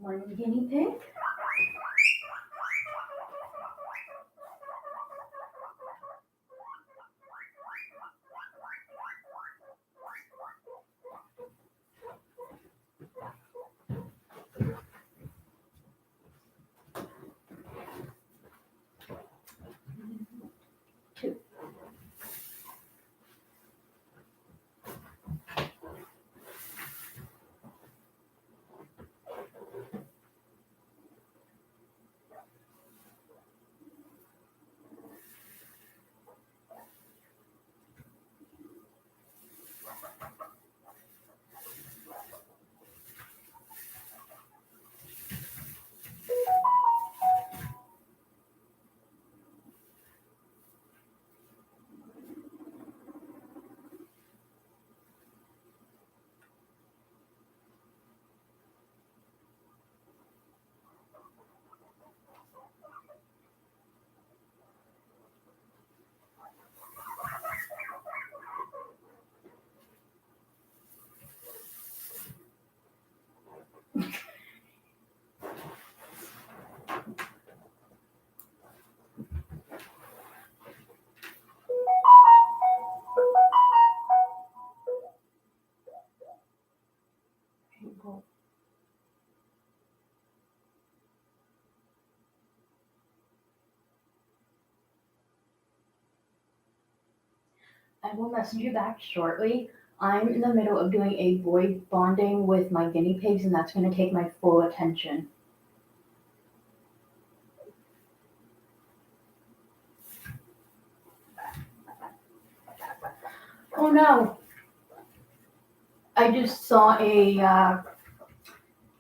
One guinea pig. Two. I will message you back shortly. I'm in the middle of doing a void bonding with my guinea pigs, and that's going to take my full attention. Oh no! I just saw a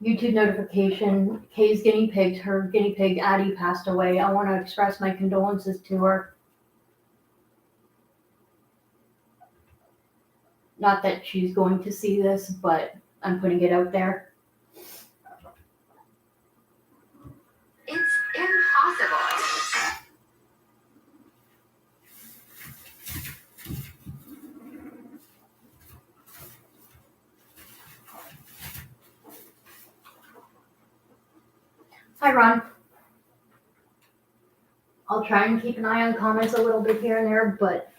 YouTube notification. Kay's guinea pig, her guinea pig Addie, passed away. I want to express my condolences to her. Not that she's going to see this, but I'm putting it out there. It's impossible. Hi, Ron. I'll try and keep an eye on comments a little bit here and there, but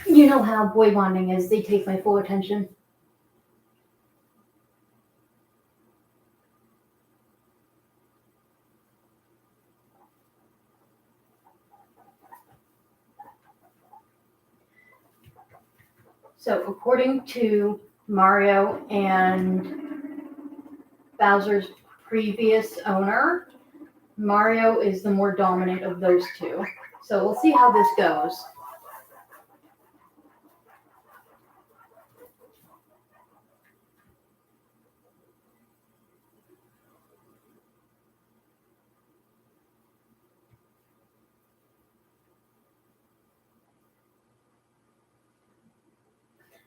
you know how boy bonding is. They take my full attention. So according to Mario and Bowser's previous owner, Mario is the more dominant of those two. So we'll see how this goes.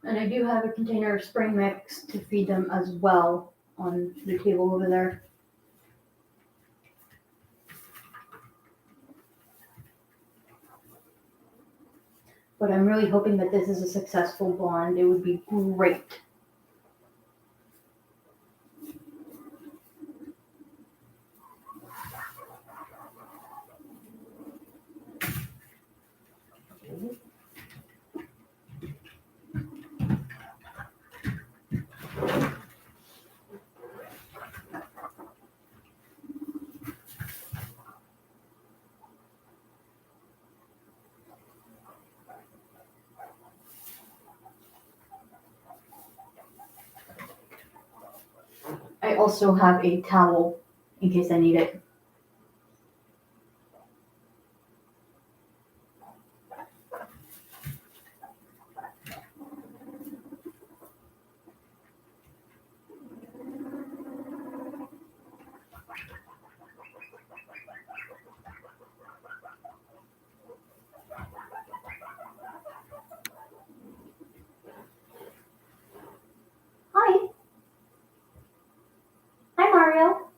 And I do have a container of spring mix to feed them as well on the table over there. But I'm really hoping that this is a successful bond. It would be great. I also have a towel in case I need it. Hi. Hi, Mario.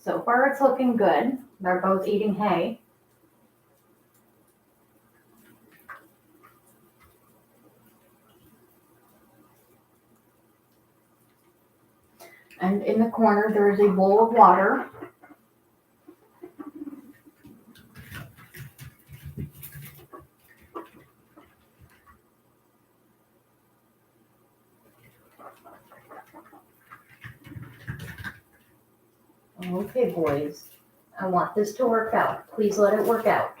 So far, it's looking good. They're both eating hay. And in the corner, there is a bowl of water. Okay, boys. I want this to work out. Please let it work out.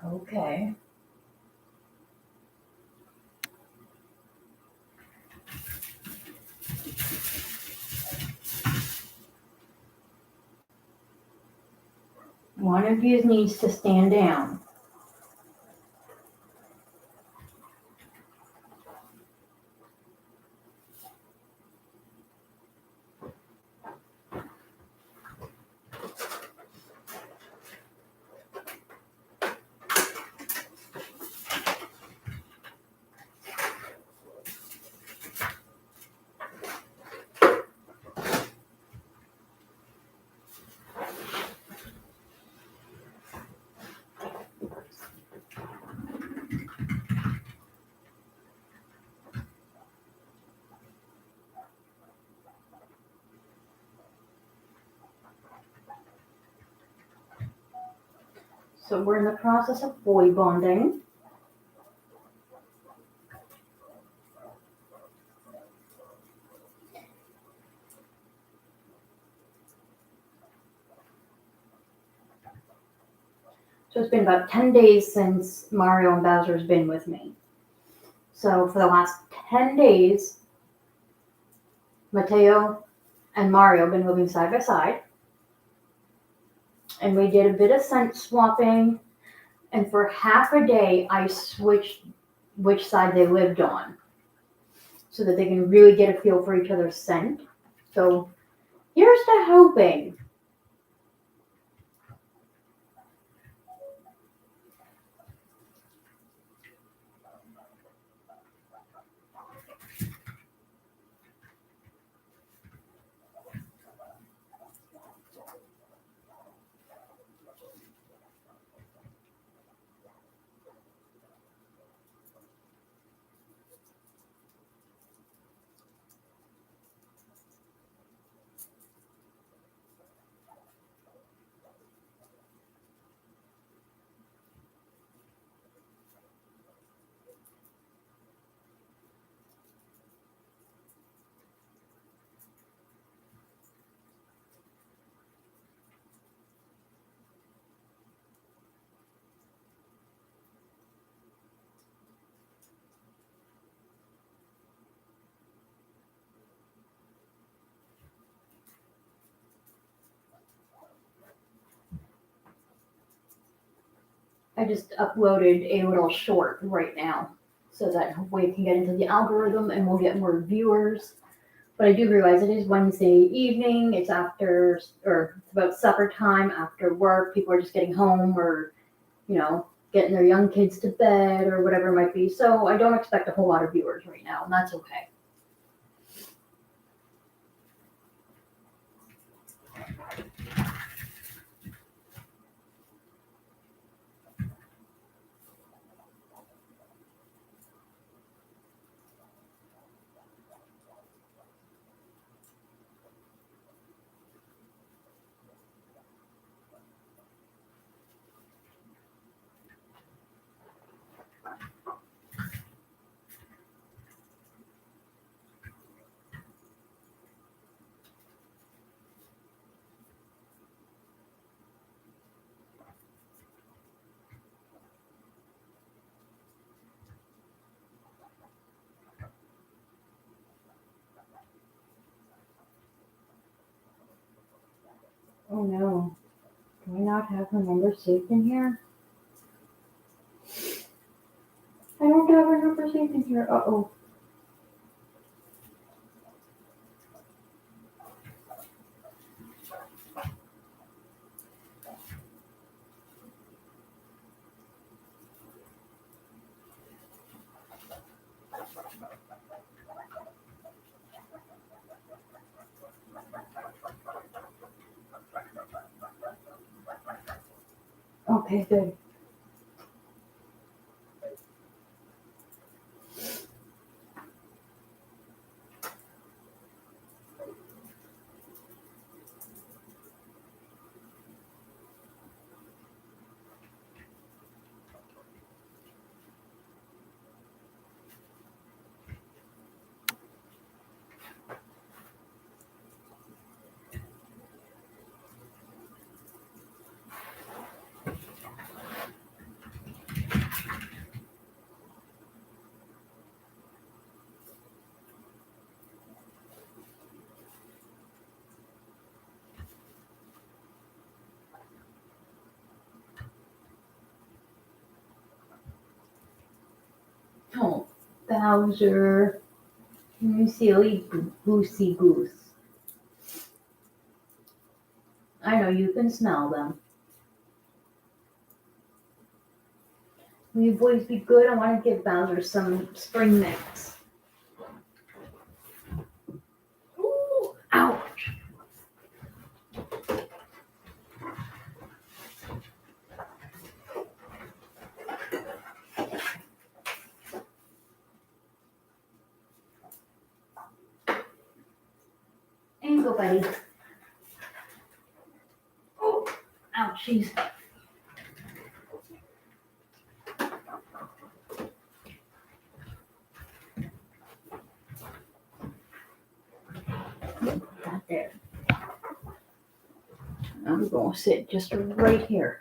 Okay. One of you needs to stand down. So we're in the process of boy bonding. So it's been about 10 days since Mario and Bowser's been with me. So for the last 10 days, Matteo and Mario have been living side by side. And we did a bit of scent swapping. And for half a day, I switched which side they lived on so that they can really get a feel for each other's scent. So here's to hoping. I just uploaded a little short right now so that hopefully it can get into the algorithm and we'll get more viewers. But I do realize it is Wednesday evening. It's after, or it's about supper time after work. People are just getting home or getting their young kids to bed or whatever it might be. So I don't expect a whole lot of viewers right now, and that's okay. Oh no. Do I not have her number saved in here? I don't have her number saved in here. Uh-oh. Okay, good. Oh, Bowser. You silly goosey goose. I know you can smell them. Will you boys be good? I want to give Bowser some spring mix. Ooh, ouch. And go, buddy. Oh, ouchies. That there. I'm going to sit just right here.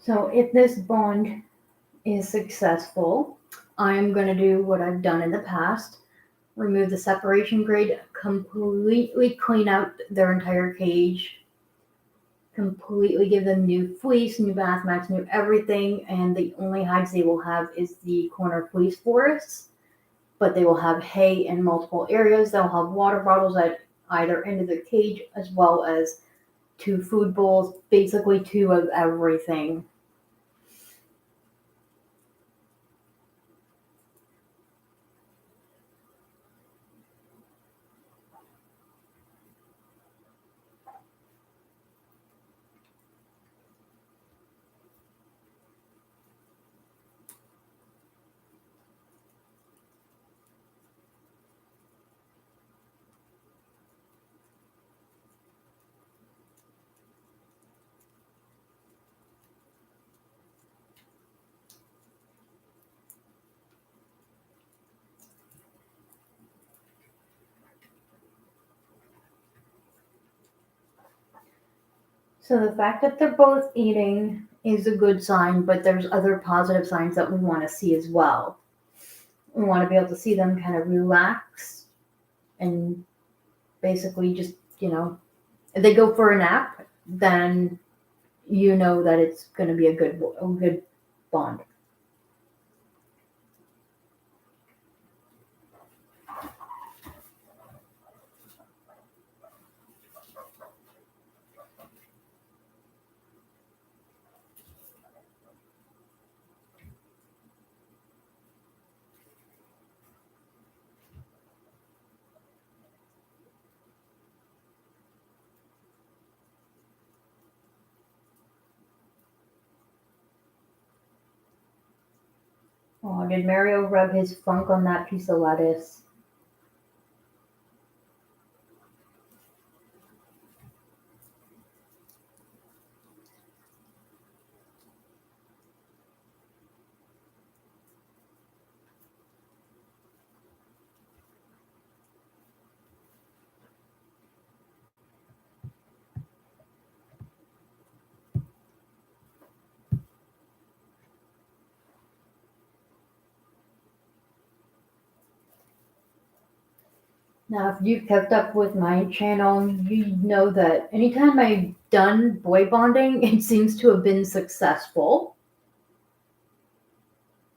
So if this bond is successful, I'm going to do what I've done in the past. Remove the separation grid, completely clean out their entire cage, completely give them new fleece, new bath mats, new everything, and the only hides they will have is the corner fleece forests. but they will have hay in multiple areas. They'll have water bottles at either end of the cage, as well as 2 food bowls, basically 2 of everything. So the fact that they're both eating is a good sign, but there's other positive signs that we want to see as well. We want to be able to see them kind of relax and basically just, if they go for a nap, then you know that it's going to be a good bond. Oh, did Mario rub his funk on that piece of lettuce? Now, if you've kept up with my channel, you know that anytime I've done boy bonding, it seems to have been successful.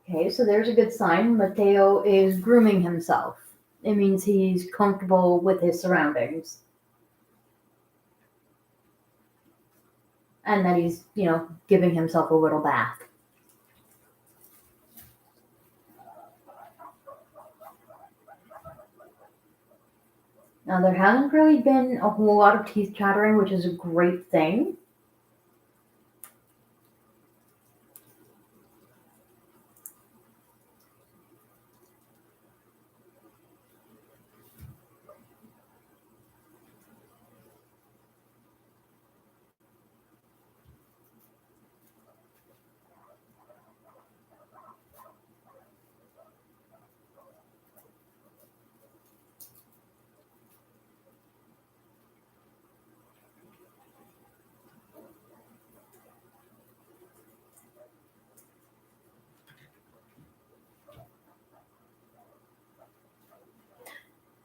Okay, so there's a good sign. Matteo is grooming himself. It means he's comfortable with his surroundings. And that he's, giving himself a little bath. Now, there hasn't really been a whole lot of teeth chattering, which is a great thing.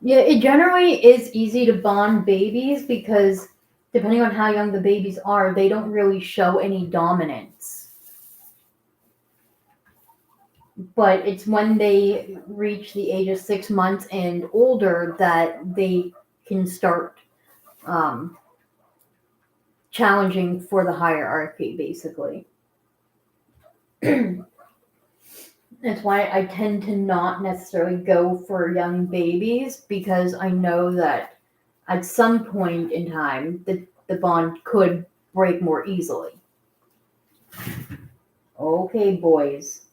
Yeah, it generally is easy to bond babies because depending on how young the babies are, they don't really show any dominance. But it's when they reach the age of 6 months and older that they can start challenging for the hierarchy, basically. That's why I tend to not necessarily go for young babies because I know that at some point in time the bond could break more easily. Okay, boys.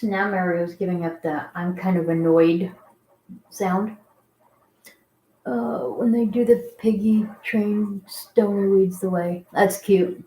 So now Mario's giving up the I'm kind of annoyed sound. When they do the piggy train, Stoner leads the way. That's cute.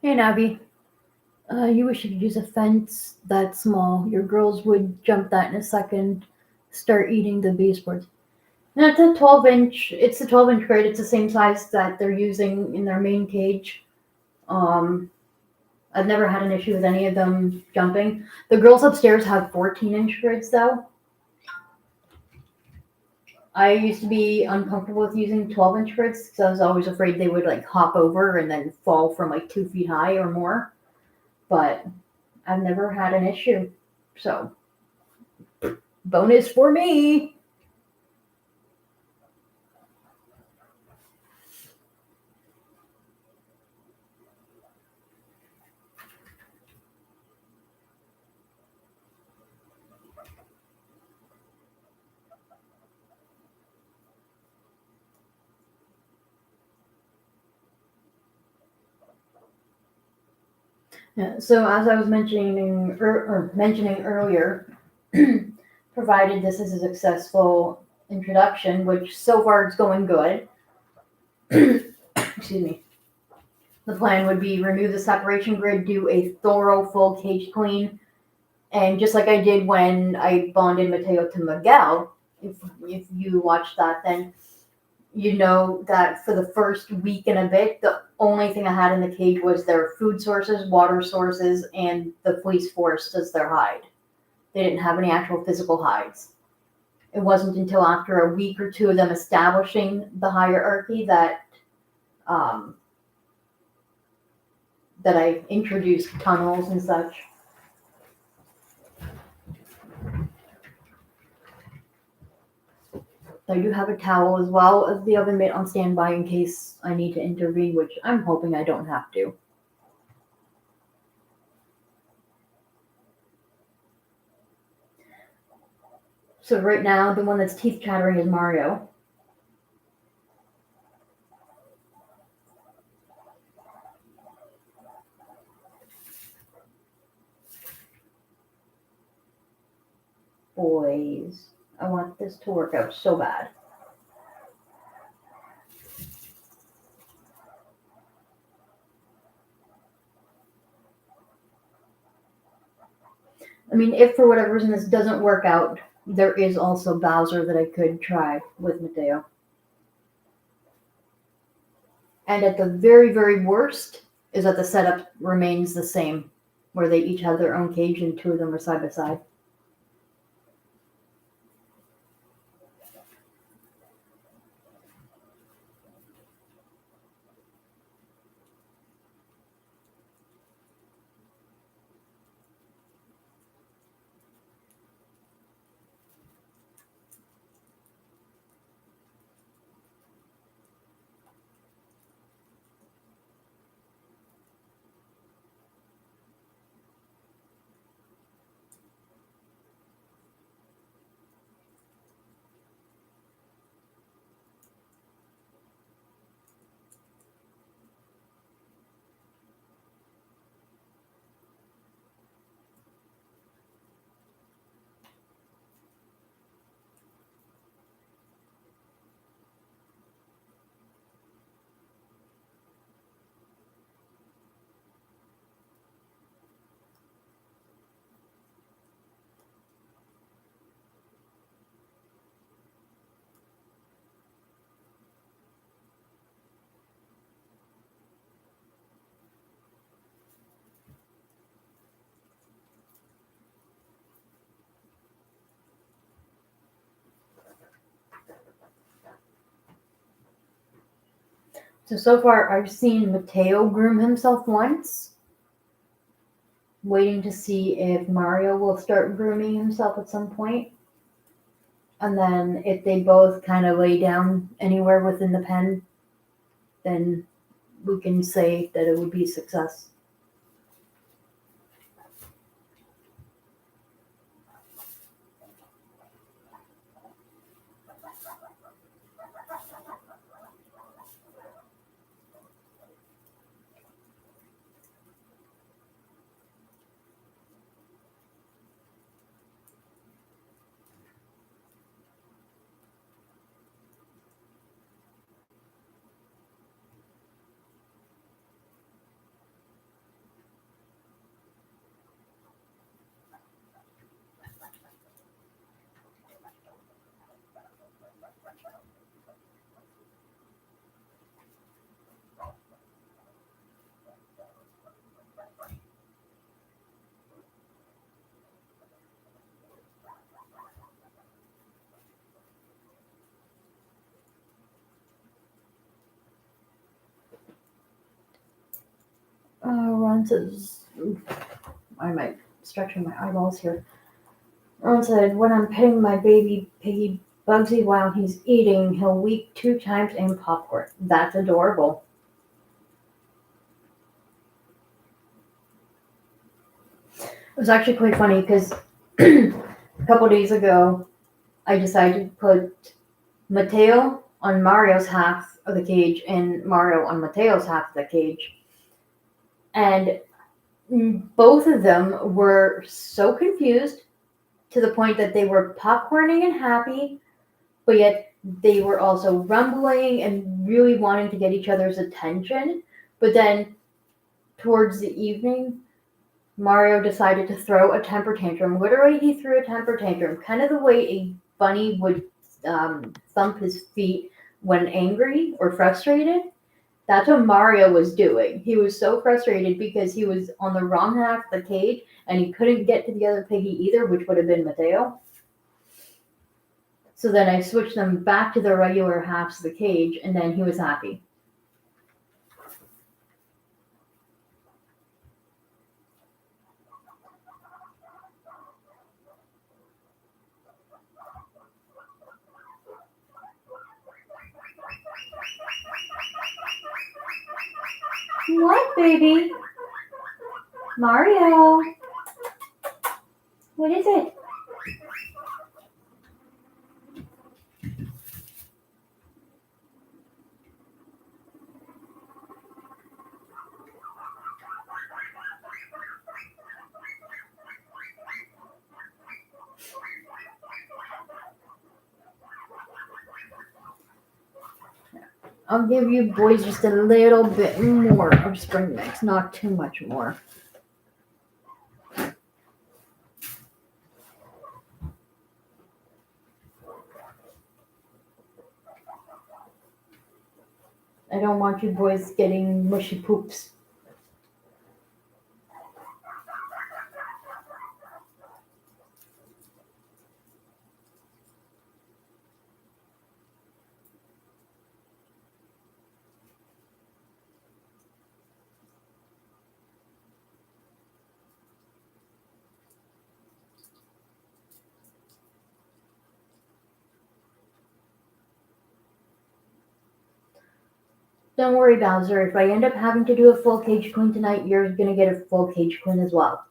Hey, Navi. You wish you could use a fence that small. Your girls would jump that in a second, start eating the baseboards. No, it's a 12 inch. It's a 12-inch crate. It's the same size that they're using in their main cage. Um, I've never had an issue with any of them jumping. The girls upstairs have 14-inch grids though. I used to be uncomfortable with using 12-inch grids because I was always afraid they would like hop over and then fall from like 2 feet high or more. But I've never had an issue. So, bonus for me. Yeah, so as I was mentioning earlier, provided this is a successful introduction, which so far it's going good. Excuse me. The plan would be remove the separation grid, do a thorough full cage clean, and just like I did when I bonded Matteo to Miguel, if you watched that, then you know that for the first week and a bit, the only thing I had in the cage was their food sources, water sources, and the fleece forest as their hide. They didn't have any actual physical hides. It wasn't until after a week or two of them establishing the hierarchy um, that I introduced tunnels and such. I do have a towel as well as the oven mitt on standby in case I need to intervene, which I'm hoping I don't have to. So right now, the one that's teeth chattering is Mario. I want this to work out so bad. I mean, if for whatever reason this doesn't work out, there is also Bowser that I could try with Matteo. And at the very, very worst is that the setup remains the same, where they each have their own cage and two of them are side by side. So far I've seen Matteo groom himself once, waiting to see if Mario will start grooming himself at some point. And then if they both kind of lay down anywhere within the pen, then we can say that it would be a success. Ron says, I might stretching my eyeballs here. Ron said, when I'm petting my baby piggy Bugsy while he's eating, he'll weep 2 times in popcorn. That's adorable. It was actually quite funny because a couple days ago, I decided to put Matteo on Mario's half of the cage and Mario on Matteo's half of the cage. And both of them were so confused to the point that they were popcorning and happy, but yet they were also rumbling and really wanting to get each other's attention. But then towards the evening, Mario decided to throw a temper tantrum. Literally, he threw a temper tantrum, kind of the way a bunny would thump his feet when angry or frustrated. That's what Mario was doing. He was so frustrated because he was on the wrong half of the cage and he couldn't get to the other piggy either, which would have been Matteo. So then I switched them back to the regular halves of the cage and then he was happy. What, baby? Mario? What is it? I'll give you boys just a little bit more of spring mix, not too much more. I don't want you boys getting mushy poops. Don't worry, Bowser. If I end up having to do a full cage clean tonight, you're gonna get a full cage clean as well.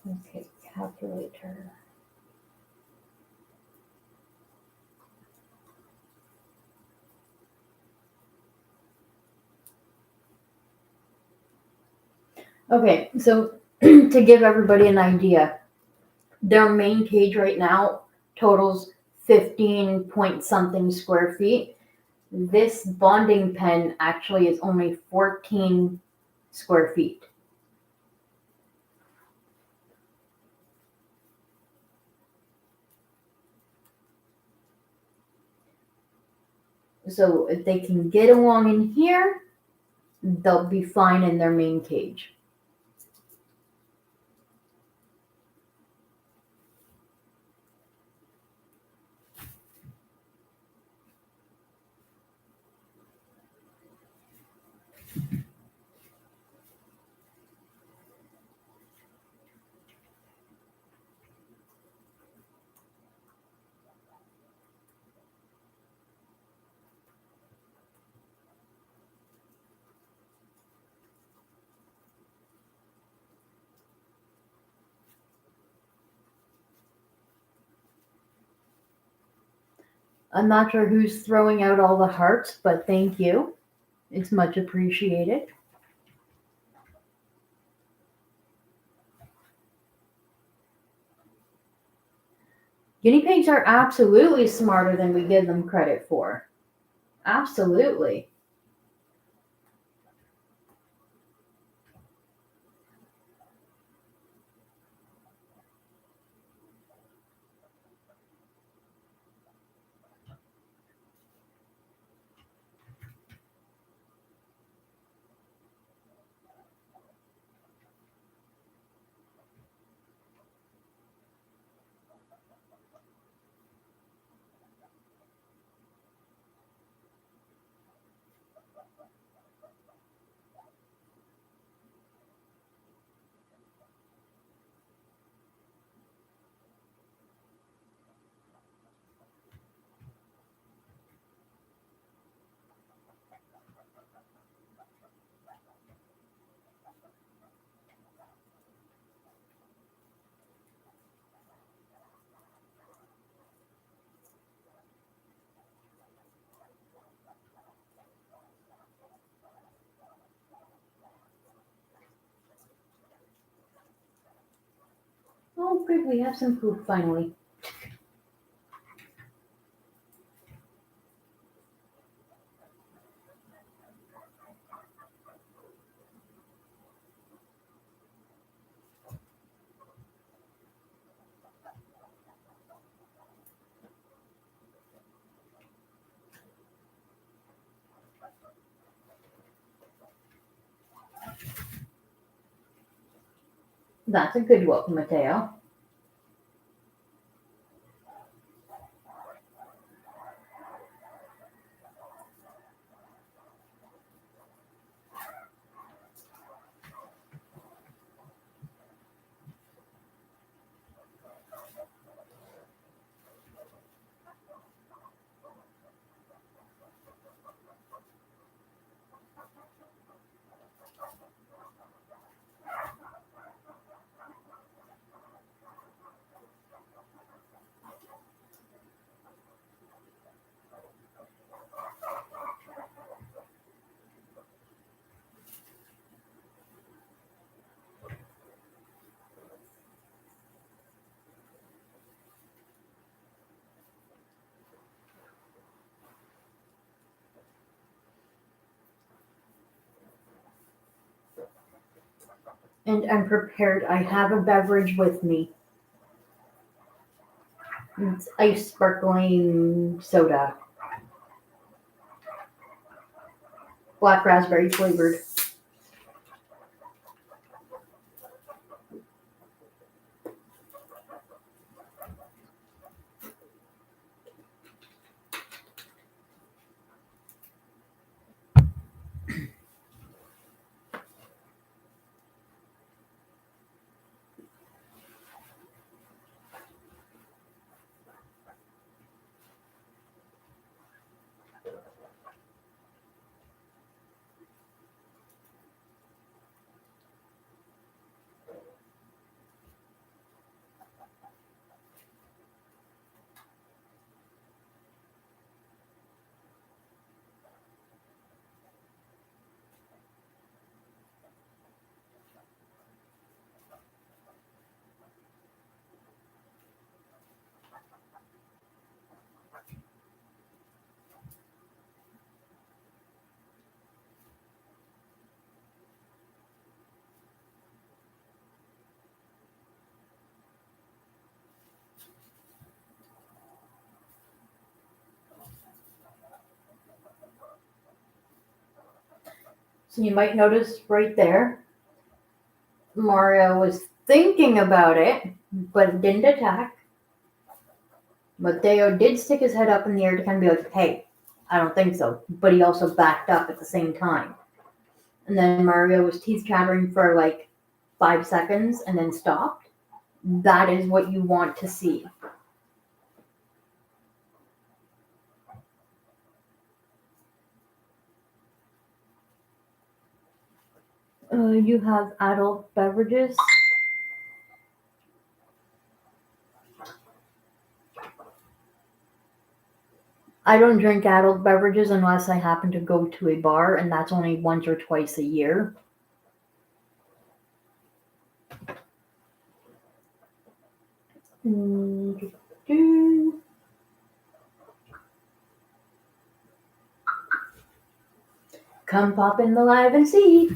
Okay, calculator. Okay, so to give everybody an idea, their main cage right now totals 15 point something square feet. This bonding pen actually is only 14 square feet. So if they can get along in here, they'll be fine in their main cage. I'm not sure who's throwing out all the hearts, but thank you. It's much appreciated. Guinea pigs are absolutely smarter than we give them credit for. Absolutely. Oh, good, we have some food finally. That's a good welcome, Matteo. And I'm prepared. I have a beverage with me. It's ice sparkling soda, black raspberry flavored. So you might notice right there, Mario was thinking about it, but didn't attack. Matteo did stick his head up in the air to kind of be like, hey, I don't think so. But he also backed up at the same time. And then Mario was teeth chattering for like 5 seconds and then stopped. That is what you want to see. You have adult beverages. I don't drink adult beverages unless I happen to go to a bar, and that's only once or twice a year. Come pop in the live and see.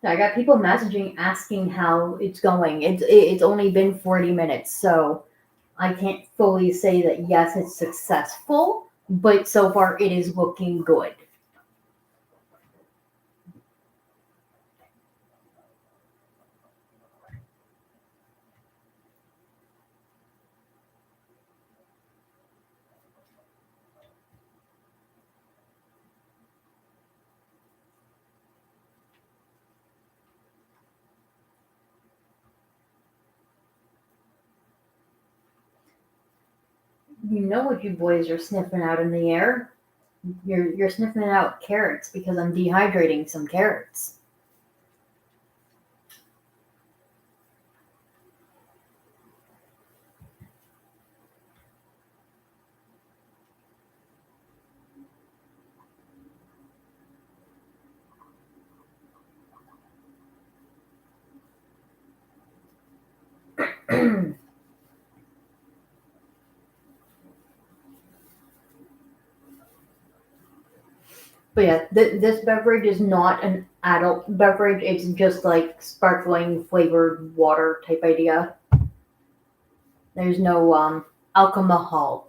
I got people messaging asking how it's going. It's only been 40 minutes, so I can't fully say that yes, it's successful, but so far it is looking good. You know what you boys are sniffing out in the air? You're sniffing out carrots because I'm dehydrating some carrots. But yeah, this beverage is not an adult beverage. It's just like sparkling flavored water type idea. There's no alcohol.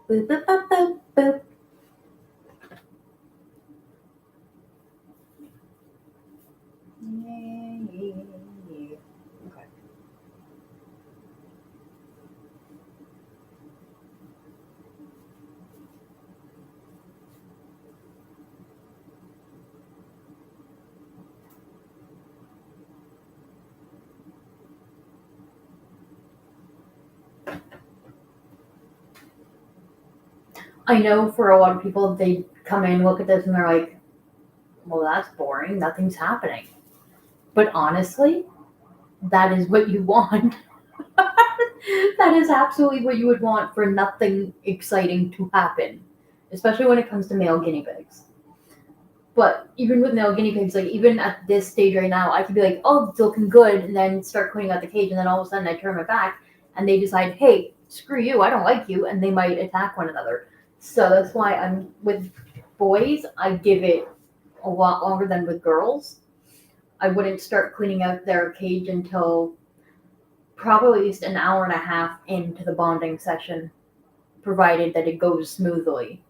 Boop, boop, boop, boop, boop. I know for a lot of people, they come in, look at this, and they're like, well, that's boring. Nothing's happening. But honestly, that is what you want. That is absolutely what you would want for nothing exciting to happen, especially when it comes to male guinea pigs. But even with male guinea pigs, like even at this stage right now, I could be like, oh, it's looking good, and then start cleaning out the cage, and then all of a sudden I turn my back, and they decide, hey, screw you, I don't like you, and they might attack one another. So that's why I'm with boys, I give it a lot longer than with girls. I wouldn't start cleaning out their cage until probably at least an hour and a half into the bonding session, provided that it goes smoothly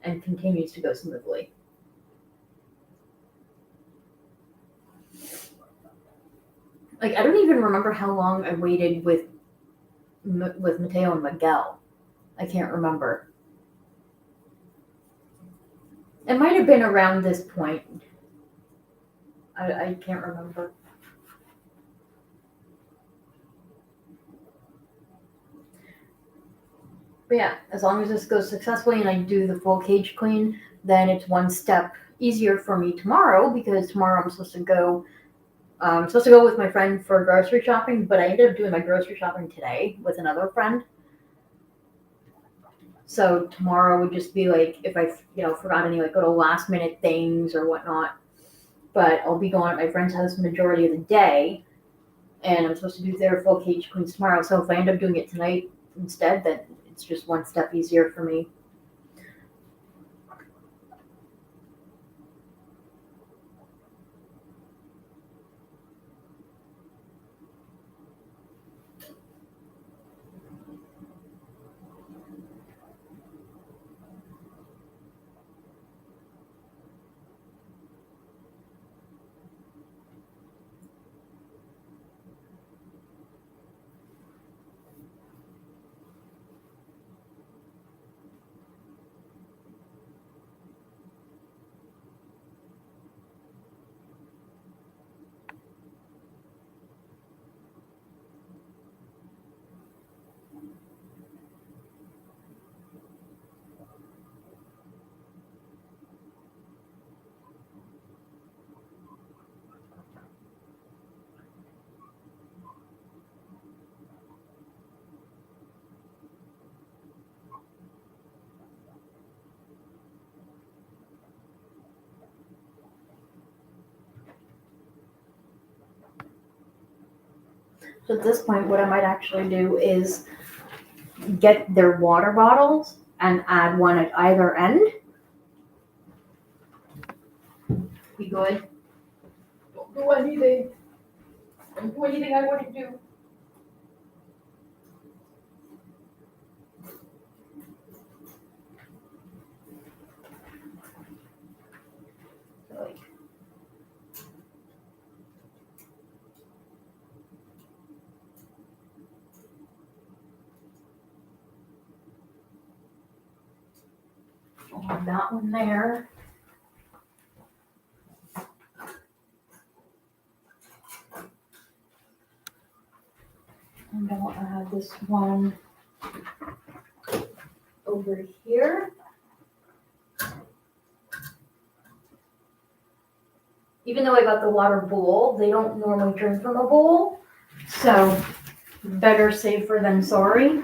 and continues to go smoothly. Like I don't even remember how long I waited with Matteo and Miguel. I can't remember. It might have been around this point. I can't remember. But yeah, as long as this goes successfully and I do the full cage clean, then it's one step easier for me tomorrow because tomorrow I'm supposed to go. I'm supposed to go with my friend for grocery shopping, but I ended up doing my grocery shopping today with another friend. So tomorrow would just be like if I, forgot any like little last minute things or whatnot. But I'll be going at my friend's house the majority of the day, and I'm supposed to do their full cage cleans tomorrow. So if I end up doing it tonight instead, then it's just one step easier for me. So at this point, what I might actually do is get their water bottles and add one at either end. Be good. Don't do anything. Don't do anything I wouldn't do. Like, I'll have that one there. And I'll add this one over here. Even though I got the water bowl, they don't normally drink from a bowl. So better safer than sorry.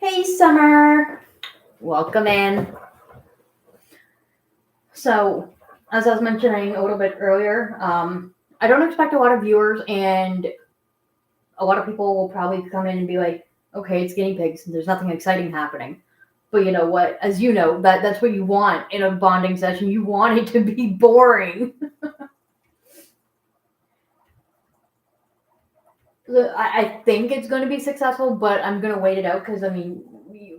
Hey, Summer. Welcome in. So, as I was mentioning a little bit earlier, I don't expect a lot of viewers, and a lot of people will probably come in and be like, okay, it's guinea pigs, and there's nothing exciting happening. But you know what? As you know, that's what you want in a bonding session. You want it to be boring. I think it's going to be successful, but I'm going to wait it out because I mean,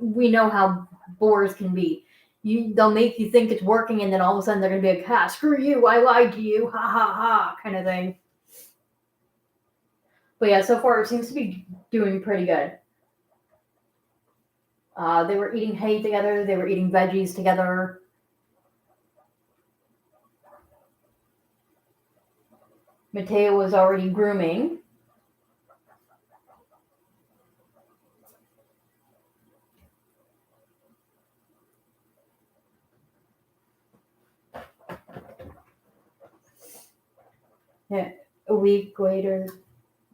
we know how bores can be. They'll make you think it's working, and then all of a sudden they're going to be like, "Ha, screw you! I lied to you! Ha ha ha!" kind of thing. But yeah, so far it seems to be doing pretty good. They were eating hay together. They were eating veggies together. Matteo was already grooming. Yeah, a week later,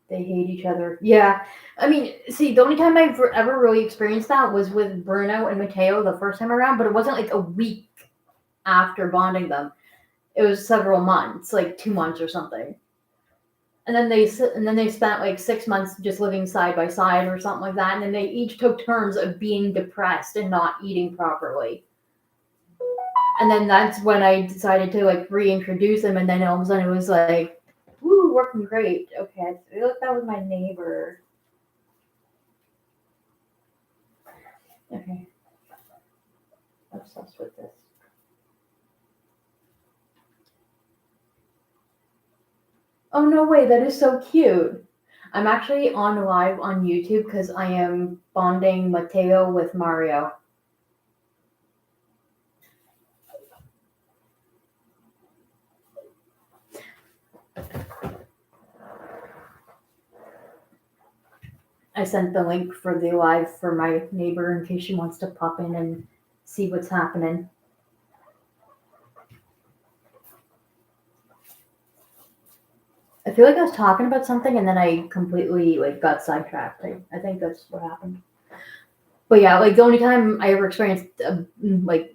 they hate each other. Yeah, I mean, see, the only time I've ever really experienced that was with Bruno and Matteo the first time around, but it wasn't like a week after bonding them. It was several months, like 2 months or something. And then they spent like 6 months just living side by side or something like that. And then they each took turns of being depressed and not eating properly. And then that's when I decided to like reintroduce them. And then all of a sudden it was like, woo, working great. Okay, I feel like that was my neighbor. Okay. Obsessed with this. Oh, no way. That is so cute. I'm actually on live on YouTube because I am bonding Matteo with Mario. I sent the link for the live for my neighbor in case she wants to pop in and see what's happening. I feel like I was talking about something and then I completely like got sidetracked. I think that's what happened. But yeah, like the only time I ever experienced like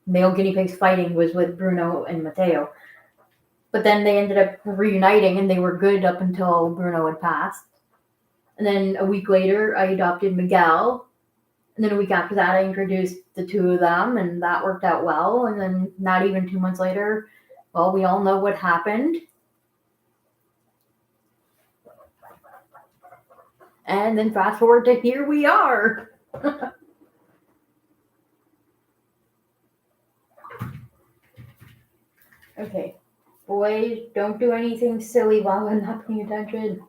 male guinea pigs fighting was with Bruno and Matteo. But then they ended up reuniting and they were good up until Bruno had passed. And then a week later, I adopted Miguel. And then a week after that, I introduced the two of them, and that worked out well. And then not even 2 months later, well, we all know what happened. And then fast forward to here we are. Okay, boys, don't do anything silly while I'm not paying attention.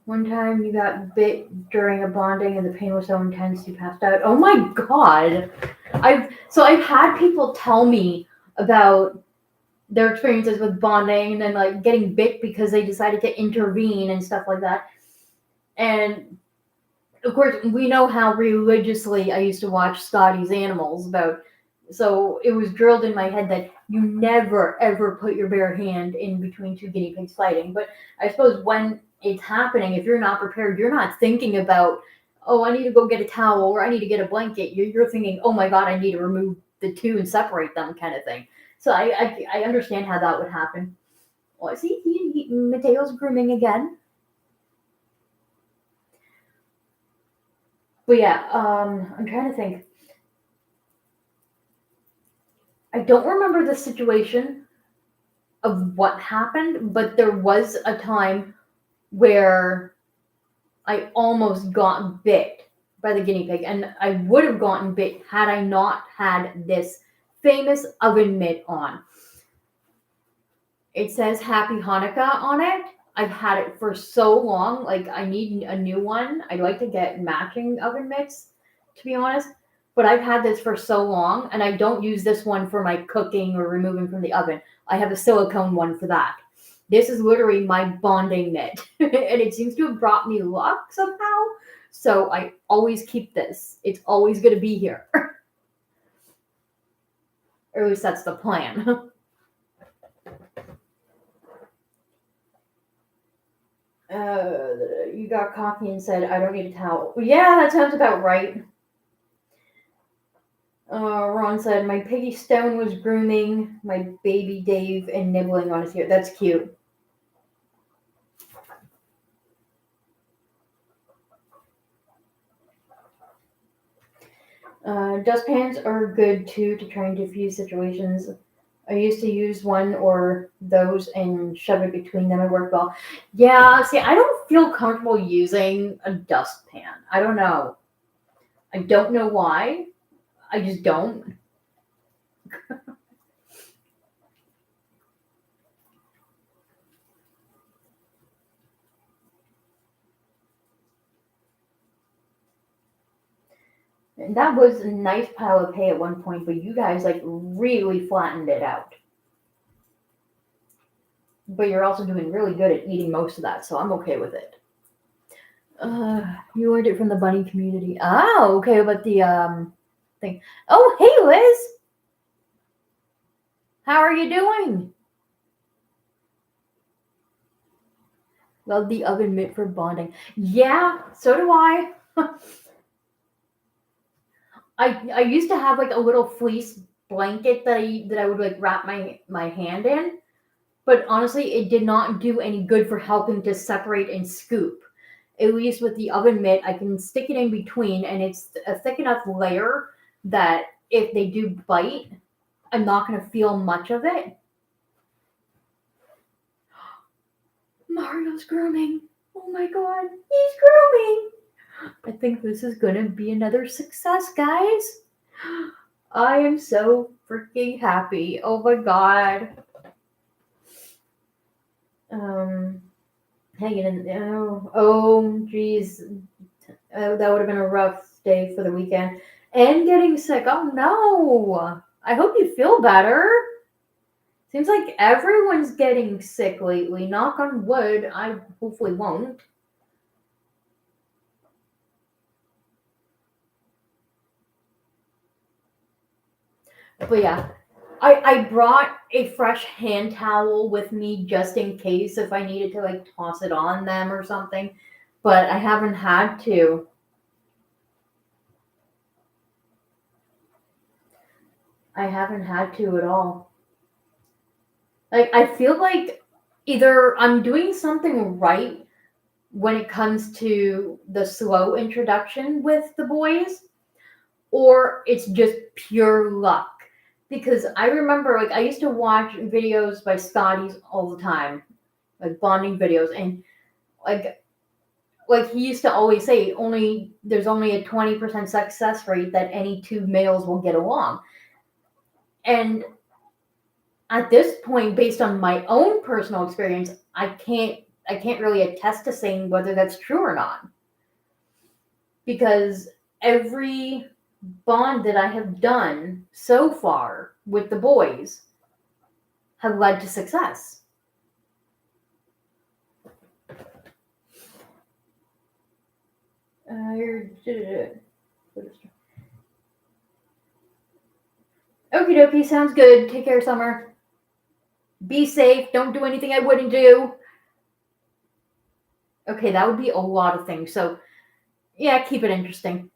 One time you got bit during a bonding and the pain was so intense you passed out. Oh my god. I've had people tell me about their experiences with bonding and then like getting bit because they decided to intervene and stuff like that. And of course we know how religiously I used to watch Scotty's Animals so it was drilled in my head that you never ever put your bare hand in between two guinea pigs fighting. But I suppose when it's happening, if you're not prepared, you're not thinking about, oh, I need to go get a towel or I need to get a blanket. You're thinking, oh my god, I need to remove the two and separate them, kind of thing. So I understand how that would happen. Well, see, Mateo's grooming again. But yeah, I'm trying to think. I don't remember the situation of what happened, but there was a time where I almost got bit by the guinea pig, and I would have gotten bit had I not had this famous oven mitt on. It says Happy Hanukkah on it. I've had it for so long, like I need a new one. I'd like to get matching oven mitts, to be honest. But I've had this for so long, and I don't use this one for my cooking or removing from the oven. I have a silicone one for that. This is literally my bonding mitt, and it seems to have brought me luck somehow. So I always keep this. It's always going to be here. Or at least that's the plan. You got coffee and said, I don't need a towel. Yeah, that sounds about right. Ron said, my piggy Stone was grooming my baby Dave and nibbling on his ear. That's cute. Dustpans are good too to try and diffuse situations. I used to use one or those and shove it between them. It worked well. Yeah, see, I don't feel comfortable using a dustpan. I don't know. I don't know why. I just don't. And that was a nice pile of hay at one point, but you guys like really flattened it out. But you're also doing really good at eating most of that, so I'm okay with it. You learned it from the bunny community. Oh, okay, but the thing. Oh, hey Liz, how are you doing? Love the oven mitt for bonding. Yeah, so do I. I used to have like a little fleece blanket that I would like wrap my hand in, but honestly, it did not do any good for helping to separate and scoop. At least with the oven mitt, I can stick it in between, and it's a thick enough layer that if they do bite, I'm not going to feel much of it. Mario's grooming. Oh my god, he's grooming. I think this is going to be another success, guys. I am so freaking happy. Oh my god. Hanging in. Oh, geez. That would have been a rough day for the weekend. And getting sick. Oh no. I hope you feel better. Seems like everyone's getting sick lately. Knock on wood. I hopefully won't. But yeah, I brought a fresh hand towel with me just in case if I needed to like toss it on them or something. But I haven't had to. I haven't had to at all. Like I feel like either I'm doing something right when it comes to the slow introduction with the boys, or it's just pure luck. Because I remember, like, I used to watch videos by Scotty's all the time, like bonding videos, and like, like he used to always say, there's only a 20% success rate that any two males will get along. And at this point, based on my own personal experience, I can't really attest to saying whether that's true or not. Because every bond that I have done so far with the boys have led to success. Okie dokie, sounds good. Take care, Summer. Be safe. Don't do anything I wouldn't do. Okay, that would be a lot of things. So, yeah, keep it interesting.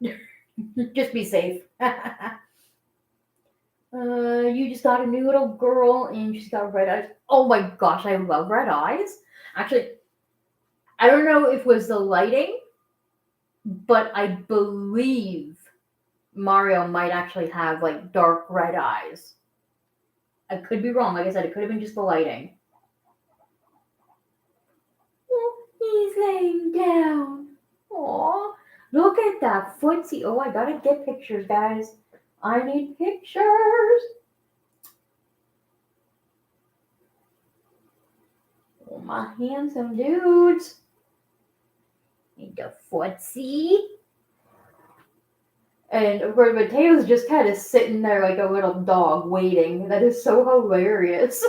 Just be safe. You just got a new little girl and she's got red eyes. Oh my gosh, I love red eyes. Actually, I don't know if it was the lighting, but I believe Mario might actually have like dark red eyes. I could be wrong. Like I said, it could have been just the lighting. Oh, he's laying down. Aw, look at that footsie. Oh, I gotta get pictures, guys. I need pictures. Oh, my handsome dudes. Need the footsie. And of course, Matteo's just kind of sitting there like a little dog waiting. That is so hilarious.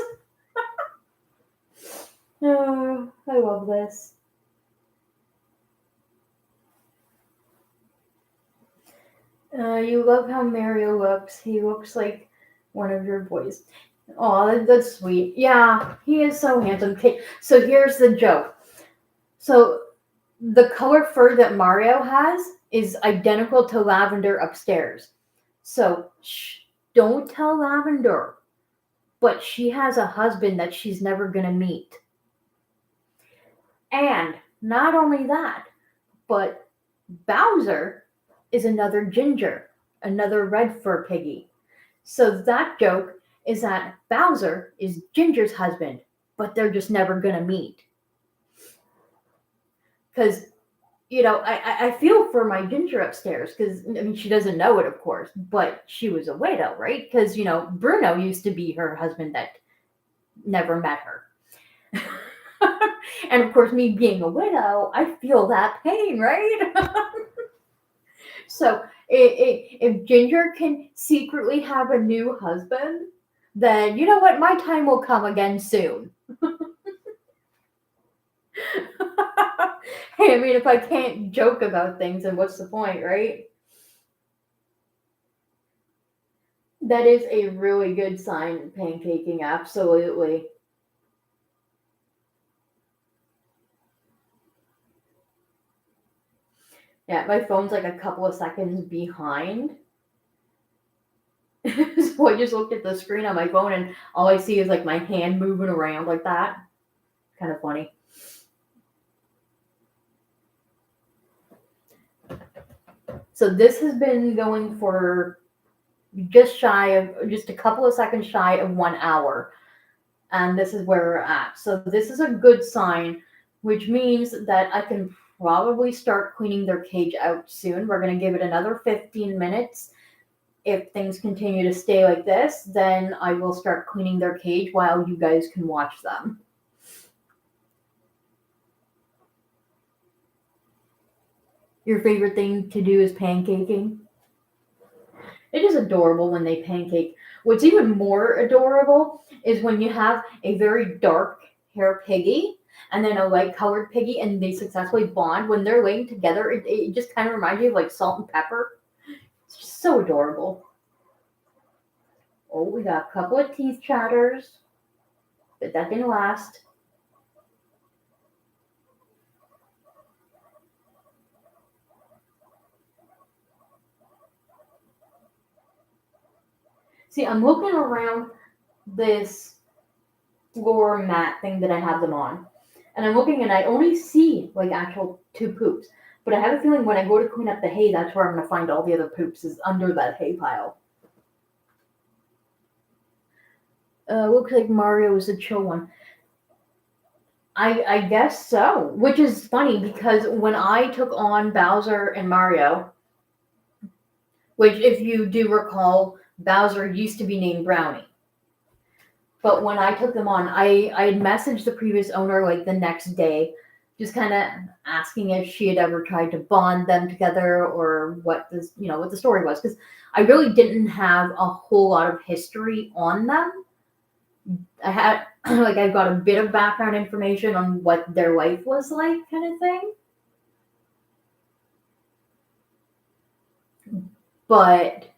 Oh, I love this. You love how Mario looks. He looks like one of your boys. Oh, that's sweet. Yeah, he is so handsome. Okay, so here's the joke. So the color fur that Mario has is identical to Lavender upstairs. So shh, don't tell Lavender. But she has a husband that she's never gonna meet. And not only that, but Bowser is another ginger. another red fur piggy. So that joke is that Bowser is Ginger's husband, but they're just never gonna meet. Because, I feel for my Ginger upstairs, because, I mean, she doesn't know it, of course, but she was a widow, right? Because, Bruno used to be her husband that never met her. And of course, me being a widow, I feel that pain, right? So if Ginger can secretly have a new husband, then you know what? My time will come again soon. Hey, I mean, if I can't joke about things, then what's the point, right? That is a really good sign, pancaking, absolutely. Yeah, my phone's like a couple of seconds behind. So I just looked at the screen on my phone and all I see is like my hand moving around like that. Kind of funny. So this has been going for just a couple of seconds shy of 1 hour. And this is where we're at. So this is a good sign, which means that I can probably start cleaning their cage out soon. We're going to give it another 15 minutes. If things continue to stay like this, then I will start cleaning their cage while you guys can watch them. Your favorite thing to do is pancaking? It is adorable when they pancake. What's even more adorable is when you have a very dark hair piggy and then a light colored piggy and they successfully bond. When they're laying together, it just kind of reminds you of like salt and pepper. It's just so adorable. Oh, we got a couple of teeth chatters, but that didn't last. See, I'm looking around this floor mat thing that I have them on. And I'm looking and I only see like actual two poops. But I have a feeling when I go to clean up the hay, that's where I'm going to find all the other poops is under that hay pile. Looks like Mario is a chill one. I guess so. Which is funny because when I took on Bowser and Mario, which if you do recall, Bowser used to be named Brownie. But when I took them on, I had messaged the previous owner like the next day, just kind of asking if she had ever tried to bond them together or what what the story was, because I really didn't have a whole lot of history on them. I had like I got a bit of background information on what their life was like, kind of thing. But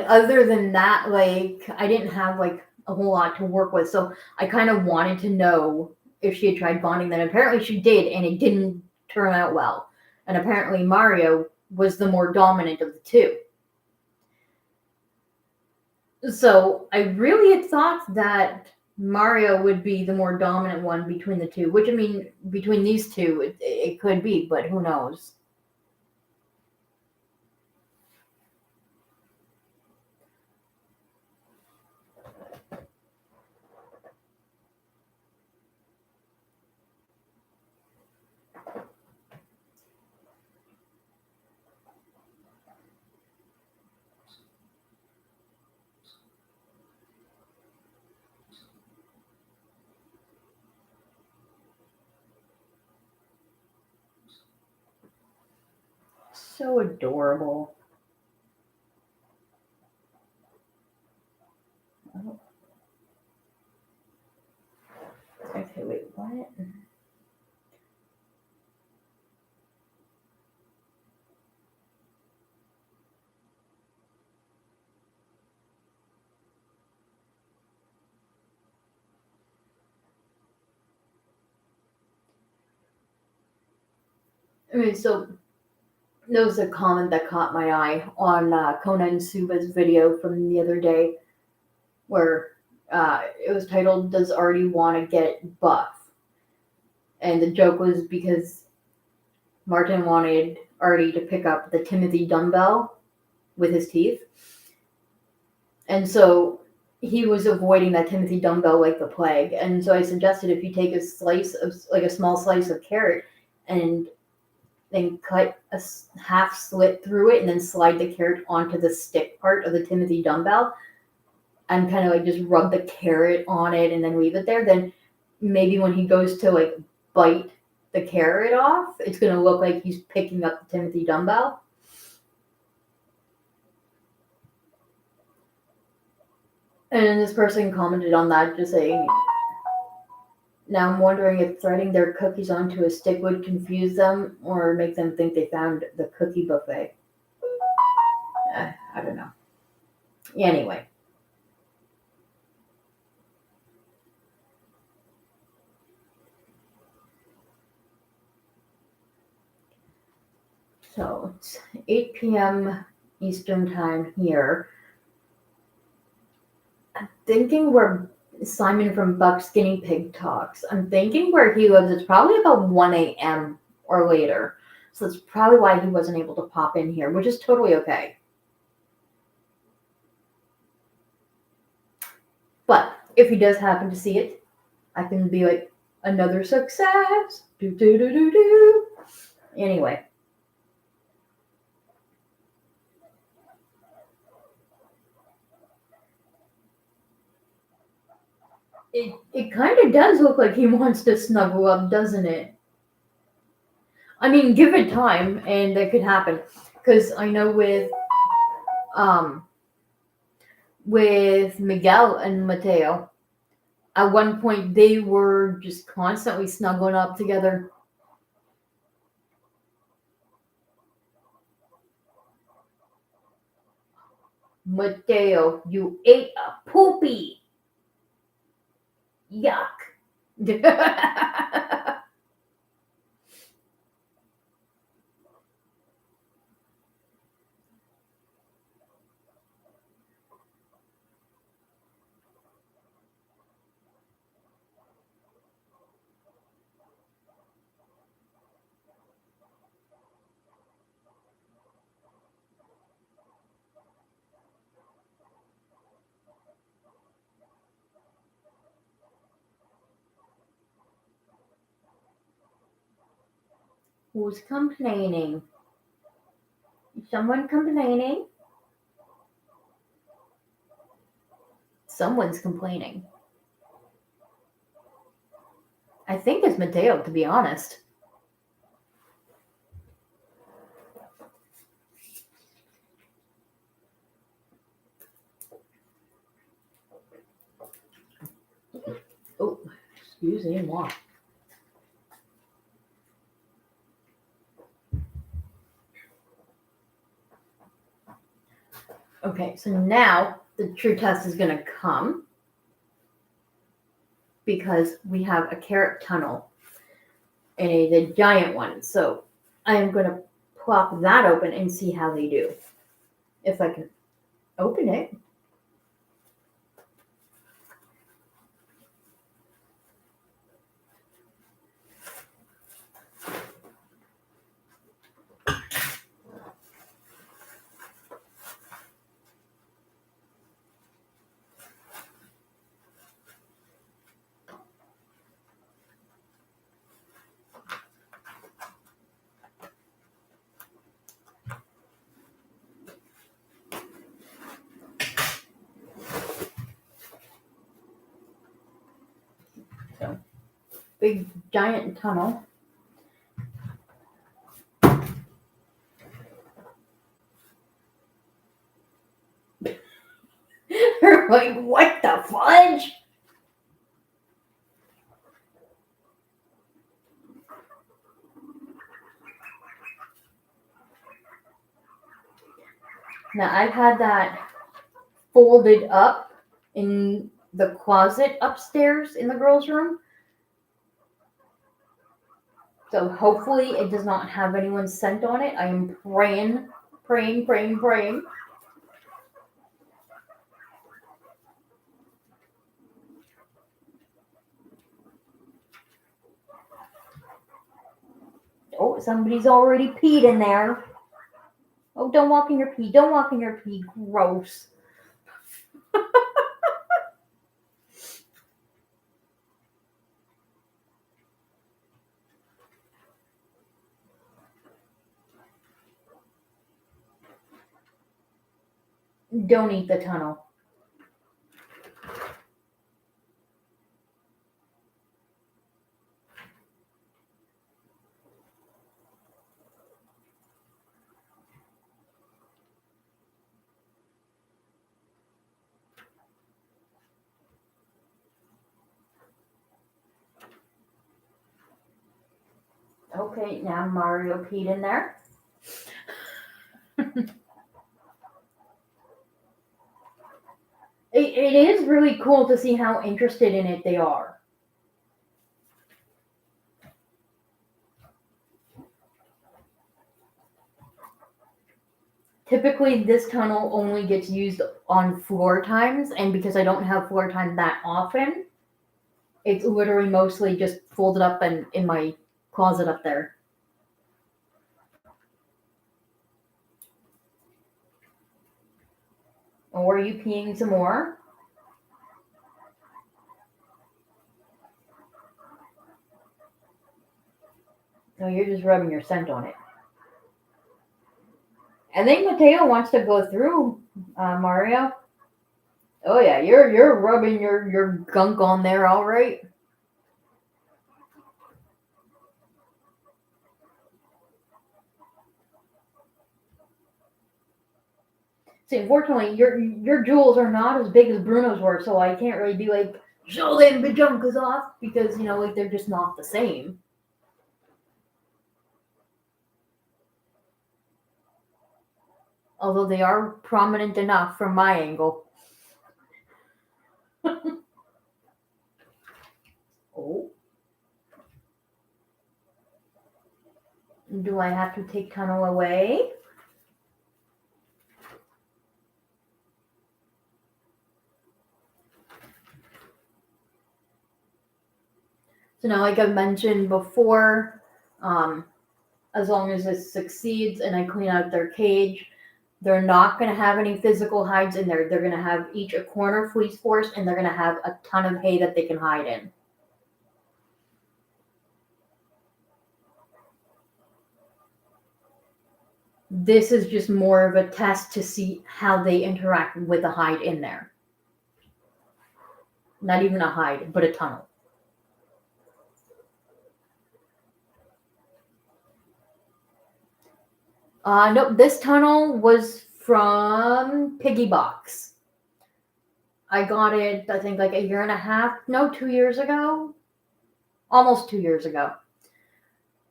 other than that, like I didn't have like a whole lot to work with, so I kind of wanted to know if she had tried bonding them. Apparently, she did, and it didn't turn out well. And apparently, Mario was the more dominant of the two. So I really had thought that Mario would be the more dominant one between the two, which I mean, between these two, it could be, but who knows? So adorable. Oh, okay, wait, what? I mean, so there was a comment that caught my eye on Kona and Suba's video from the other day where it was titled "Does Artie Want to Get Buff?" And the joke was because Martin wanted Artie to pick up the Timothy dumbbell with his teeth, and so he was avoiding that Timothy dumbbell like the plague. And so I suggested if you take a slice of, like a small slice of carrot, and then cut a half slit through it, and then slide the carrot onto the stick part of the Timothy dumbbell, and kind of like just rub the carrot on it, and then leave it there. Then maybe when he goes to like bite the carrot off, it's gonna look like he's picking up the Timothy dumbbell. And this person commented on that, just saying, now I'm wondering if threading their cookies onto a stick would confuse them or make them think they found the cookie buffet. I don't know. Anyway. So it's 8 p.m. Eastern time here. I'm thinking where Simon from Buck's Guinea Pig talks. I'm thinking where he lives, it's probably about 1 a.m. or later. So that's probably why he wasn't able to pop in here, which is totally okay. But if he does happen to see it, I can be like, another success. Do, do, do, do, do. Anyway. It kind of does look like he wants to snuggle up, doesn't it? I mean, give it time, and that could happen. Because I know with Miguel and Matteo, at one point they were just constantly snuggling up together. Matteo, you ate a poopy. Yuck. Who's complaining? Is someone complaining? Someone's complaining. I think it's Matteo, to be honest. Oh, excuse me, what? Okay, so now the true test is going to come because we have a carrot tunnel and a giant one. So I am going to plop that open and see how they do. If I can open it. So, big giant tunnel. They're like, what the fudge? Now I've had that folded up in the closet upstairs in the girls' room. So hopefully it does not have anyone's scent on it. I am praying. Oh, somebody's already peed in there. Oh, don't walk in your pee. Don't walk in your pee. Gross. Don't eat the tunnel. Okay, now Mario peed in there. It is really cool to see how interested in it they are. Typically, this tunnel only gets used on floor times, and because I don't have floor time that often, it's literally mostly just folded up and in my closet up there. Or are you peeing some more? No, you're just rubbing your scent on it. I think Matteo wants to go through, Mario. Oh yeah, you're rubbing your gunk on there, all right. See, unfortunately, your jewels are not as big as Bruno's were, so I can't really be like, show them the junkas off, because like they're just not the same. Although they are prominent enough from my angle. Oh. Do I have to take tunnel away? So now, like I mentioned before, as long as it succeeds and I clean out their cage, they're not going to have any physical hides in there. They're going to have each a corner fleece force, and they're going to have a ton of hay that they can hide in. This is just more of a test to see how they interact with a hide in there. Not even a hide, but a tunnel. Nope, this tunnel was from Piggy Box. I got it, I think, like a year and a half, no, 2 years ago. Almost 2 years ago.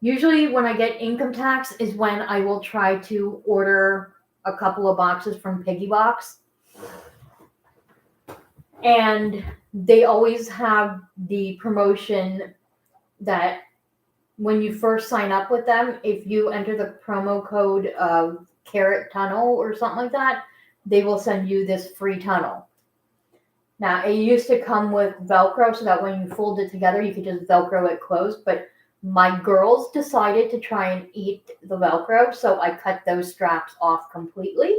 Usually when I get income tax is when I will try to order a couple of boxes from Piggy Box. And they always have the promotion that when you first sign up with them, if you enter the promo code of Carrot Tunnel or something like that, they will send you this free tunnel. Now, it used to come with Velcro so that when you fold it together, you could just Velcro it closed. But my girls decided to try and eat the Velcro, so I cut those straps off completely.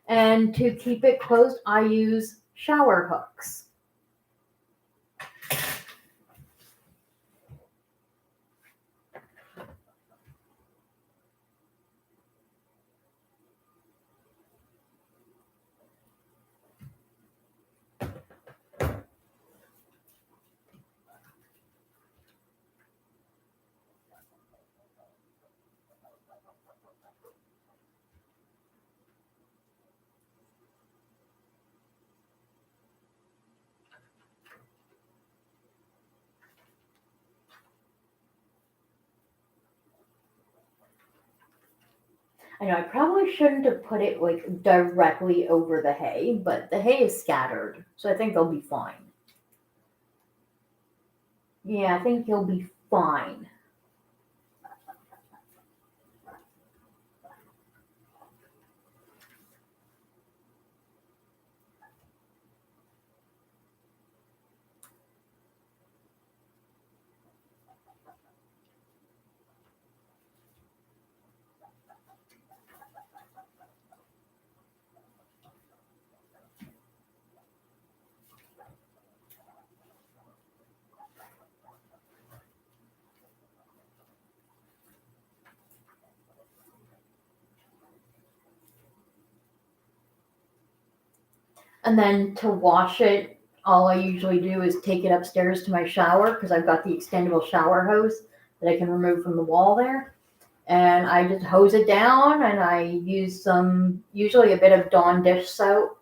And to keep it closed, I use shower hooks. I know I probably shouldn't have put it like directly over the hay, but the hay is scattered, so I think they'll be fine. Yeah, I think he'll be fine. And then to wash it, all I usually do is take it upstairs to my shower because I've got the extendable shower hose that I can remove from the wall there. And I just hose it down and I use usually a bit of Dawn dish soap,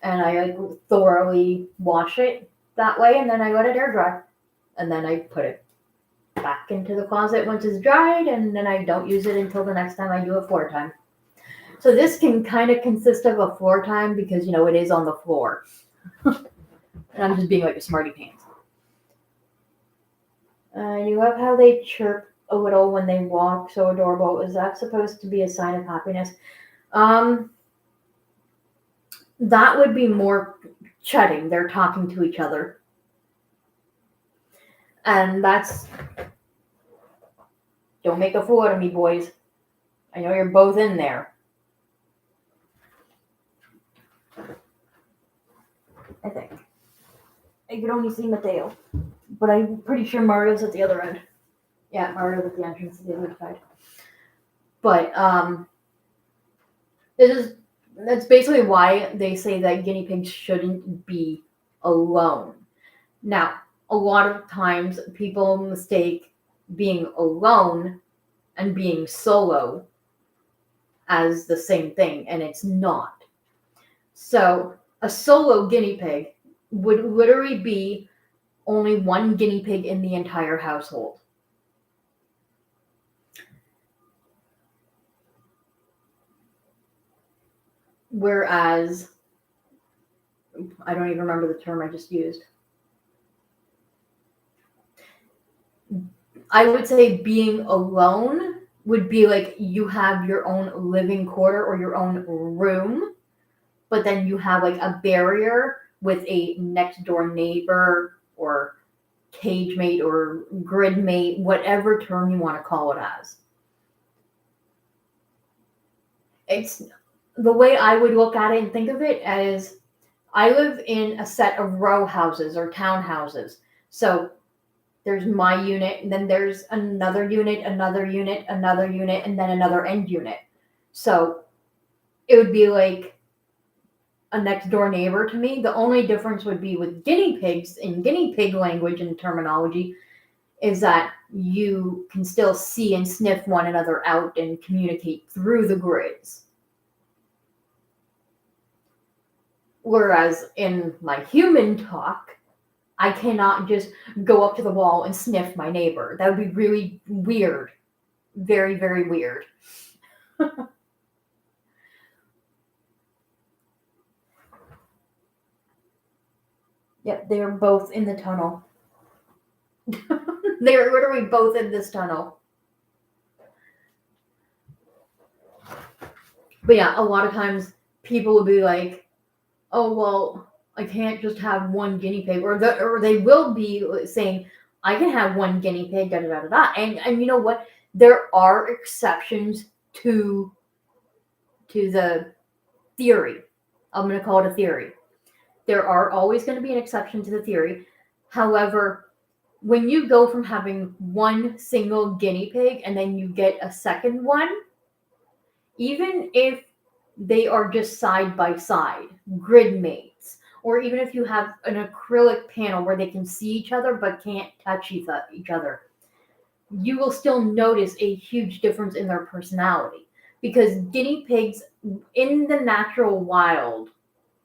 and I thoroughly wash it that way, and then I let it air dry. And then I put it back into the closet once it's dried, and then I don't use it until the next time I do a floor time. So this can kind of consist of a floor time because, it is on the floor. And I'm just being like a smarty pants. You love how they chirp a little when they walk, so adorable. Is that supposed to be a sign of happiness? That would be more chatting. They're talking to each other. And don't make a fool out of me, boys. I know you're both in there. I think. I could only see Matteo, but I'm pretty sure Mario's at the other end. Yeah, Mario's at the entrance to the other side. But that's basically why they say that guinea pigs shouldn't be alone. Now, a lot of times people mistake being alone and being solo as the same thing, and it's not. So a solo guinea pig would literally be only one guinea pig in the entire household. Whereas, I don't even remember the term I just used. I would say being alone would be like you have your own living quarter or your own room, but then you have like a barrier with a next door neighbor or cage mate or grid mate, whatever term you want to call it as. It's the way I would look at it and think of it as I live in a set of row houses or townhouses. So there's my unit, and then there's another unit, another unit, another unit, and then another end unit. So it would be like a next door neighbor to me. The only difference would be with guinea pigs in guinea pig language and terminology is that you can still see and sniff one another out and communicate through the grids. Whereas in my human talk, I cannot just go up to the wall and sniff my neighbor. That would be really weird. Very, very weird. Yep, they are both in the tunnel. They're literally both in this tunnel. But yeah, a lot of times people will be like, oh, well, I can't just have one guinea pig. Or they will be saying, I can have one guinea pig, da da da da. And you know what? There are exceptions to the theory. I'm going to call it a theory. There are always going to be an exception to the theory. However, when you go from having one single guinea pig and then you get a second one, even if they are just side by side, grid mates, or even if you have an acrylic panel where they can see each other but can't touch each other, you will still notice a huge difference in their personality. Because guinea pigs in the natural wild,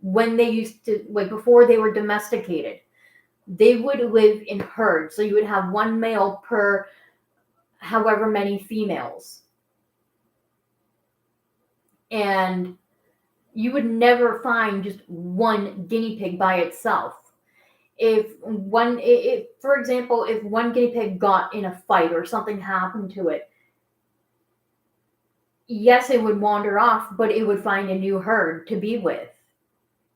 when they used to, like before they were domesticated, they would live in herds. So you would have one male per however many females. And you would never find just one guinea pig by itself. For example, if one guinea pig got in a fight or something happened to it, yes, it would wander off, but it would find a new herd to be with.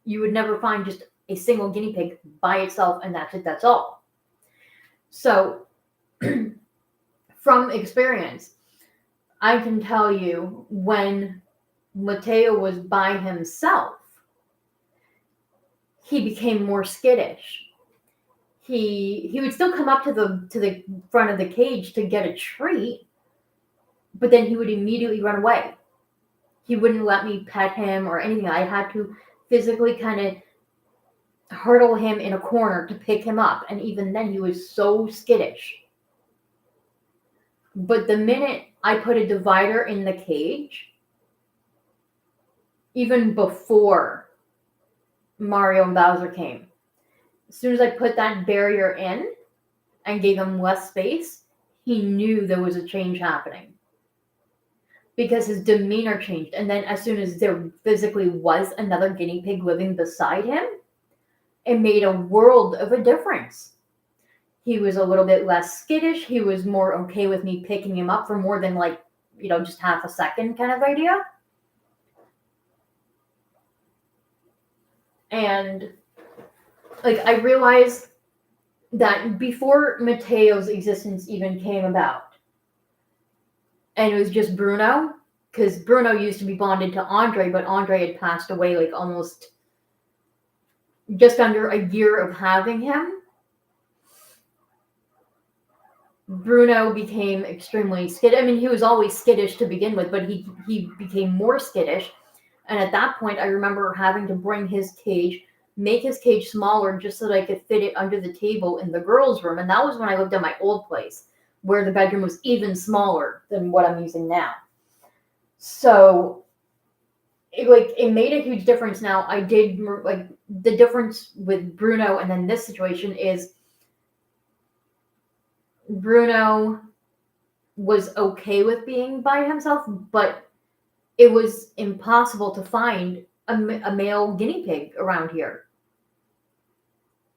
You would never find just a single guinea pig by itself, and that's it, that's all. So, from experience, I can tell you when Matteo was by himself, he became more skittish. He would still come up to the front of the cage to get a treat, but then he would immediately run away. He wouldn't let me pet him or anything. I had to physically kind of hurdle him in a corner to pick him up. And even then, he was so skittish. But the minute I put a divider in the cage, even before Mario and Bowser came, as soon as I put that barrier in and gave him less space, he knew there was a change happening. Because his demeanor changed. And then as soon as there physically was another guinea pig living beside him, it made a world of a difference. He was a little bit less skittish. He was more okay with me picking him up for more than just half a second kind of idea. And I realized that before Matteo's existence even came about, and it was just Bruno, because Bruno used to be bonded to Andre, but Andre had passed away almost just under a year of having him. Bruno became extremely skittish. I mean, he was always skittish to begin with, but he became more skittish. And at that point, I remember having to bring his cage, make his cage smaller just so that I could fit it under the table in the girls' room. And that was when I lived at my old place, where the bedroom was even smaller than what I'm using now. So it made a huge difference. Now I did the difference with Bruno and then this situation is Bruno was okay with being by himself, but it was impossible to find a male guinea pig around here.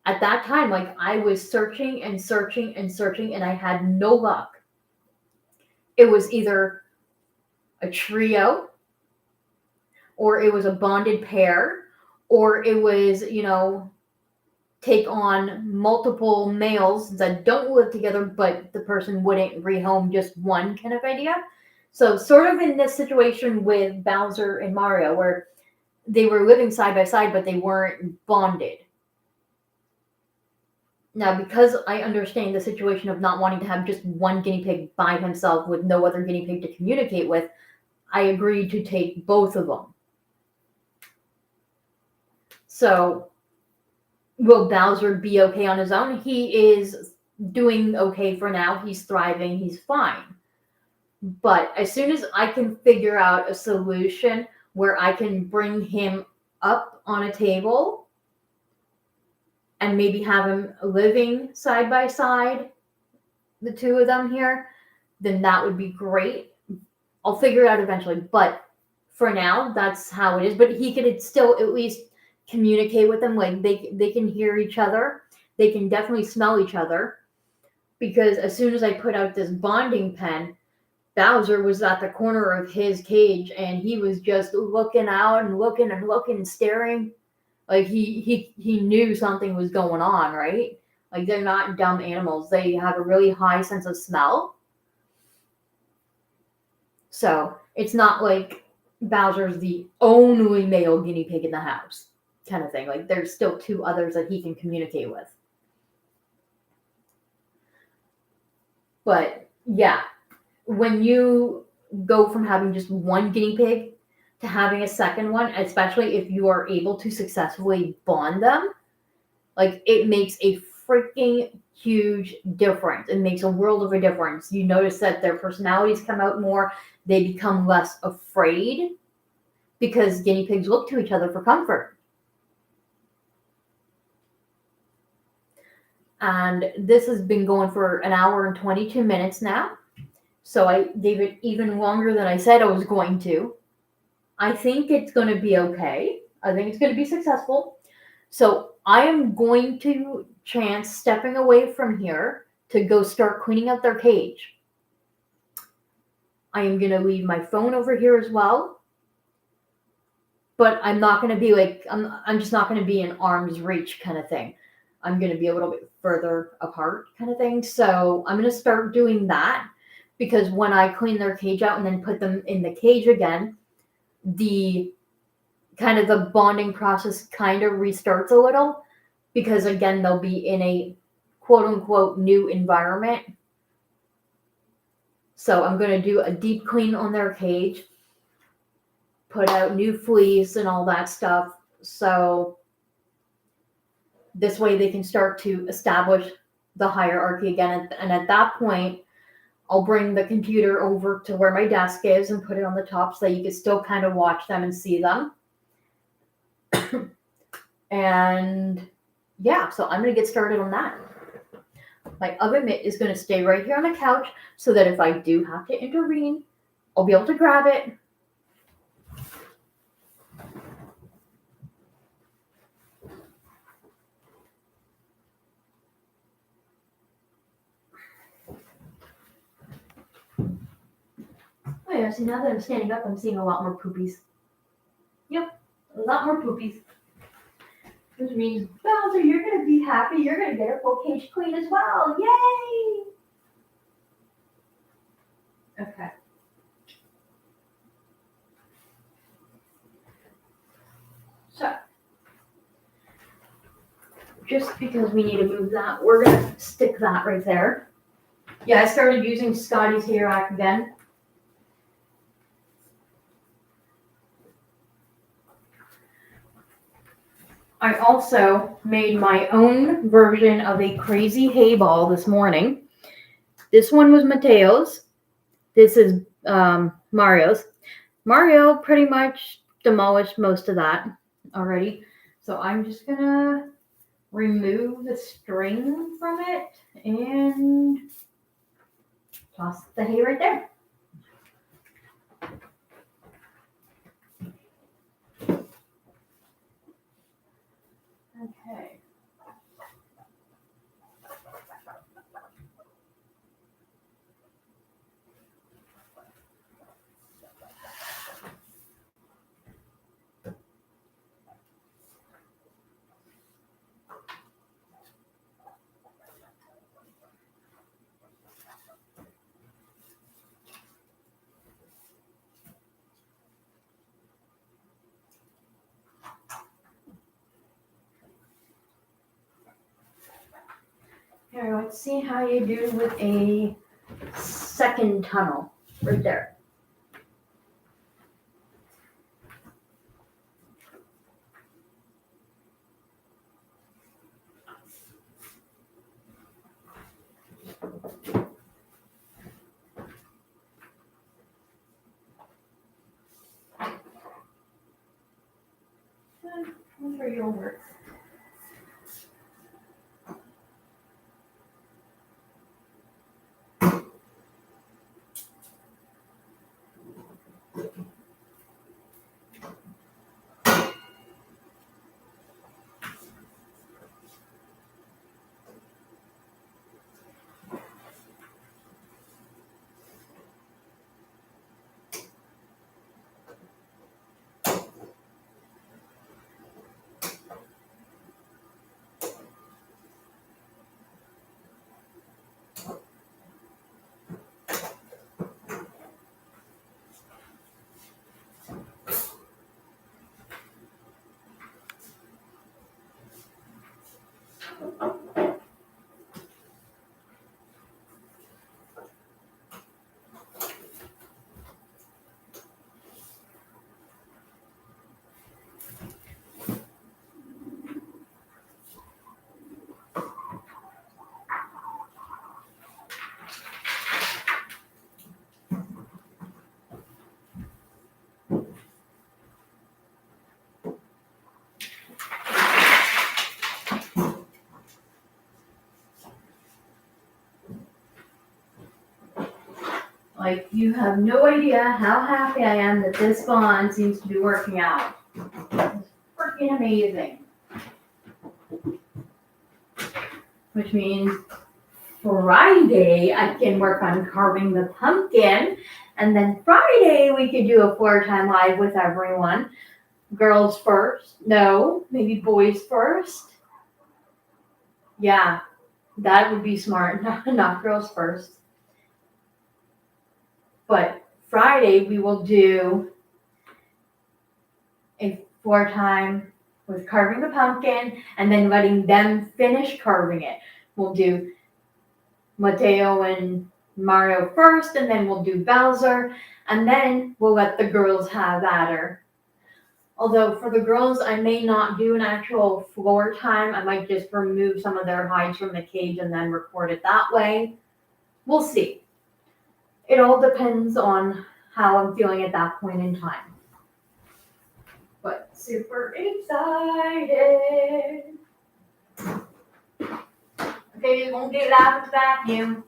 At that time, I was searching and searching and searching, and I had no luck. It was either a trio, or it was a bonded pair, or it was, take on multiple males that don't live together, but the person wouldn't rehome just one kind of idea. So sort of in this situation with Bowser and Mario, where they were living side by side, but they weren't bonded. Now, because I understand the situation of not wanting to have just one guinea pig by himself with no other guinea pig to communicate with, I agreed to take both of them. So, will Bowser be okay on his own? He is doing okay for now. He's thriving. He's fine. But as soon as I can figure out a solution where I can bring him up on a table and maybe have him living side by side, the two of them here, then that would be great. I'll figure it out eventually. But for now, that's how it is. But he could still at least communicate with them. They can hear each other. They can definitely smell each other. Because as soon as I put out this bonding pen, Bowser was at the corner of his cage and he was just looking out and looking and looking and staring. He knew something was going on, right? They're not dumb animals. They have a really high sense of smell. So it's not like Bowser's the only male guinea pig in the house kind of thing. There's still two others that he can communicate with. But yeah, when you go from having just one guinea pig to having a second one, especially if you are able to successfully bond them, it makes a freaking huge difference. It makes a world of a difference. You notice that their personalities come out more. They become less afraid because guinea pigs look to each other for comfort. And this has been going for an hour and 22 minutes now. So I gave it even longer than I said I was going to. I think it's going to be okay. I think it's going to be successful. So I am going to chance stepping away from here to go start cleaning out their cage. I am going to leave my phone over here as well. But I'm not going to be I'm just not going to be in arm's reach kind of thing. I'm going to be a little bit further apart kind of thing. So I'm going to start doing that. Because when I clean their cage out and then put them in the cage again, the bonding process kind of restarts a little. Because again, they'll be in a quote unquote new environment. So I'm going to do a deep clean on their cage, put out new fleas and all that stuff, So this way they can start to establish the hierarchy again. And at that point, I'll bring the computer over to where my desk is and put it on the top so that you can still kind of watch them and see them. And yeah, so I'm going to get started on that. My oven mitt is going to stay right here on the couch so that if I do have to intervene, I'll be able to grab it. Oh yeah, see, now that I'm standing up, I'm seeing a lot more poopies. Yep, a lot more poopies. Which means, Bowser, you're going to be happy. You're going to get a full cage clean as well. Yay! Okay. So, just because we need to move that, we're going to stick that right there. Yeah, I started using Scotty's hair rack again. I also made my own version of a crazy hay ball this morning. This one was Matteo's. This is Mario's. Mario pretty much demolished most of that already. So I'm just going to remove the string from it and toss the hay right there. Okay. Here, let's see how you do with a second tunnel right there. I'm sure you'll work. Like, you have no idea how happy I am that this bond seems to be working out. It's freaking amazing. Which means Friday I can work on carving the pumpkin, and then Friday we could do a 4-time live with everyone. Girls first. No, maybe boys first. Yeah, that would be smart. Not girls first. But Friday we will do a 4-time with carving the pumpkin and then letting them finish carving it. We'll do Matteo and Mario first, and then we'll do Bowser, and then we'll let the girls have at her. Although for the girls, I may not do an actual floor time. I might just remove some of their hides from the cage and then record it that way. We'll see. It all depends on how I'm feeling at that point in time. But super excited. Okay, you won't get it out of the vacuum.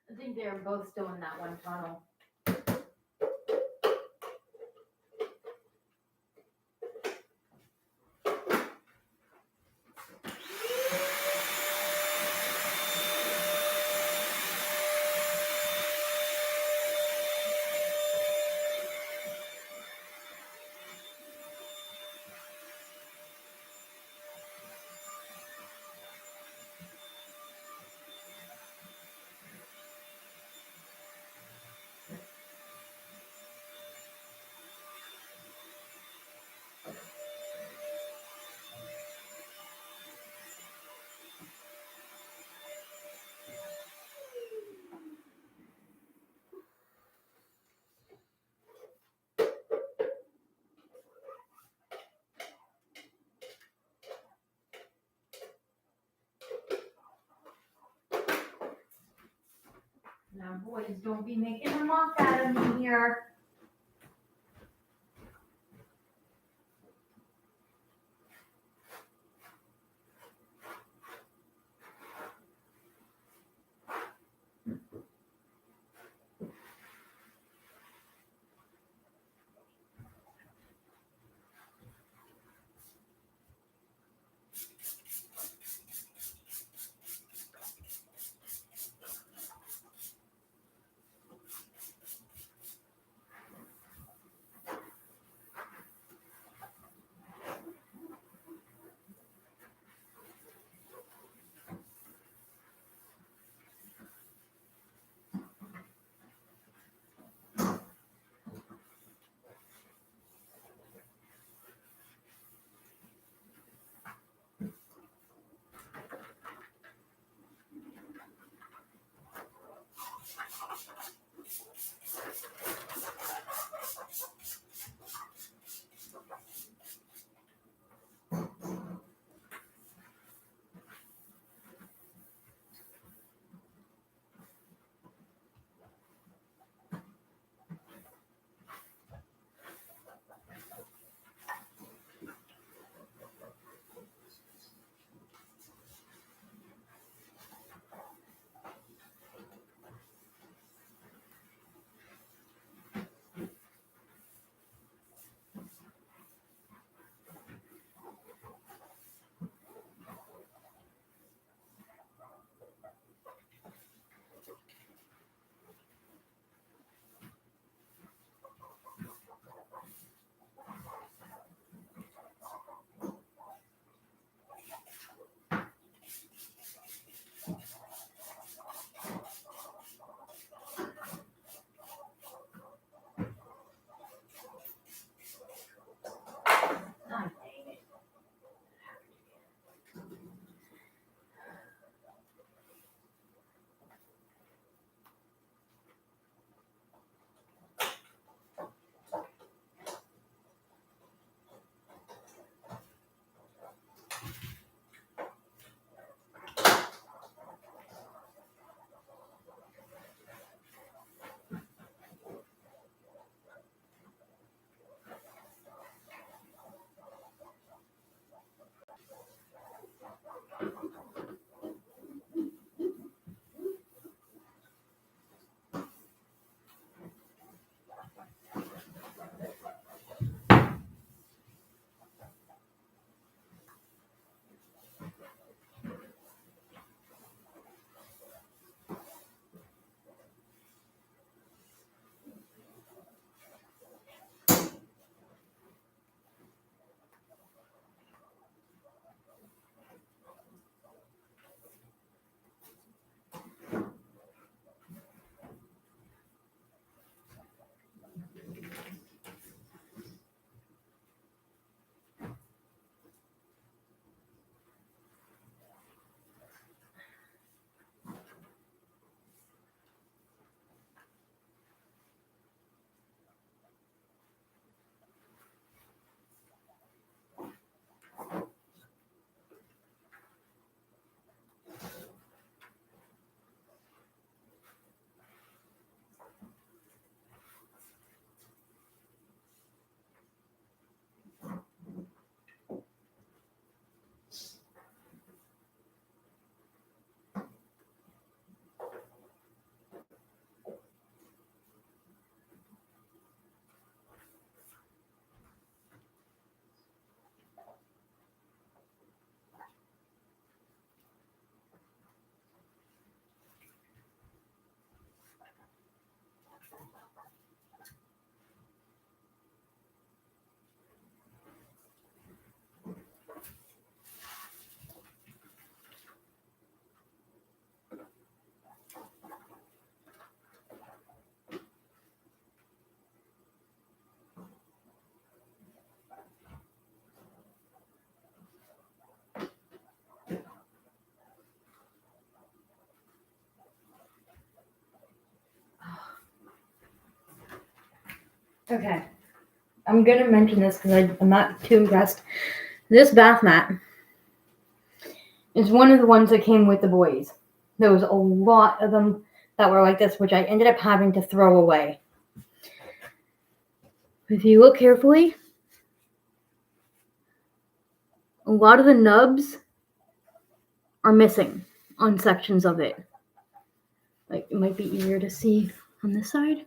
I think they're both still in that one tunnel. Now, boys, don't be making a mock out of me here. Okay, I'm gonna mention this because I'm not too impressed. This bath mat is one of the ones that came with the boys. There was a lot of them that were like this, which I ended up having to throw away. If you look carefully, a lot of the nubs are missing on sections of it. Like, it might be easier to see on this side.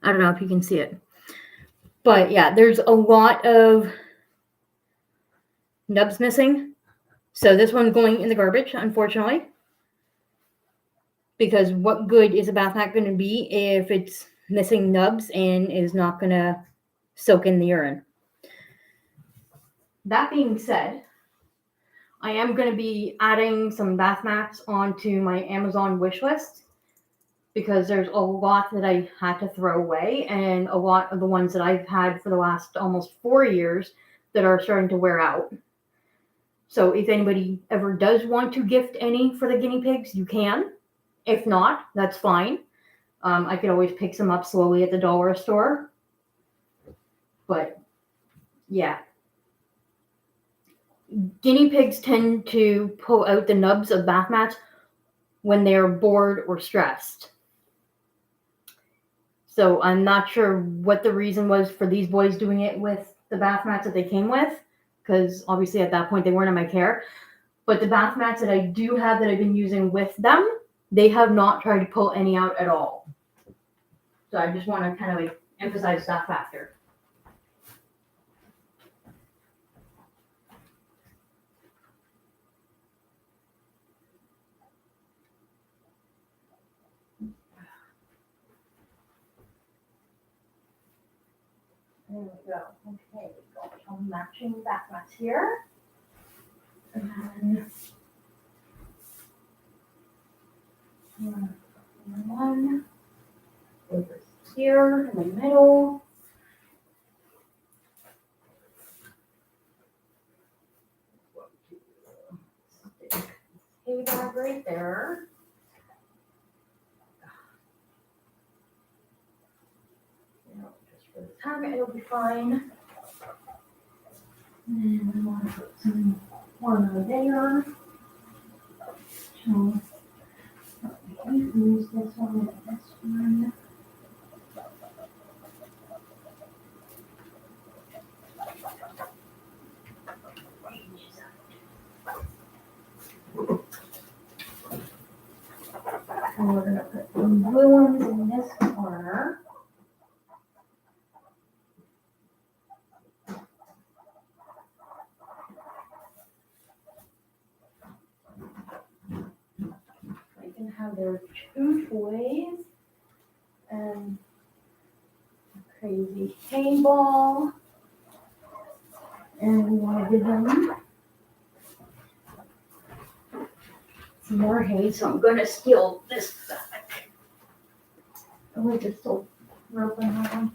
I don't know if you can see it. But yeah, there's a lot of nubs missing. So this one's going in the garbage, unfortunately. Because what good is a bath mat going to be if it's missing nubs and is not going to soak in the urine? That being said, I am going to be adding some bath mats onto my Amazon wish list because there's a lot that I had to throw away and a lot of the ones that I've had for the last almost 4 years that are starting to wear out. So if anybody ever does want to gift any for the guinea pigs, you can. If not, that's fine. I could always pick some up slowly at the dollar store. But yeah. Guinea pigs tend to pull out the nubs of bath mats when they are bored or stressed. So I'm not sure what the reason was for these boys doing it with the bath mats that they came with, because obviously at that point they weren't in my care. But the bath mats that I do have that I've been using with them, they have not tried to pull any out at all. So I just want to kind of like emphasize that factor. There we go. Okay, we got some matching bath mats here. And then one over here in the middle. Stick hay bag right there. Just for the time, it'll be fine. And then we want to put some one over there. So we use this one and this one. And we're going to put the blue ones in this corner. They can have their 2 toys and a crazy hay ball. And we want to give them some more hay, so I'm going to steal this back. Oh, it's still rope in that one.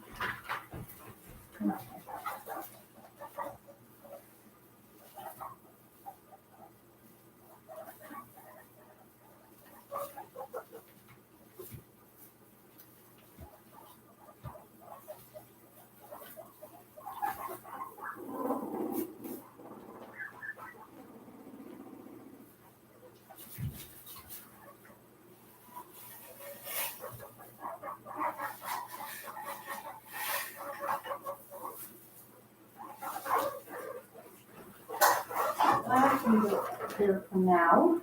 That can go there for now.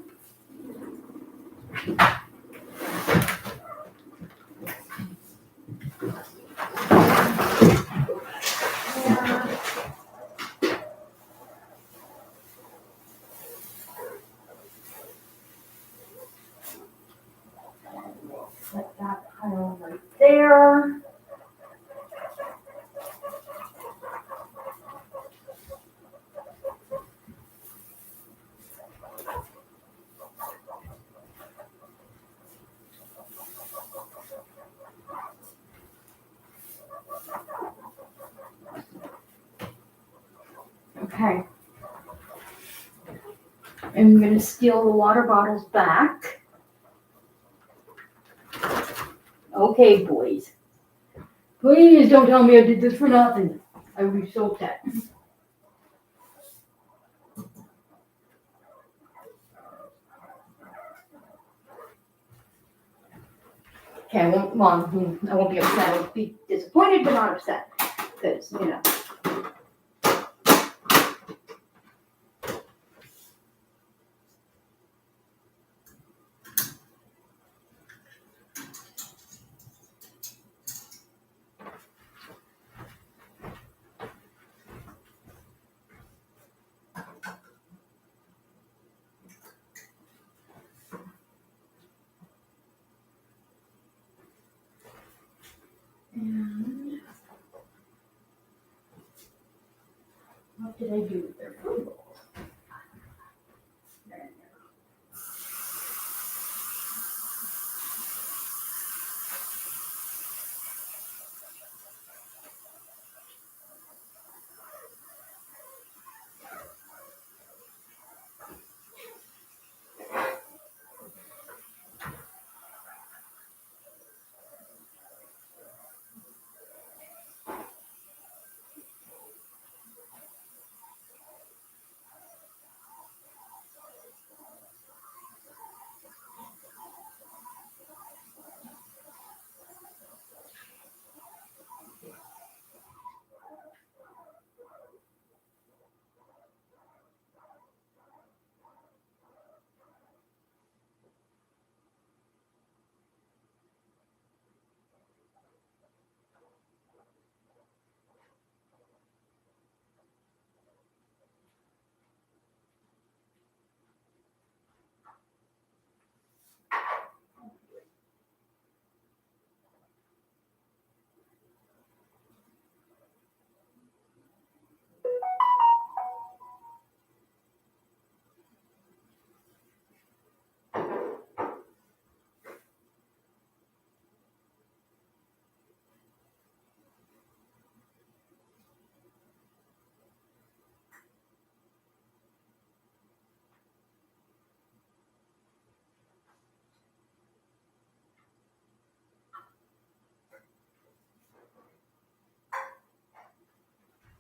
Okay. I'm going to steal the water bottles back. Okay, boys. Please don't tell me I did this for nothing. I would be so upset. Okay, I won't be upset. I'll be disappointed, but not upset. Because, And what did I do with their food bowls?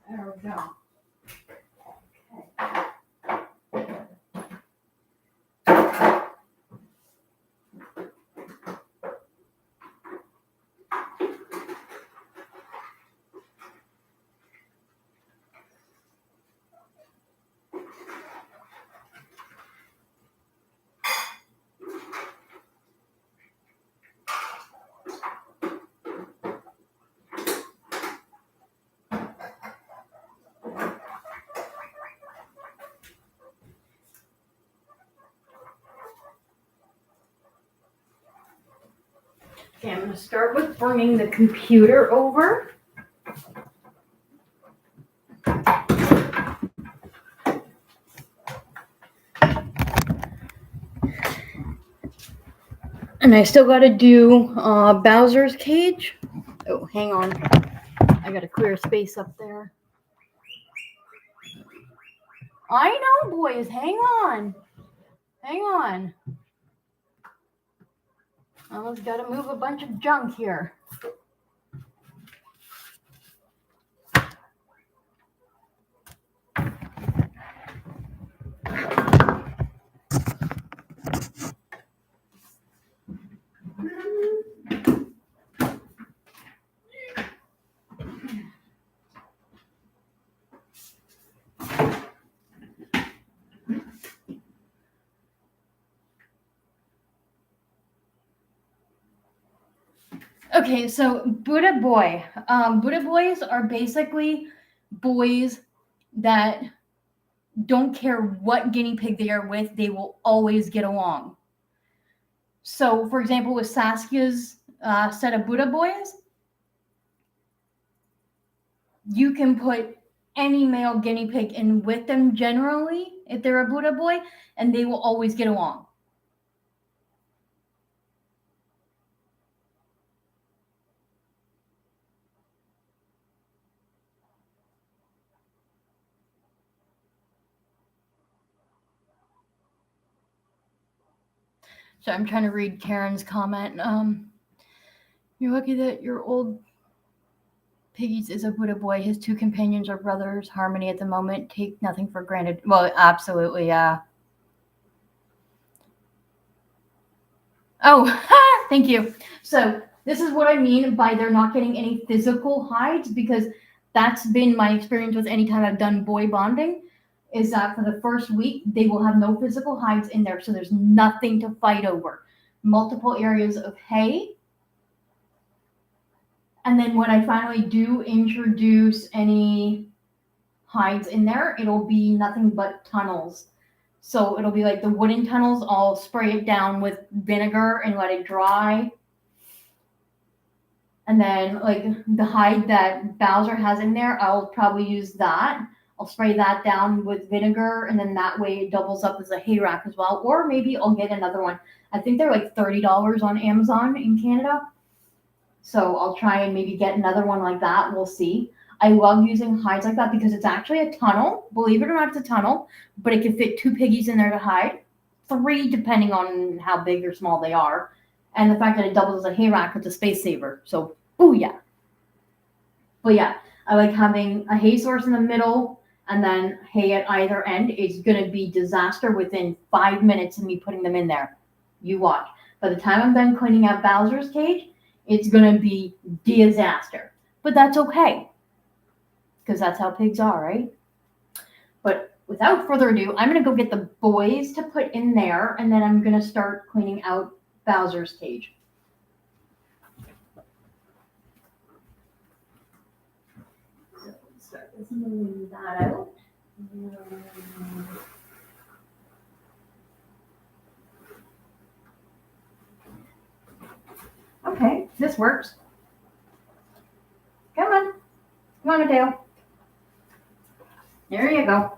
There we go. Okay, I'm going to start with bringing the computer over. And I still got to do Bowser's cage. Oh, hang on. I got to clear space up there. I know, boys. Hang on. Hang on. I almost got to move a bunch of junk here. Okay, so Buddha boy. Buddha boys are basically boys that don't care what guinea pig they are with, they will always get along. So, for example, with Saskia's set of Buddha boys, you can put any male guinea pig in with them generally, if they're a Buddha boy, and they will always get along. So I'm trying to read Karen's comment. You're lucky that your old Piggies is a Buddha boy. His two companions are brothers. Harmony at the moment. Take nothing for granted. Well, absolutely, yeah. Oh, thank you. So this is what I mean by they're not getting any physical hides, because that's been my experience with any time I've done boy bonding, is that for the first week, they will have no physical hides in there. So there's nothing to fight over. Multiple areas of hay. And then when I finally do introduce any hides in there, it'll be nothing but tunnels. So it'll be like the wooden tunnels. I'll spray it down with vinegar and let it dry. And then like the hide that Bowser has in there, I'll probably use that. I'll spray that down with vinegar, and then that way it doubles up as a hay rack as well. Or maybe I'll get another one. I think they're like $30 on Amazon in Canada. So I'll try and maybe get another one like that. We'll see. I love using hides like that because it's actually a tunnel. Believe it or not, it's a tunnel, but it can fit 2 piggies in there to hide. 3, depending on how big or small they are. And the fact that it doubles as a hay rack, it's a space saver. So, oh yeah. But yeah, I like having a hay source in the middle and then hay at either end. It's going to be disaster within 5 minutes of me putting them in there. You watch. By the time I'm done cleaning out Bowser's cage, it's going to be disaster. But that's okay, because that's how pigs are, right? But without further ado, I'm going to go get the boys to put in there, and then I'm going to start cleaning out Bowser's cage. So let's start with moving that out. Okay, this works. Come on. Come on, Matteo. There you go.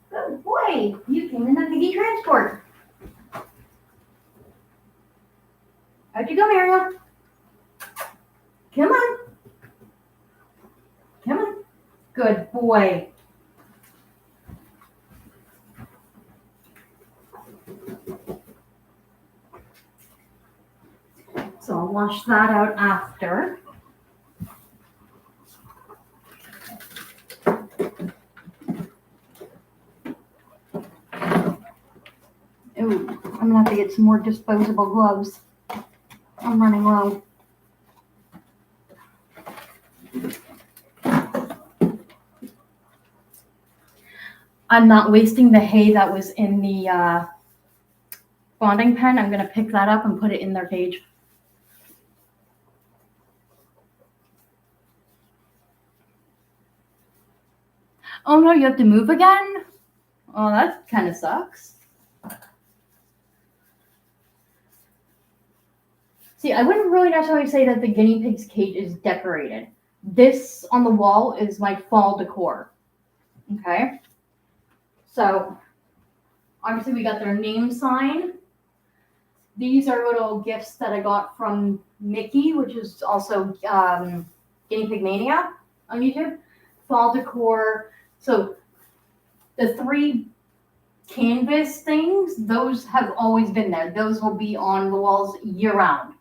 Good boy. You came in the piggy transport. How'd you go, Mario? Come on. Come on. Good boy. So I'll wash that out after. Ooh, I'm gonna have to get some more disposable gloves. I'm running low. I'm not wasting the hay that was in the bonding pen. I'm gonna pick that up and put it in their cage. Oh no, you have to move again? Oh, that kind of sucks. See, I wouldn't really necessarily say that the guinea pig's cage is decorated. This on the wall is my fall decor. Okay? So, obviously we got their name sign. These are little gifts that I got from Mickey, which is also Guinea Pig Mania on YouTube. Fall decor. So, the 3 canvas things, those have always been there. Those will be on the walls year round.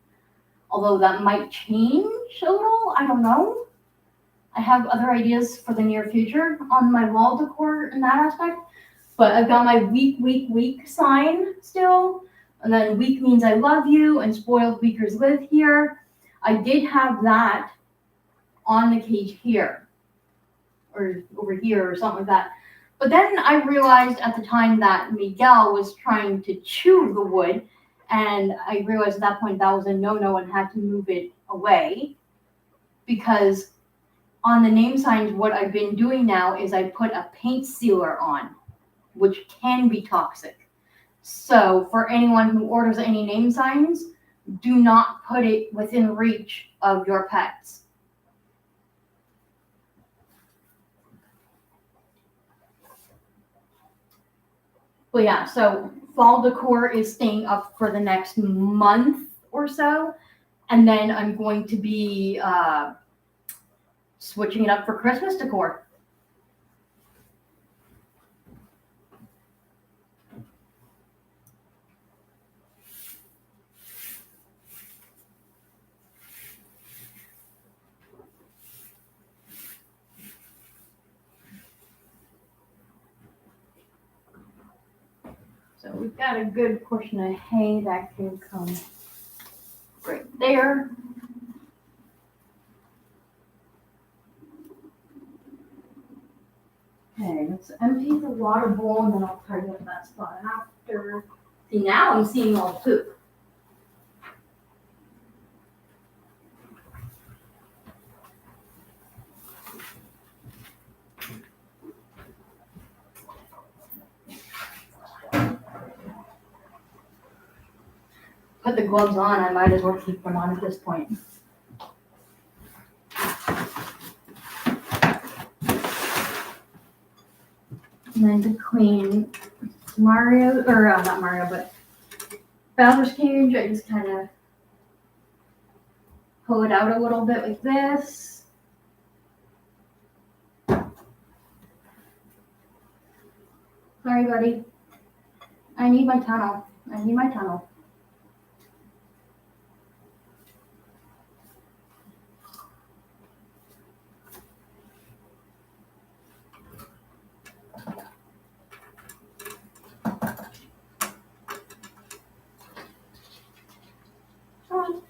Although that might change a little, I don't know. I have other ideas for the near future on my wall decor in that aspect. But I've got my week sign still. And then week means I love you and spoiled weakers live here. I did have that on the cage here. Or over here or something like that. But then I realized at the time that Miguel was trying to chew the wood, and I realized at that point that was a no-no and had to move it away, because on the name signs, what I've been doing now is I put a paint sealer on, which can be toxic. So for anyone who orders any name signs, do not put it within reach of your pets. But yeah, so fall decor is staying up for the next month or so. And then I'm going to be switching it up for Christmas decor. So we've got a good portion of hay that can come right there. Okay, let's empty the water bowl and then I'll tidy up that spot after. See, now I'm seeing all the poop. Put the gloves on, I might as well keep them on at this point. And then to clean Mario, or not Mario, but Bowser's cage, I just kind of pull it out a little bit like this. Sorry, buddy. I need my tunnel. I need my tunnel. Come on.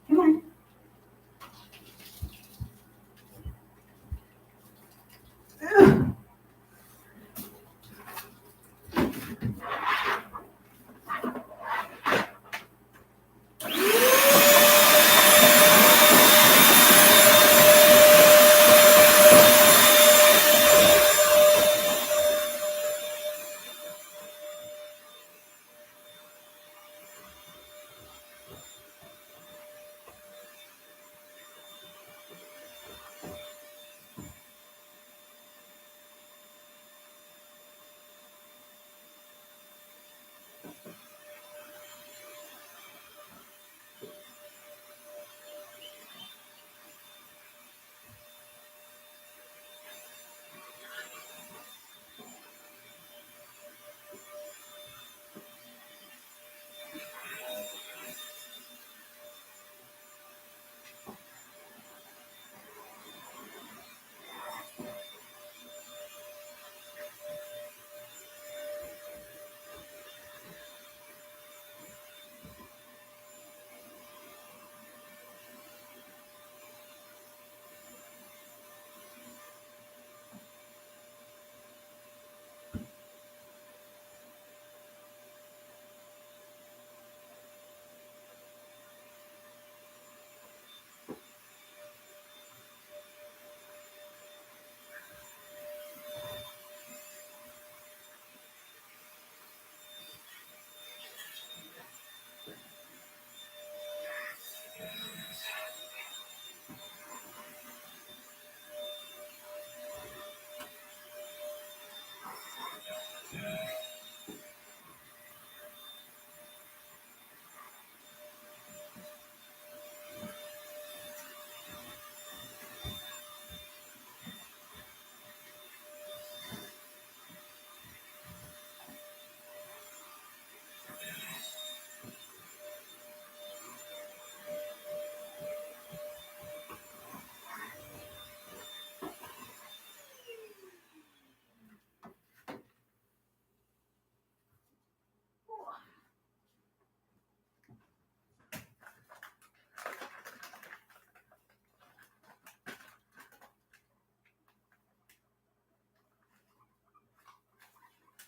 Come on.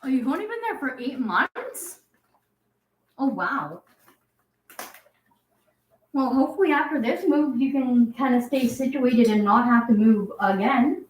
Oh, you've only been there for 8 months? Oh, wow. Well, hopefully after this move, you can kind of stay situated and not have to move again.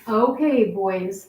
Okay, boys.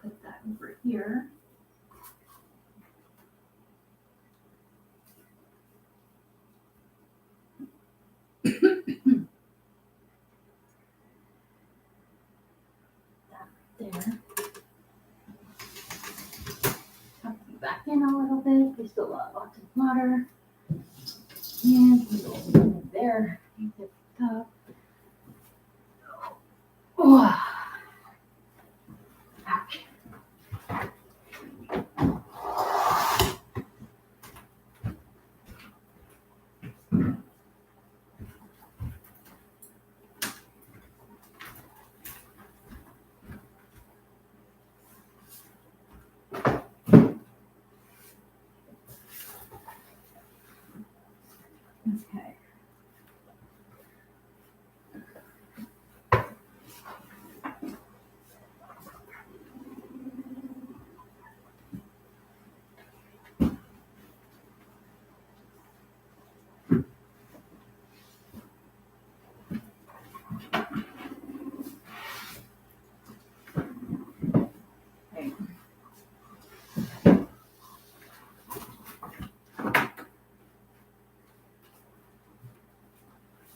Put that over here. There. Tuck you back in a little bit. We still got lots of water. And we go there. Get the cup. Oh. Ouch. Okay.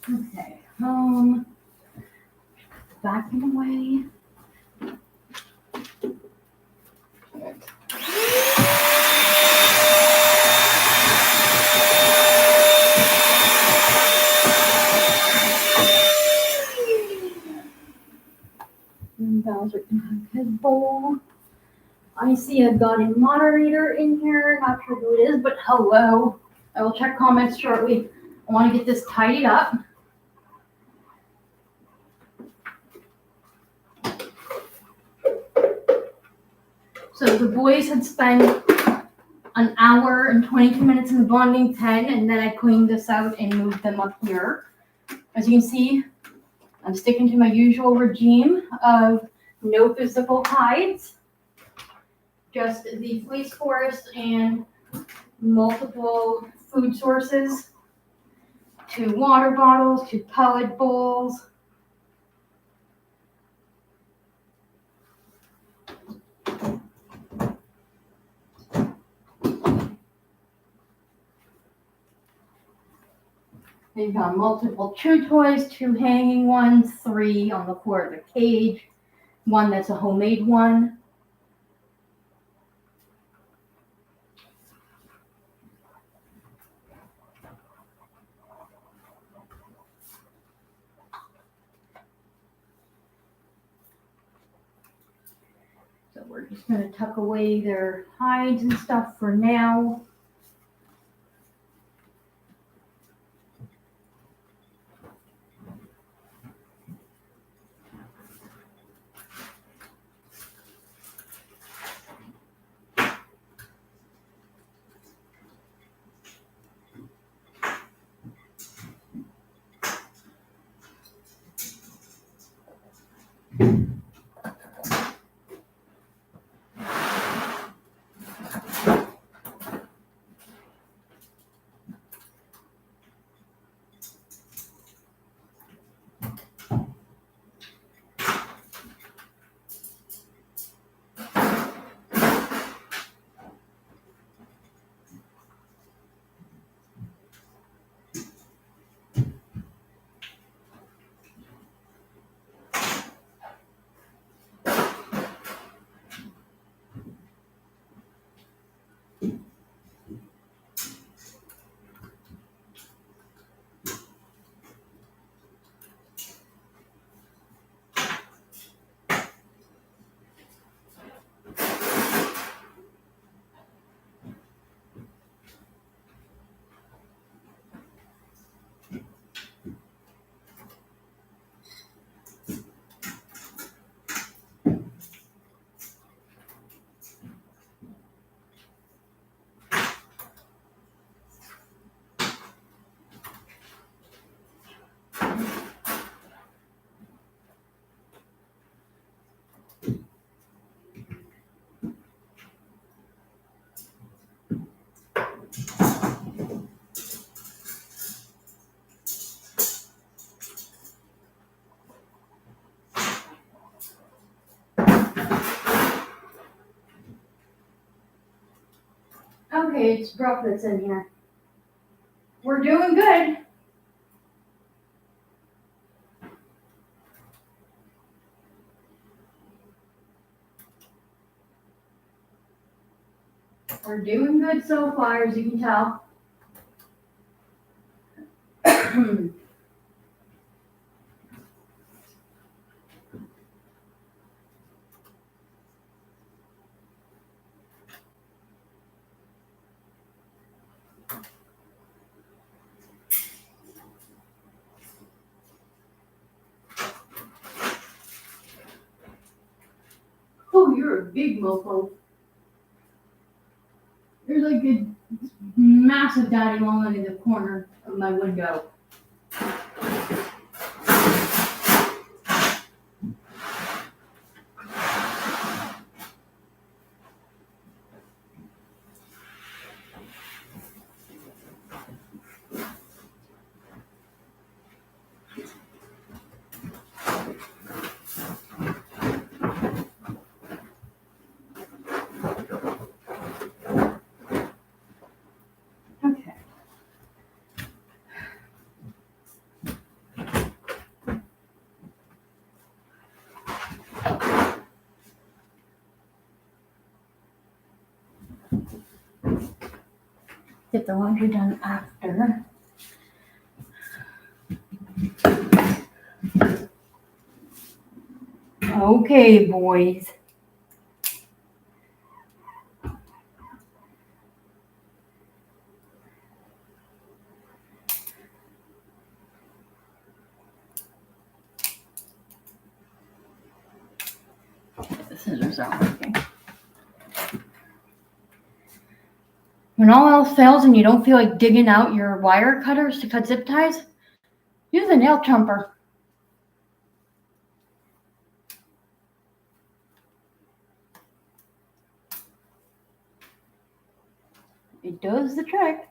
Okay. Backing away. And Bowser can have his bowl. I see a guiding moderator in here. Not sure who it is, but hello. I will check comments shortly. I want to get this tidied up. So the boys had spent an hour and 22 minutes in the bonding pen, and then I cleaned this out and moved them up here. As you can see, I'm sticking to my usual regime of no physical hides, just the fleece forest and multiple food sources, 2 water bottles, 2 pellet bowls. They've got multiple chew toys, 2 hanging ones, 3 on the floor of the cage, 1 that's a homemade one. So we're just going to tuck away their hides and stuff for now. okay, it's Brooke that's in here. We're doing good. We're doing good so far, as you can tell. Oh, you're a big mofo. There's like a massive daddy long in the corner of my window. Okay. Get the laundry done after. Okay, boys. The scissors aren't working. When all else fails and you don't feel like digging out your wire cutters to cut zip ties, use a nail chomper. It does the trick.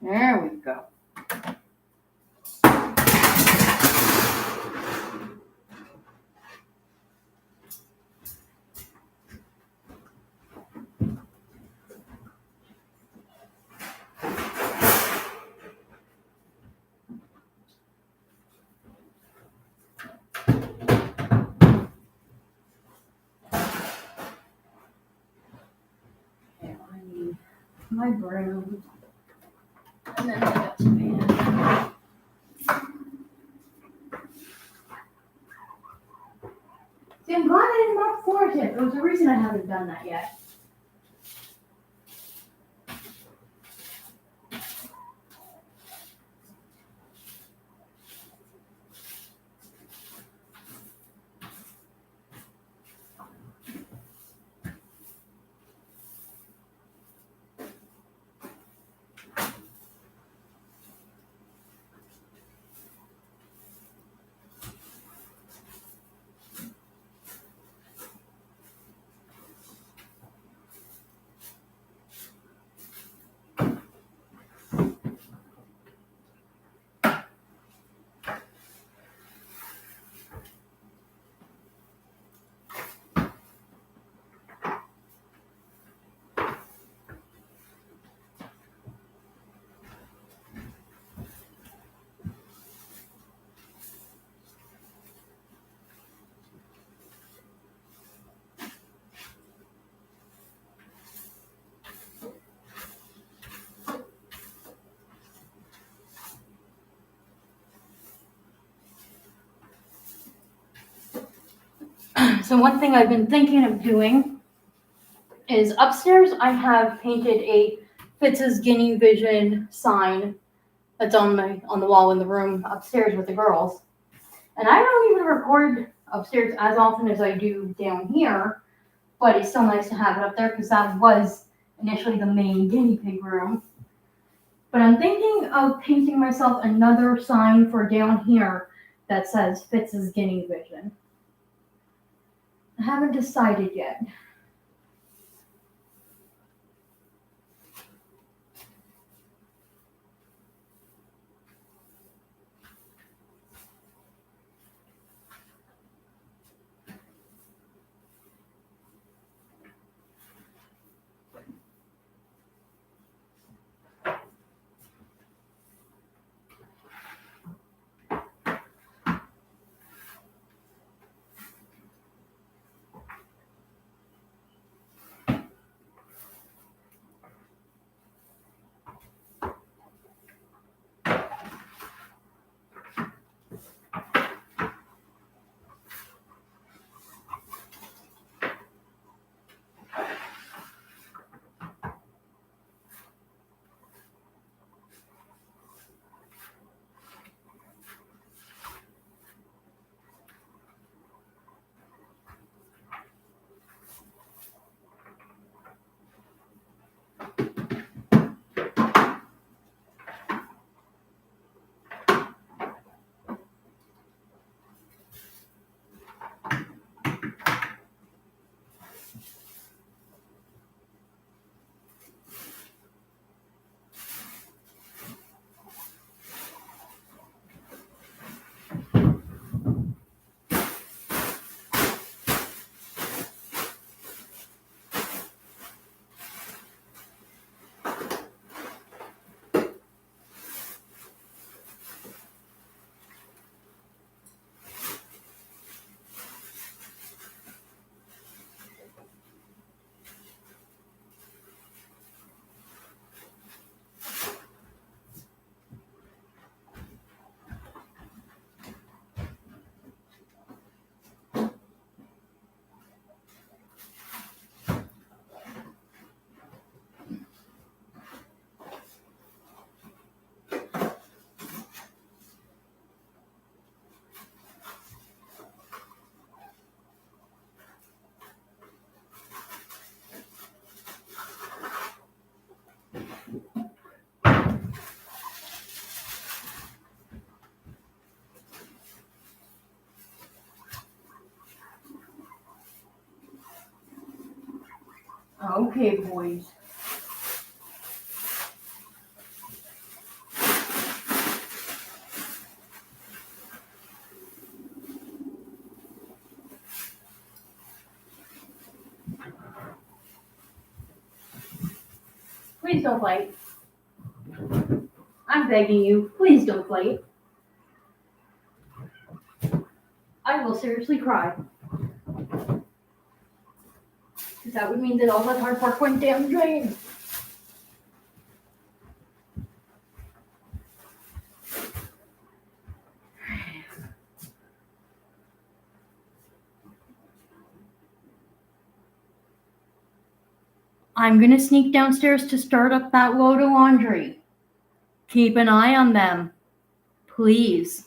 There we go. Okay, I need my broom. And then I got some pan. See, I'm glad I didn't mop floors yet. There was a reason I haven't done that yet. So one thing I've been thinking of doing is upstairs I have painted a Fitz's Guinea Vision sign that's on the wall in the room upstairs with the girls. And I don't even record upstairs as often as I do down here, but it's still nice to have it up there because that was initially the main guinea pig room. But I'm thinking of painting myself another sign for down here that says Fitz's Guinea Vision. I haven't decided yet. Okay, boys. Please don't fight. I'm begging you, please don't fight. I will seriously cry. Because that would mean that all that hard work went down the drain. I'm gonna sneak downstairs to start up that load of laundry. Keep an eye on them, please.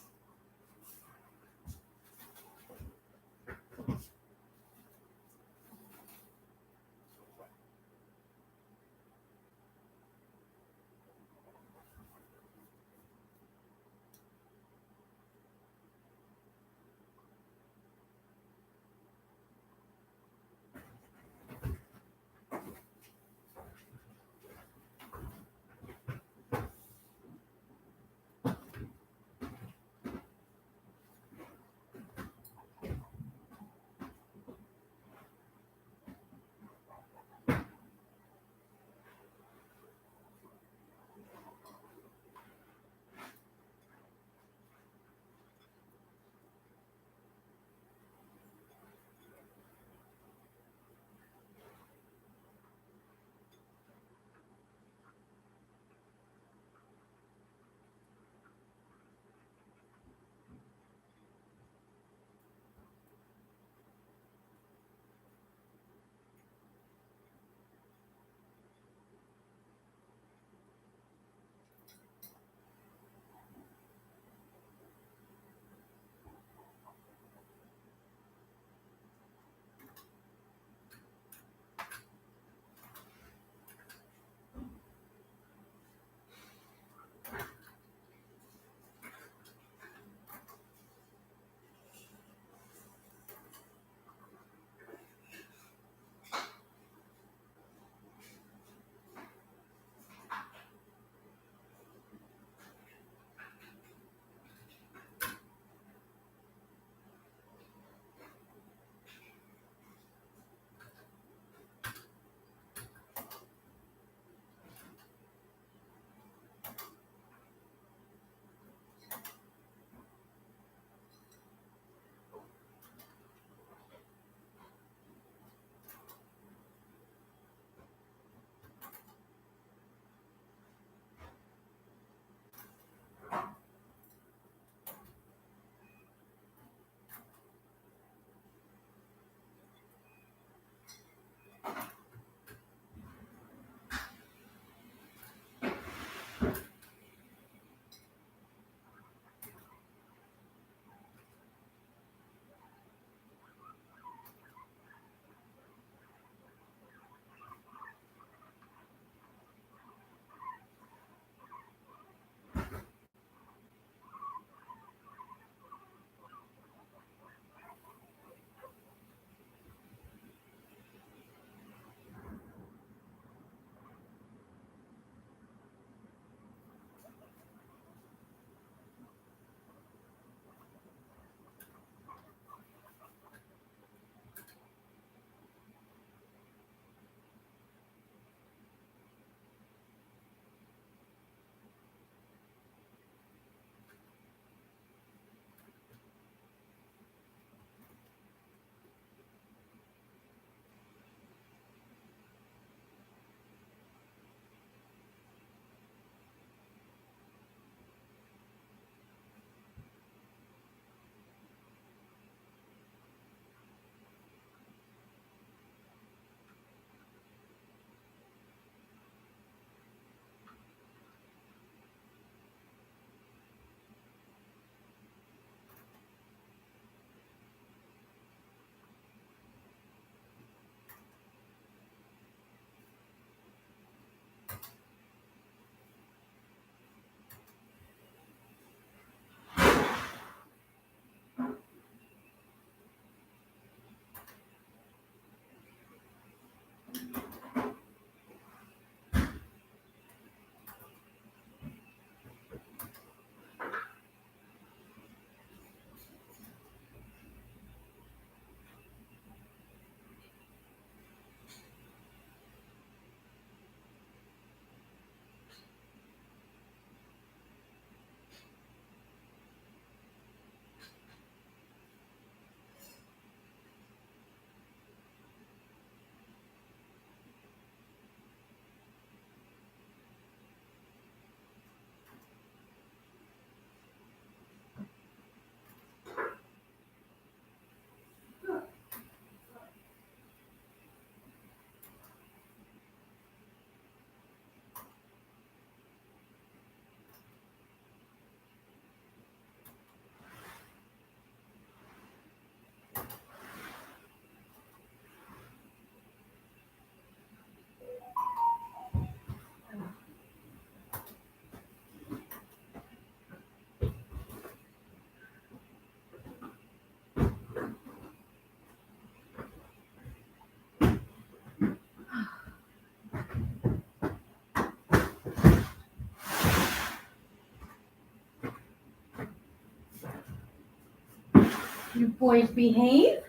Boys behave.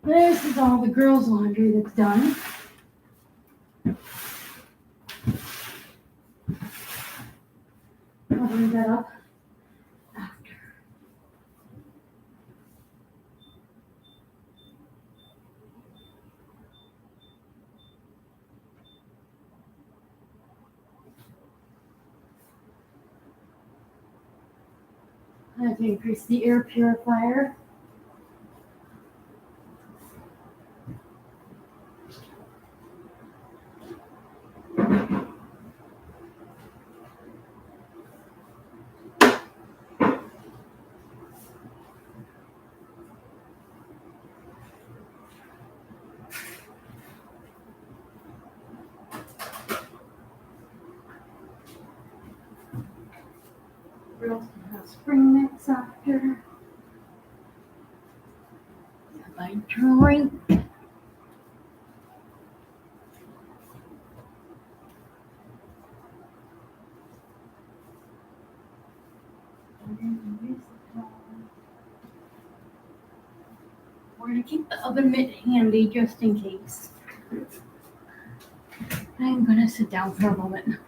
This is all the girls' laundry that's done. I'll bring that up after. I have to increase the air purifier. Girls can have spring mix after. Have I drink? We're gonna keep the oven mitt handy just in case. I'm gonna sit down for a moment.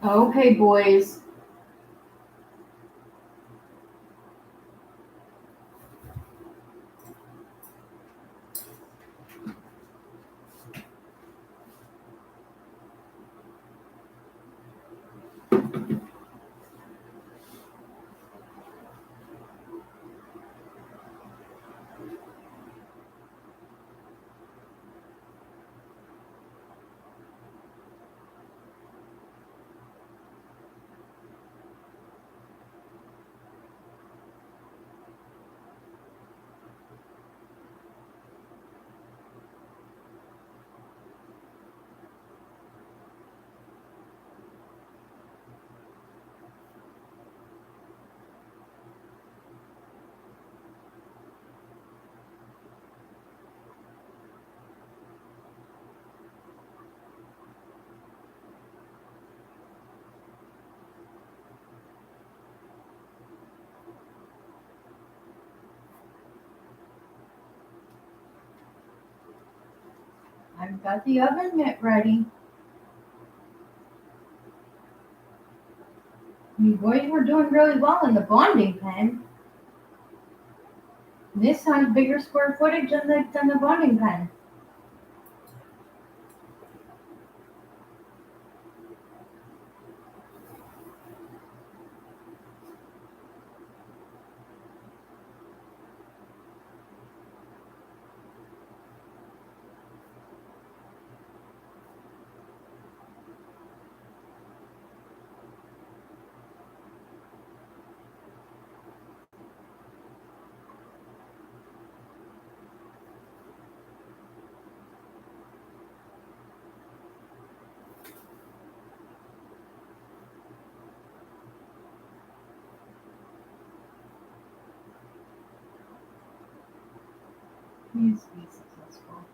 Okay, boys. I've got the oven mitt ready. You boys were doing really well in the bonding pen. This has bigger square footage than the bonding pen. Please be successful.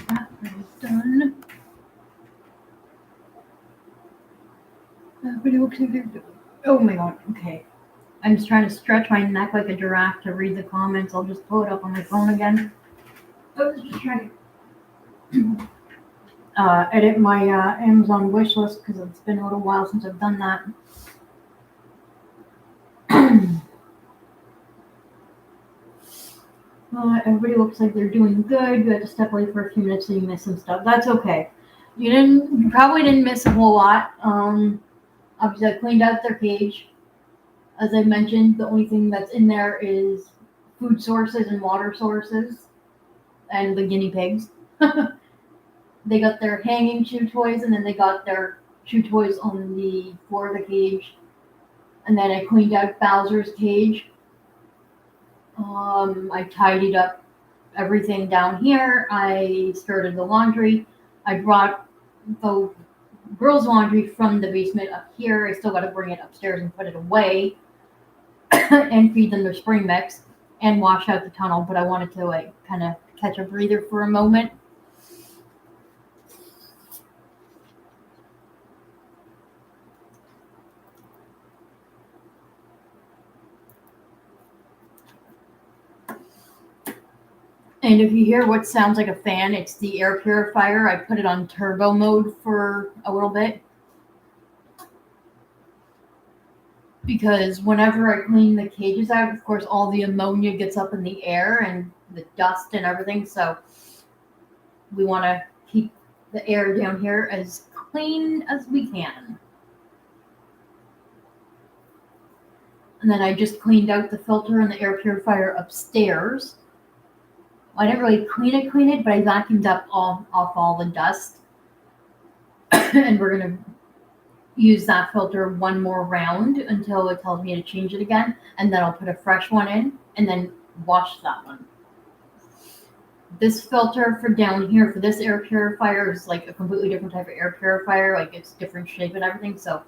That is done. Oh my god, okay. I'm just trying to stretch my neck like a giraffe to read the comments. I'll just pull it up on my phone again. I was just trying to edit my Amazon wish list because it's been a little while since I've done that. Everybody looks like they're doing good. You had to step away for a few minutes so you missed some stuff. That's okay. You probably didn't miss a whole lot. Obviously I cleaned out their cage. As I mentioned, the only thing that's in there is food sources and water sources and the guinea pigs. They got their hanging chew toys and then they got their chew toys on the floor of the cage. And then I cleaned out Bowser's cage. I tidied up everything down here. I started the laundry. I brought the girls' laundry from the basement up here. I still got to bring it upstairs and put it away and feed them their spring mix and wash out the tunnel. But I wanted to kind of catch a breather for a moment. And if you hear what sounds like a fan, it's the air purifier. I put it on turbo mode for a little bit. Because whenever I clean the cages out, of course, all the ammonia gets up in the air and the dust and everything. So we want to keep the air down here as clean as we can. And then I just cleaned out the filter and the air purifier upstairs. I didn't really clean it, but I vacuumed up off all the dust. And we're going to use that filter one more round until it tells me to change it again. And then I'll put a fresh one in and then wash that one. This filter for down here for this air purifier is like a completely different type of air purifier. Like it's different shape and everything. So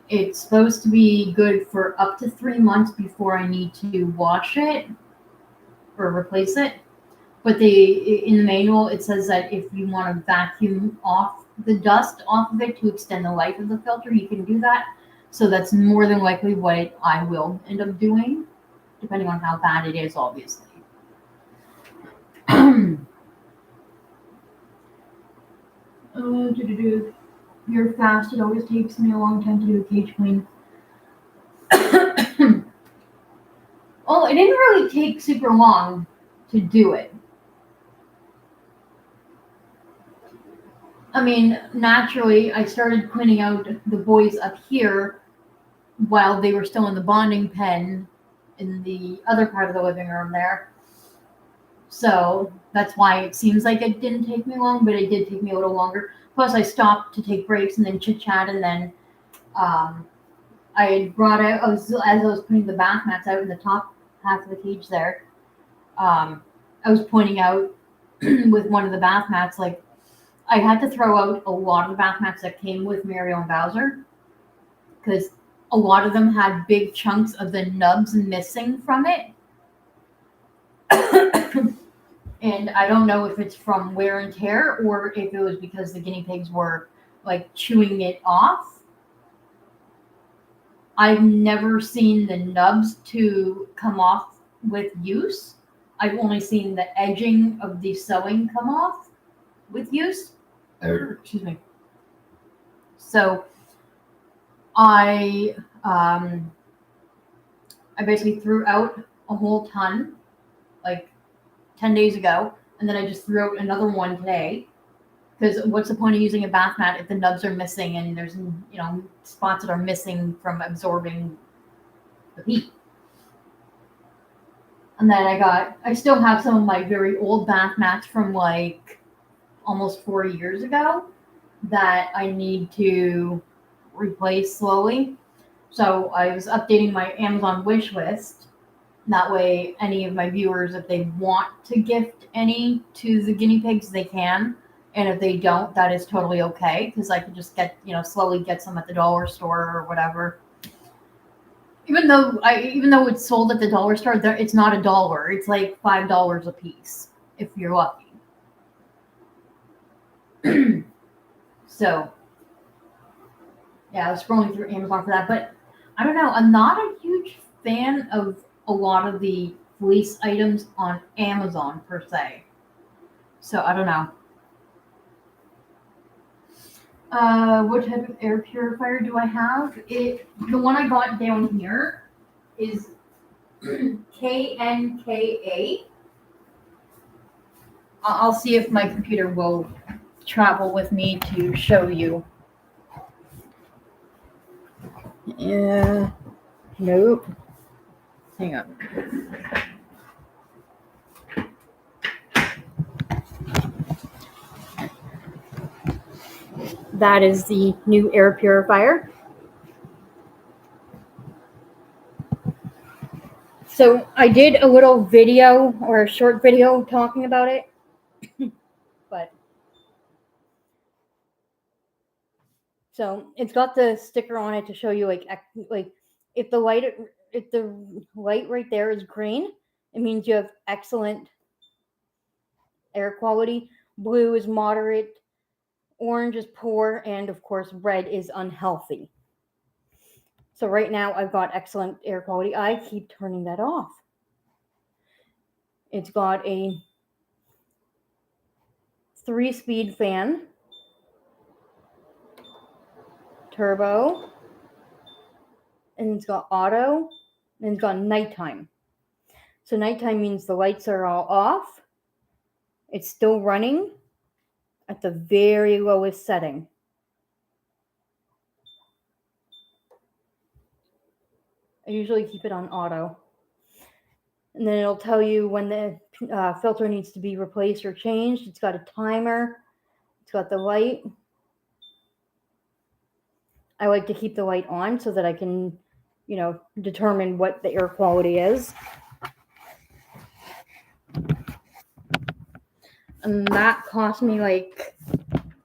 it's supposed to be good for up to 3 months before I need to wash it or replace it. But in the manual, it says that if you want to vacuum off the dust off of it to extend the life of the filter, you can do that. So that's more than likely what I will end up doing, depending on how bad it is, obviously. You're fast. It always takes me a long time to do a cage clean. Well, it didn't really take super long to do it. I mean, naturally, I started cleaning out the boys up here while they were still in the bonding pen in the other part of the living room there. So that's why it seems like it didn't take me long, but it did take me a little longer. Plus, I stopped to take breaks and then chit-chat, and then I brought out, as I was putting the bath mats out in the top half of the cage there, I was pointing out with one of the bath mats, like, I had to throw out a lot of the bath mats that came with Mario and Bowser because a lot of them had big chunks of the nubs missing from it. And I don't know if it's from wear and tear or if it was because the guinea pigs were like chewing it off. I've never seen the nubs to come off with use. I've only seen the edging of the sewing come off with use. Excuse me. So I basically threw out a whole ton like 10 days ago, and then I just threw out another one today. Because what's the point of using a bath mat if the nubs are missing and there's spots that are missing from absorbing the heat? And then I still have some of my very old bath mats from like almost 4 years ago that I need to replace slowly. So I was updating my Amazon wish list. That way, any of my viewers, if they want to gift any to the guinea pigs, they can. And if they don't, that is totally okay because I can just slowly get some at the dollar store or whatever. Even though it's sold at the dollar store, it's not $1. It's like $5 a piece if you're lucky. So, yeah, I was scrolling through Amazon for that, but I don't know. I'm not a huge fan of a lot of the fleece items on Amazon per se. So I don't know. What type of air purifier do I have? The one I got down here is KNKA. I'll see if my computer will travel with me to show you. Yeah. Nope. Hang on. That is the new air purifier. So I did a little video or a short video talking about it. But so it's got the sticker on it to show you like if the light right there is green, it means you have excellent air quality. Blue is moderate, orange is poor, and of course red is unhealthy. So right now I've got excellent air quality. I keep turning that off. It's got a 3-speed fan, turbo, and it's got auto, and it's got nighttime. So nighttime means the lights are all off. It's still running at the very lowest setting. I usually keep it on auto. And then it'll tell you when the filter needs to be replaced or changed. It's got a timer. It's got the light. I like to keep the light on so that I can, determine what the air quality is. And that cost me like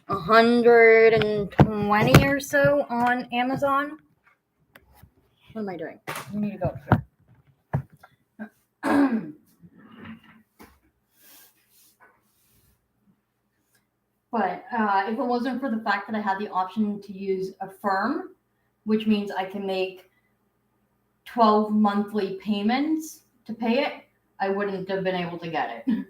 $120 or so on Amazon. What am I doing? We need to go up here. But if it wasn't for the fact that I had the option to use a firm, which means I can make 12 monthly payments to pay it, I wouldn't have been able to get it.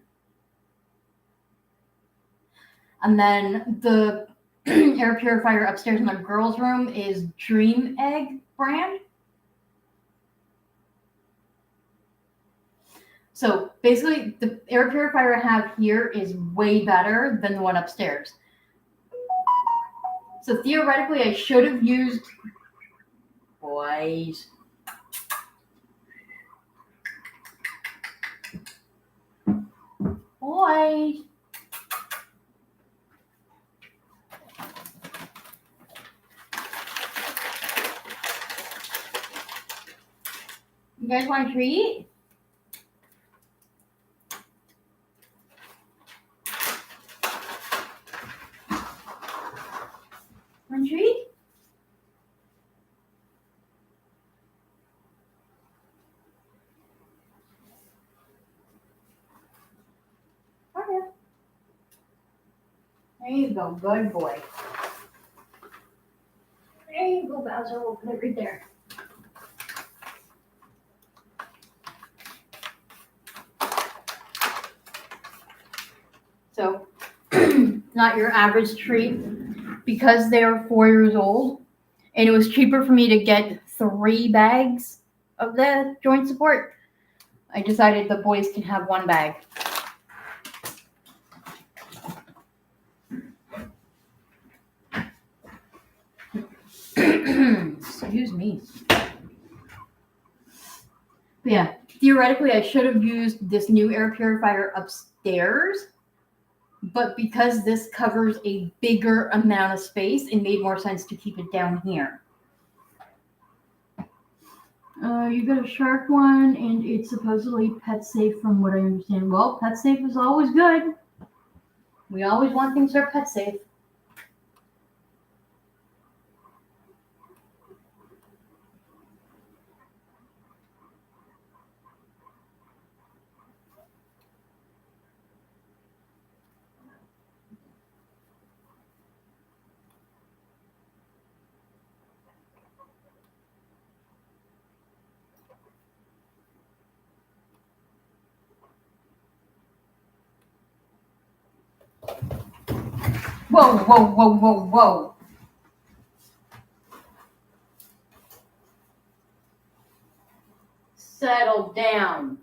And then the air purifier upstairs in the girls' room is Dream Egg brand. So basically, the air purifier I have here is way better than the one upstairs. So theoretically, I should have used... Boys. Boys. You guys want a treat? Want a treat? Okay. There you go, good boy. There you go, Bowser. We'll put it right there. So, not your average treat. Because they are 4 years old, and it was cheaper for me to get 3 bags of the joint support, I decided the boys can have 1 bag. Excuse me. But yeah, theoretically, I should have used this new air purifier upstairs, but because this covers a bigger amount of space, it made more sense to keep it down here. You got a shark one, and it's supposedly pet safe from what I understand. Well, pet safe is always good. We always want things that are pet safe. Whoa, whoa, whoa, whoa, whoa. Settle down.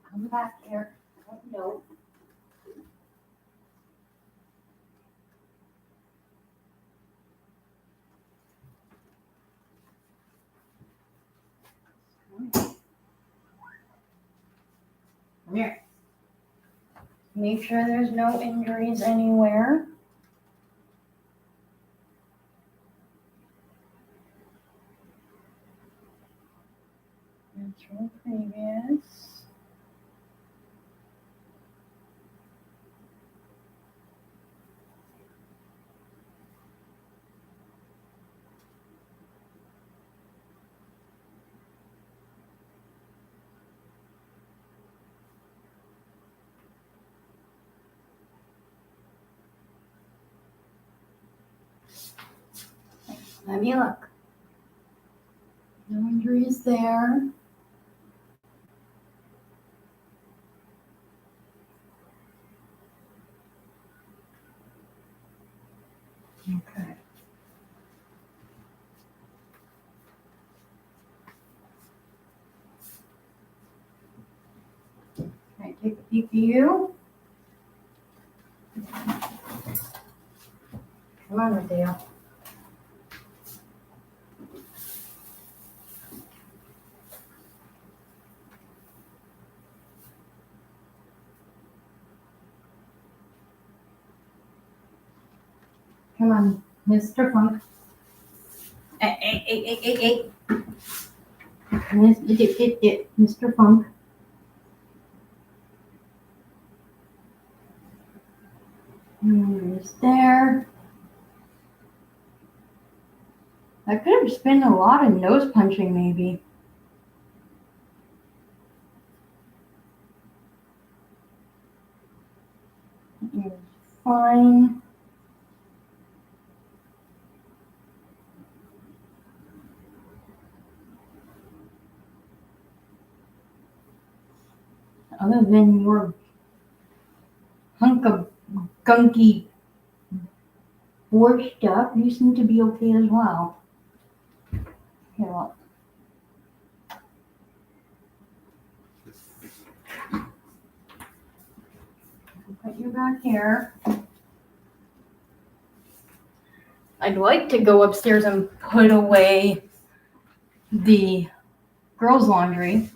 Come back here. Oh, no. Come here. Make sure there's no injuries anywhere. That's from previous. Let me look. No injuries there. Okay. Can I take a peek at you? Come on, Matteo. Come on, Mr. Funk. Hey. Mr. Funk. There's there. I could have spent a lot of nose punching, maybe. It's fine. Other than your hunk of gunky board stuff, you seem to be okay as well. Here, well. Put you back here. I'd like to go upstairs and put away the girls' laundry.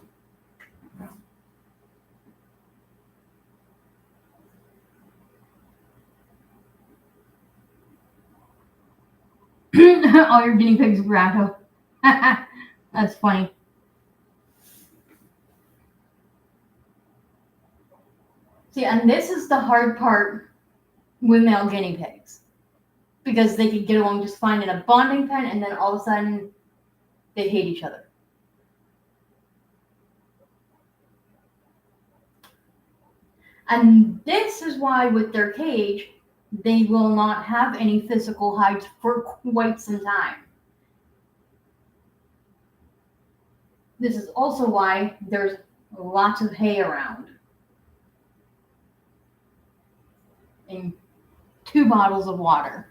All your guinea pigs grotto. That's funny. See, and this is the hard part with male guinea pigs. Because they could get along just fine in a bonding pen, and then all of a sudden, they hate each other. And this is why with their cage, they will not have any physical hides for quite some time. This is also why there's lots of hay around. And 2 bottles of water.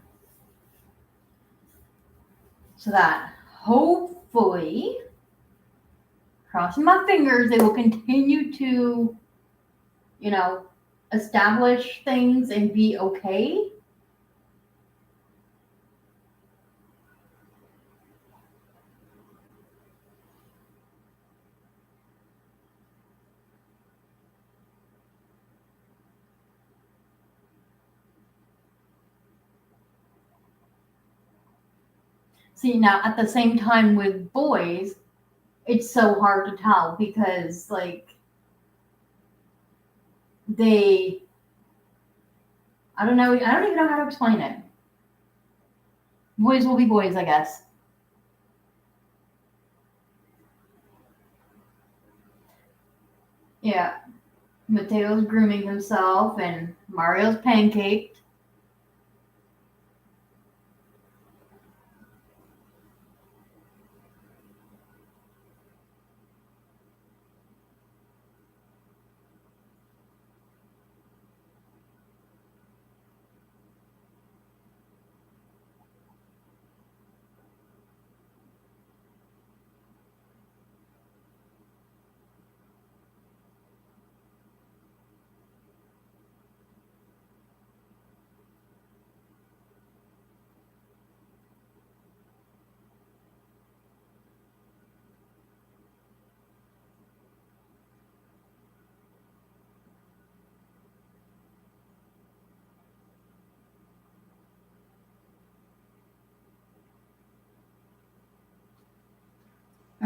So that hopefully, crossing my fingers, they will continue to, establish things and be okay. See, now at the same time with boys, it's so hard to tell because, I don't know, I don't even know how to explain it. Boys will be boys, I guess. Yeah. Matteo's grooming himself and Mario's pancaked.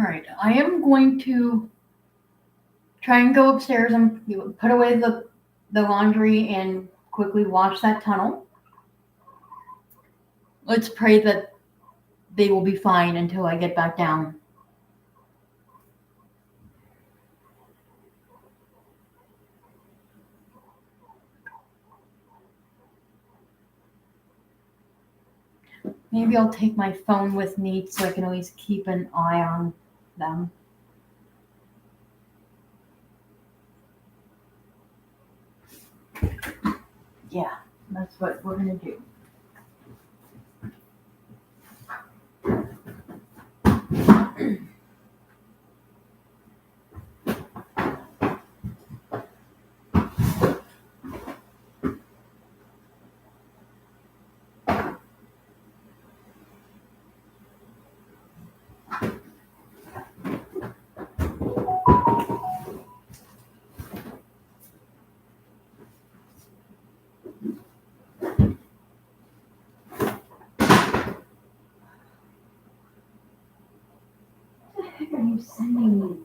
right, I am going to try and go upstairs and put away the laundry and quickly wash that tunnel. Let's pray that they will be fine until I get back down. Maybe I'll take my phone with me so I can always keep an eye on them. Yeah, that's what we're gonna do. What the heck are you sending me?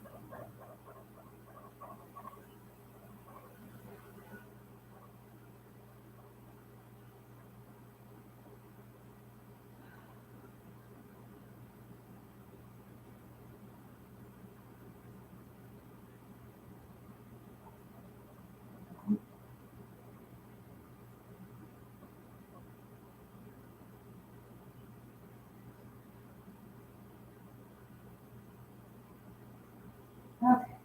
Okay.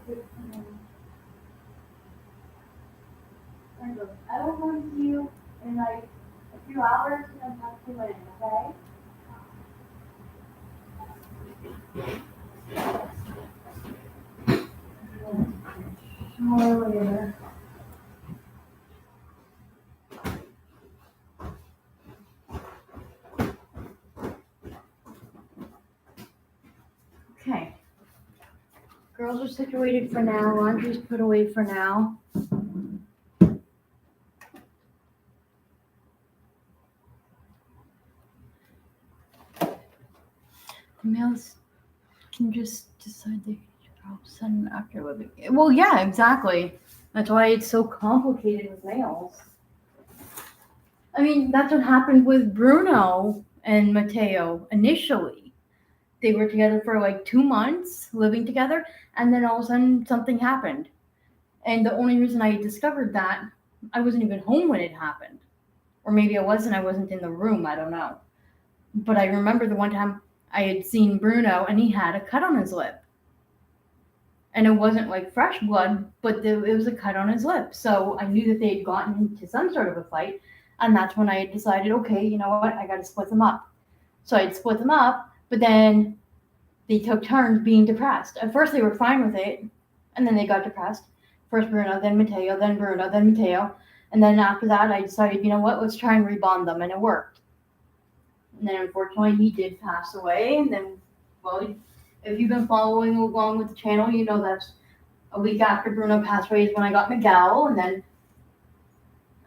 I will come to you in like a few hours and I'll talk to you later, okay? More later. Okay. Girls are situated for now. Laundry's put away for now. The males can just decide they send after living. Well, yeah, exactly. That's why it's so complicated with males. I mean, that's what happened with Bruno and Matteo initially. They were together for like 2 months, living together, and then all of a sudden something happened. And the only reason I discovered that, I wasn't even home when it happened. Or maybe I wasn't in the room, I don't know. But I remember the one time I had seen Bruno and he had a cut on his lip. And it wasn't like fresh blood, but it was a cut on his lip. So I knew that they had gotten into some sort of a fight. And that's when I had decided, okay, you know what, I got to split them up. So I'd split them up, but then they took turns being depressed. At first they were fine with it, and then they got depressed. First Bruno, then Matteo, then Bruno, then Matteo. And then after that, I decided, you know what, let's try and rebond them, and it worked. And then unfortunately, he did pass away. And then, well, if you've been following along with the channel, you know that's a week after Bruno passed away is when I got Miguel. And then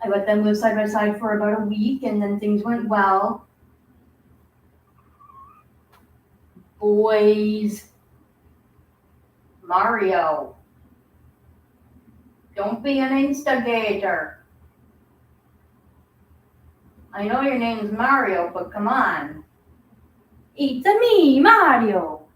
I let them live side by side for about a week, and then things went well. Boys, Mario, don't be an instigator. I know your name's Mario, but come on. It's a me, Mario.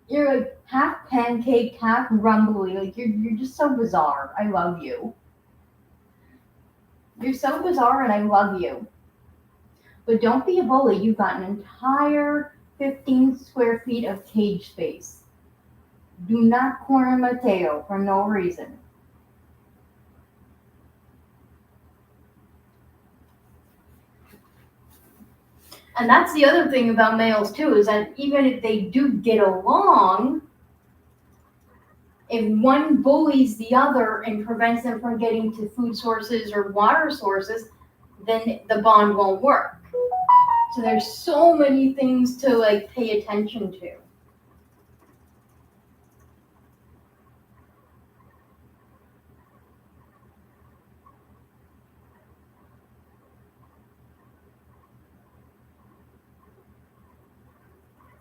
You're like half pancaked, half rumbly. Like you're just so bizarre. I love you. You're so bizarre and I love you. But don't be a bully. You've got an entire 15 square feet of cage space. Do not corner Matteo for no reason. And that's the other thing about males too, is that even if they do get along, if one bullies the other and prevents them from getting to food sources or water sources, then the bond won't work. So there's so many things to like pay attention to.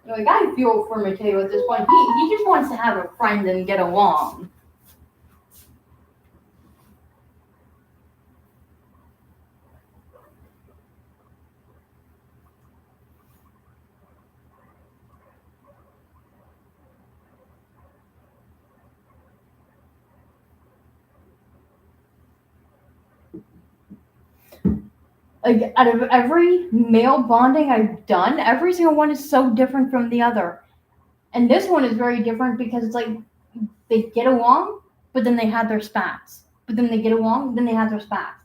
Like I feel for Matteo at this point. He just wants to have a friend and get along. Like out of every male bonding I've done, every single one is so different from the other. And this one is very different because it's like they get along, but then they have their spats. But then they get along, then they have their spats.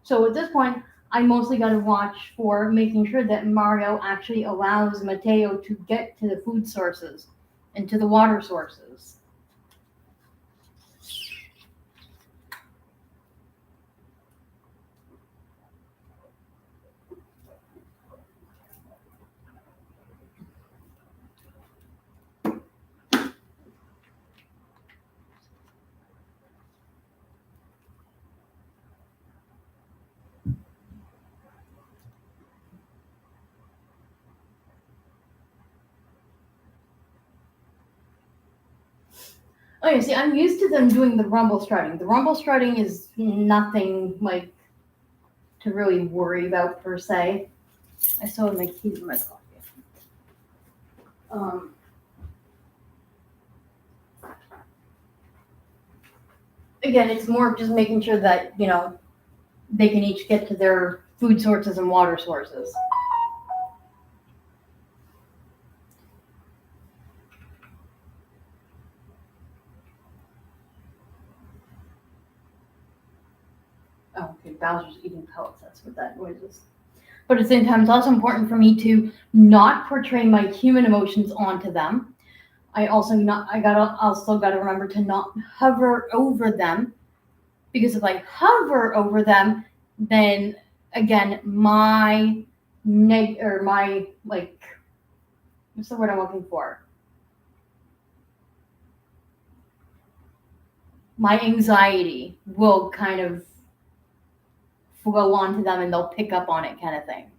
So at this point, I mostly got to watch for making sure that Mario actually allows Matteo to get to the food sources and to the water sources. Okay, see, I'm used to them doing the rumble strutting. The rumble strutting is nothing like to really worry about per se. I still have my keys in my pocket. Again, it's more of just making sure that, you know, they can each get to their food sources and water sources. Bowser's eating pellets. That's what that noise is. But at the same time, it's also important for me to not portray my human emotions onto them. I also gotta remember to not hover over them, because if I hover over them, then again my what's the word I'm looking for? My anxiety will kind of flow onto them and they'll pick up on it, kind of thing.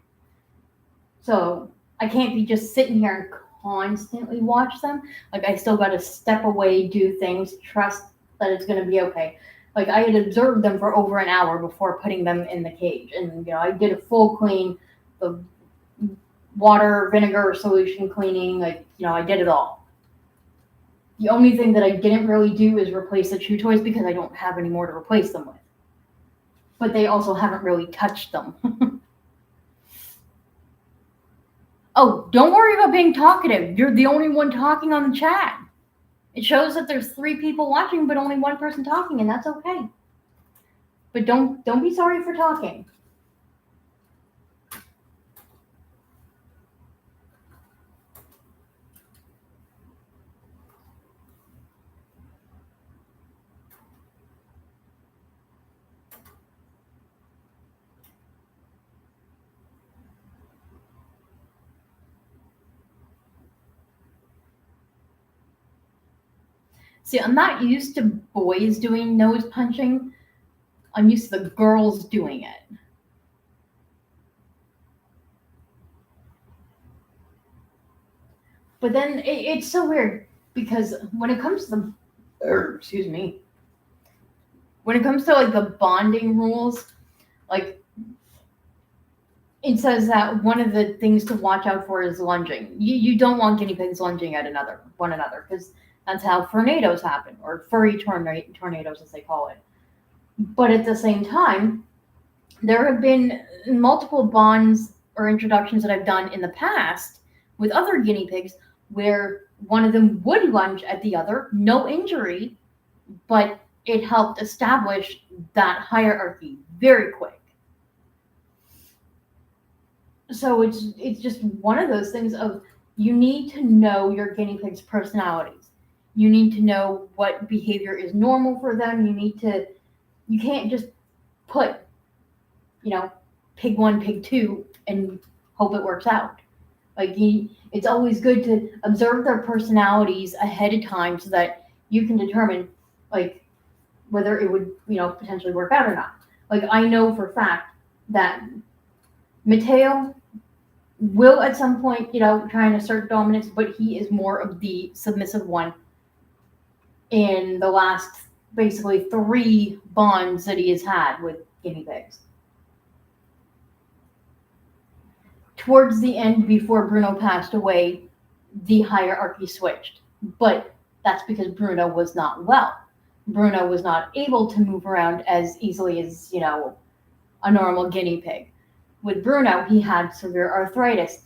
So I can't be just sitting here and constantly watch them. Like, I still got to step away, do things, trust that it's going to be okay. Like, I had observed them for over an hour before putting them in the cage. And, I did a full clean, the water, vinegar, solution cleaning. Like, I did it all. The only thing that I didn't really do is replace the chew toys because I don't have any more to replace them with. But they also haven't really touched them. Oh, don't worry about being talkative. You're the only one talking on the chat. It shows that there's 3 people watching, but only 1 person talking, and that's okay. But don't be sorry for talking. See, I'm not used to boys doing nose punching. I'm used to the girls doing it. But then it's so weird because when it comes to when it comes to like the bonding rules, like it says that one of the things to watch out for is lunging. You don't want guinea pigs lunging at one another, because that's how tornadoes happen, or furry tornadoes as they call it. But at the same time, there have been multiple bonds or introductions that I've done in the past with other guinea pigs where one of them would lunge at the other, no injury, but it helped establish that hierarchy very quick. So it's just one of those things of, you need to know your guinea pig's personalities. You need to know what behavior is normal for them. You can't just put, pig 1, pig 2 and hope it works out. Like, it's always good to observe their personalities ahead of time so that you can determine, like, whether it would, potentially work out or not. Like, I know for a fact that Matteo will at some point, try and assert dominance, but he is more of the submissive one in the last basically 3 bonds that he has had with guinea pigs. Towards the end, before Bruno passed away, the hierarchy switched. But that's because Bruno was not well. Bruno was not able to move around as easily as, a normal guinea pig. With Bruno, he had severe arthritis.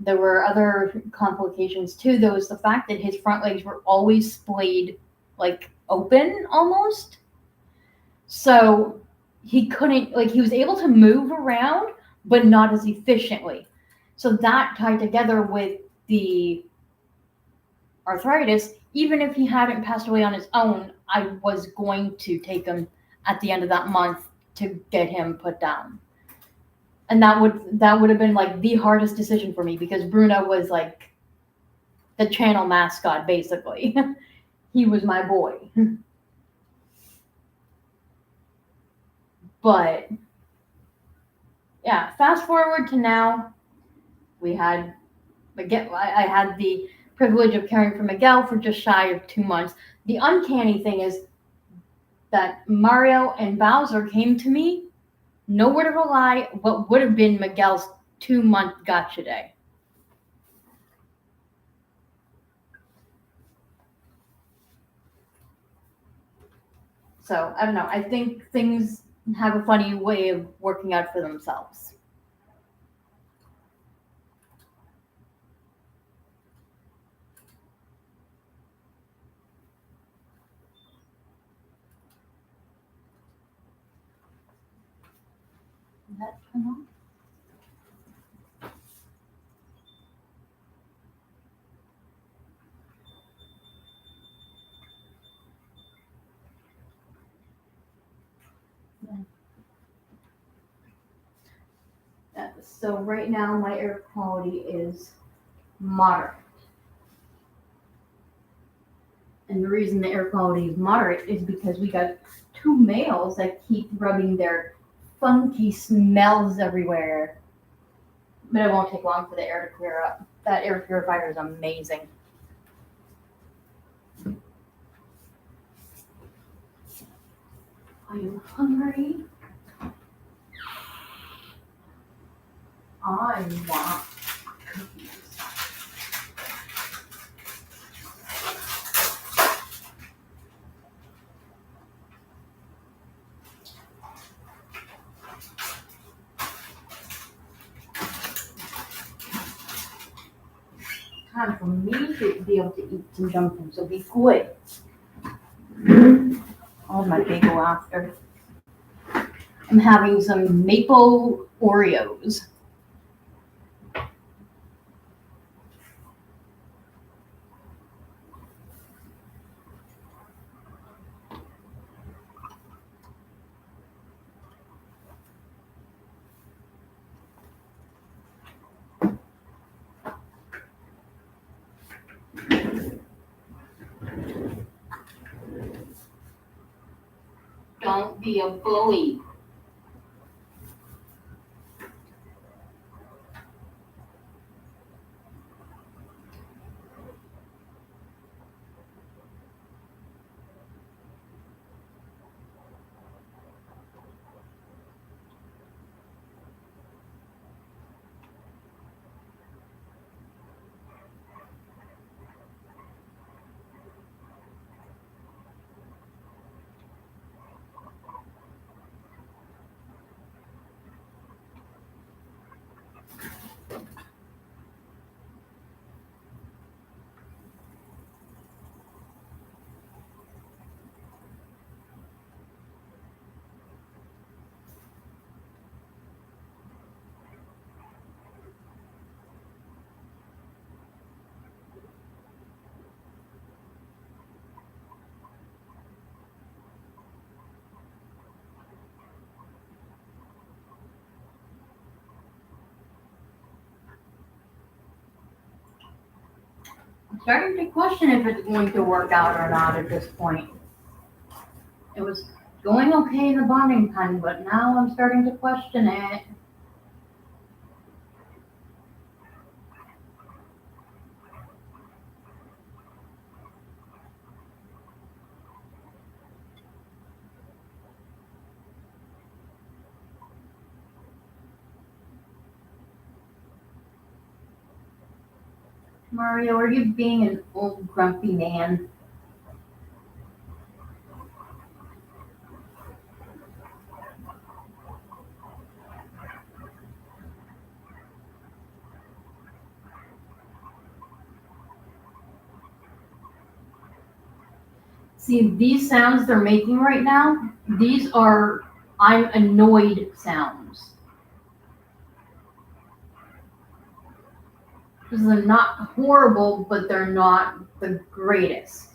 There were other complications too. There was the fact that his front legs were always splayed, like open almost. So he couldn't, he was able to move around, but not as efficiently. So that tied together with the arthritis. Even if he hadn't passed away on his own, I was going to take him at the end of that month to get him put down. And that would have been like the hardest decision for me, because Bruno was like the channel mascot, basically. He was my boy. But yeah, fast forward to now, I had the privilege of caring for Miguel for just shy of 2 months. The uncanny thing is that Mario and Bowser came to me, no word of a lie, what would have been Miguel's 2-month gotcha day. So, I don't know. I think things have a funny way of working out for themselves. So right now my air quality is moderate. And the reason the air quality is moderate is because we got two males that keep rubbing their funky smells everywhere. But it won't take long for the air to clear up. That air purifier is amazing. Are you hungry? I want cookies. Time for me to be able to eat some dumplings. So be good. I'll have my bagel after. I'm having some maple Oreos. Don't be a bully. I'm starting to question if it's going to work out or not at this point. It was going okay in the bonding time, but now I'm starting to question it. Mario, are you being an old grumpy man? See, these sounds they're making right now, these are I'm annoyed sounds. Because they're not horrible, but they're not the greatest.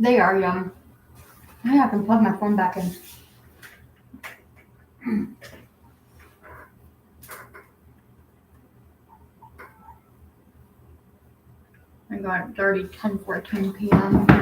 They are young. Yeah, I can plug my phone back in. My God, it's already 10:14 p.m.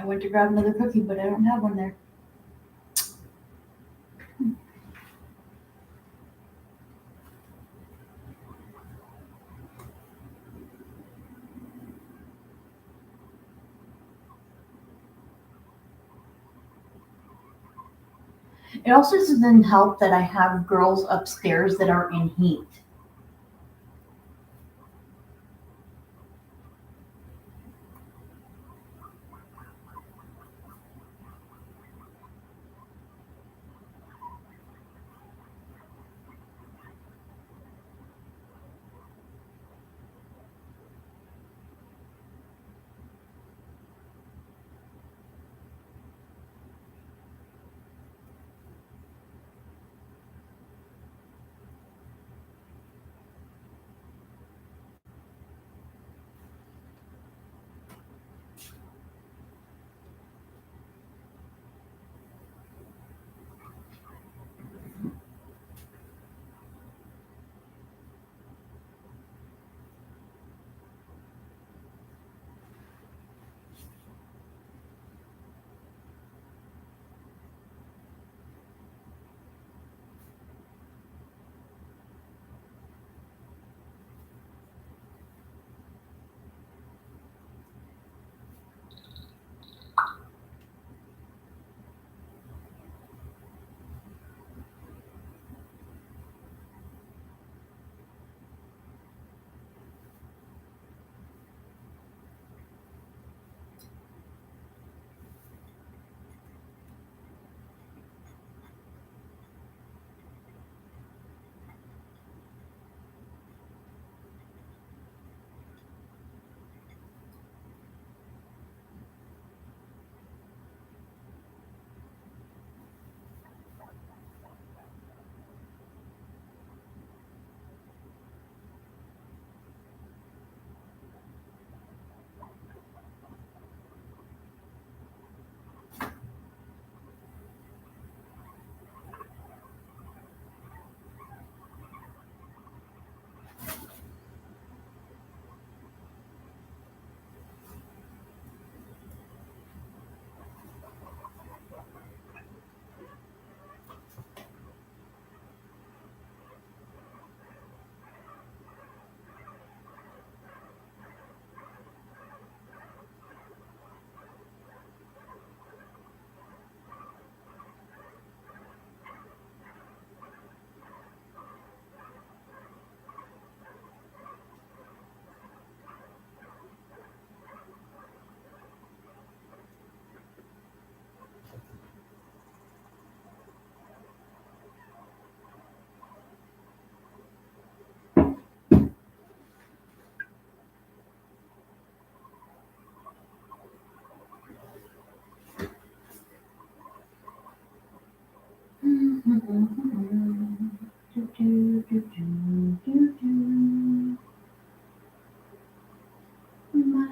I went to grab another cookie, but I don't have one there. It also doesn't help that I have girls upstairs that are in heat.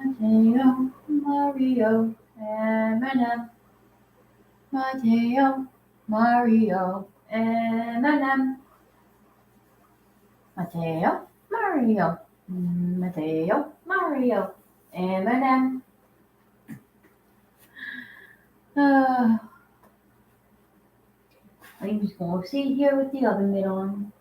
Matteo, Mario, M&M. Matteo, Mario, M&M. Matteo, Mario, Matteo, Mario, M&M. I'm just gonna sit here with the oven mitt on.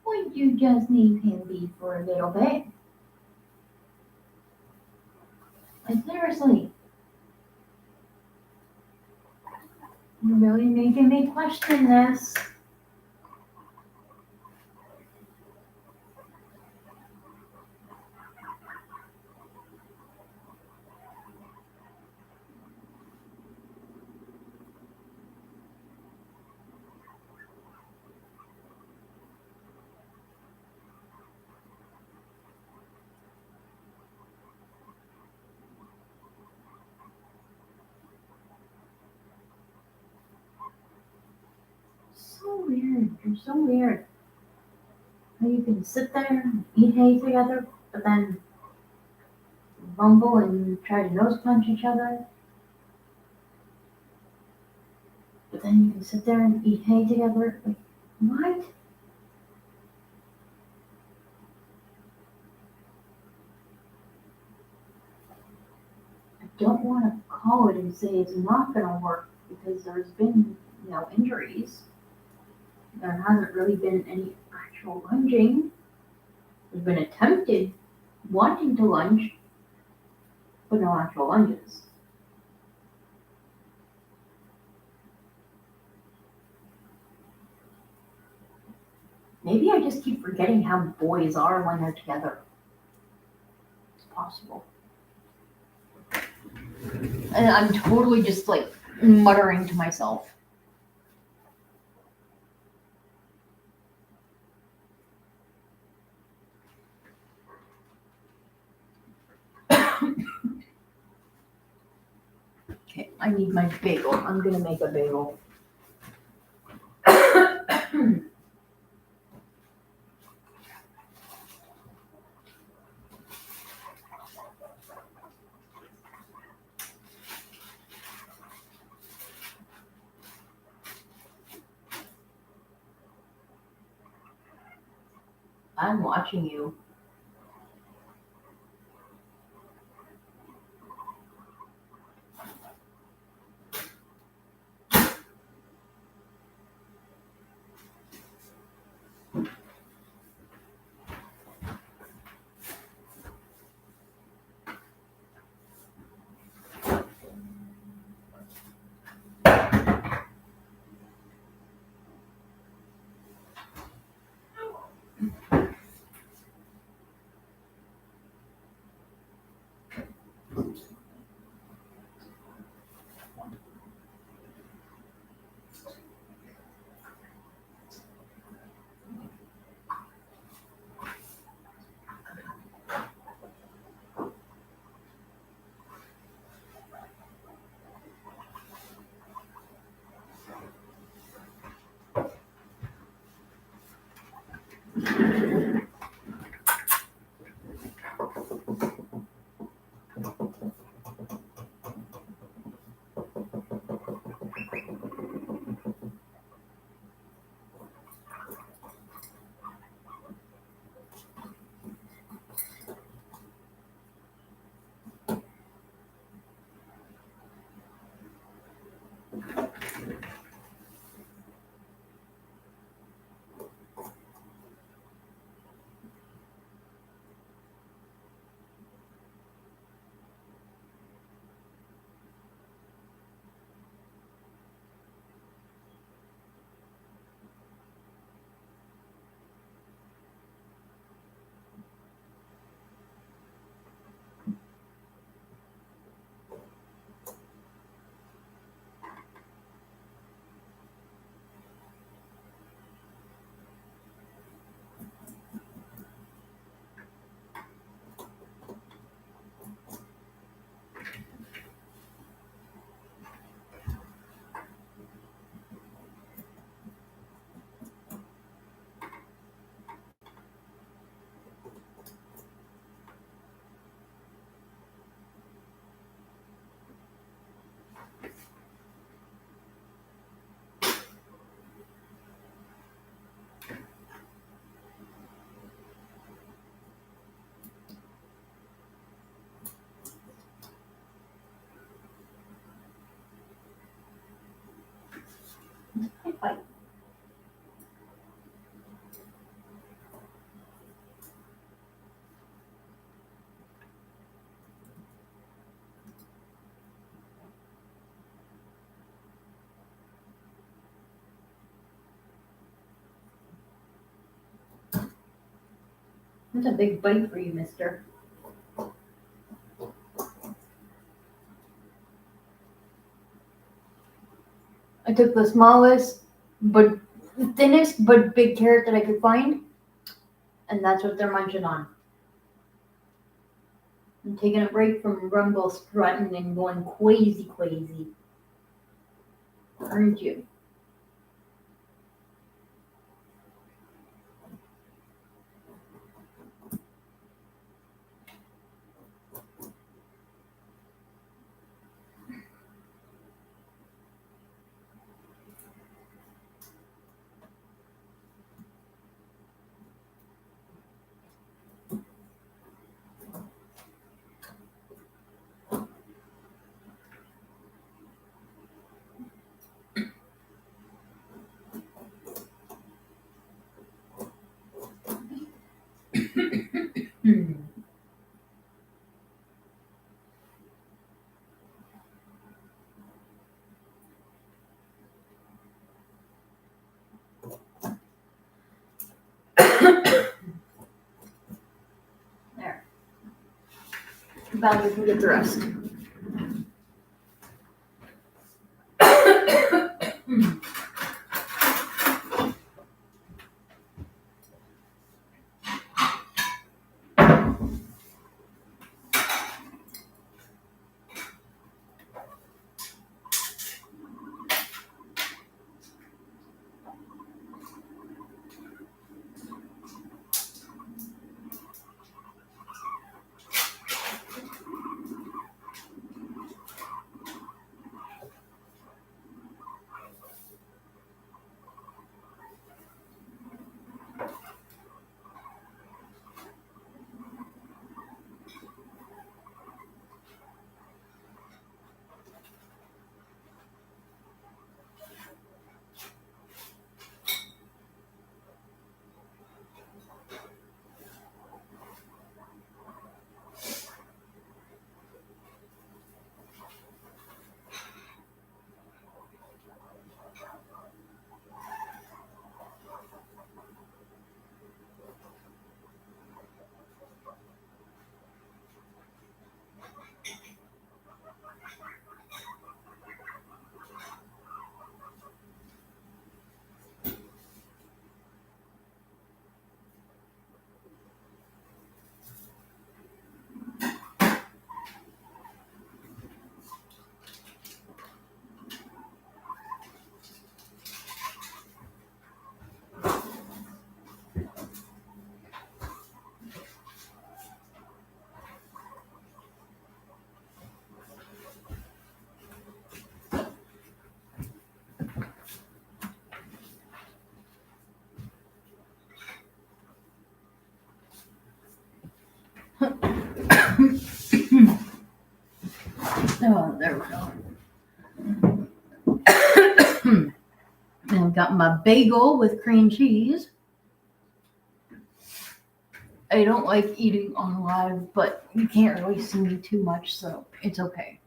Would you just leave him be for a little bit? Like, seriously. You're really making me question this. So weird. You're so weird. How you can sit there and eat hay together, but then rumble and try to nose punch each other. But then you can sit there and eat hay together. Like, what? I don't want to call it and say it's not going to work because there's been, injuries. There hasn't really been any actual lunging. There's been attempted wanting to lunge, but no actual lunges. Maybe I just keep forgetting how boys are when they're together. It's possible. And I'm totally just like muttering to myself. Okay, I need my bagel. I'm gonna make a bagel. I'm watching you. Bye. That's a big bite for you, mister. I took the smallest, but thinnest, but big carrot that I could find, and that's what they're munching on. I'm taking a break from rumble strutting and going crazy. Aren't you? Hmm. There. Bowser can get the rest. Oh, there we go. And I've got my bagel with cream cheese. I don't like eating on live, but you can't really see me too much, so it's okay.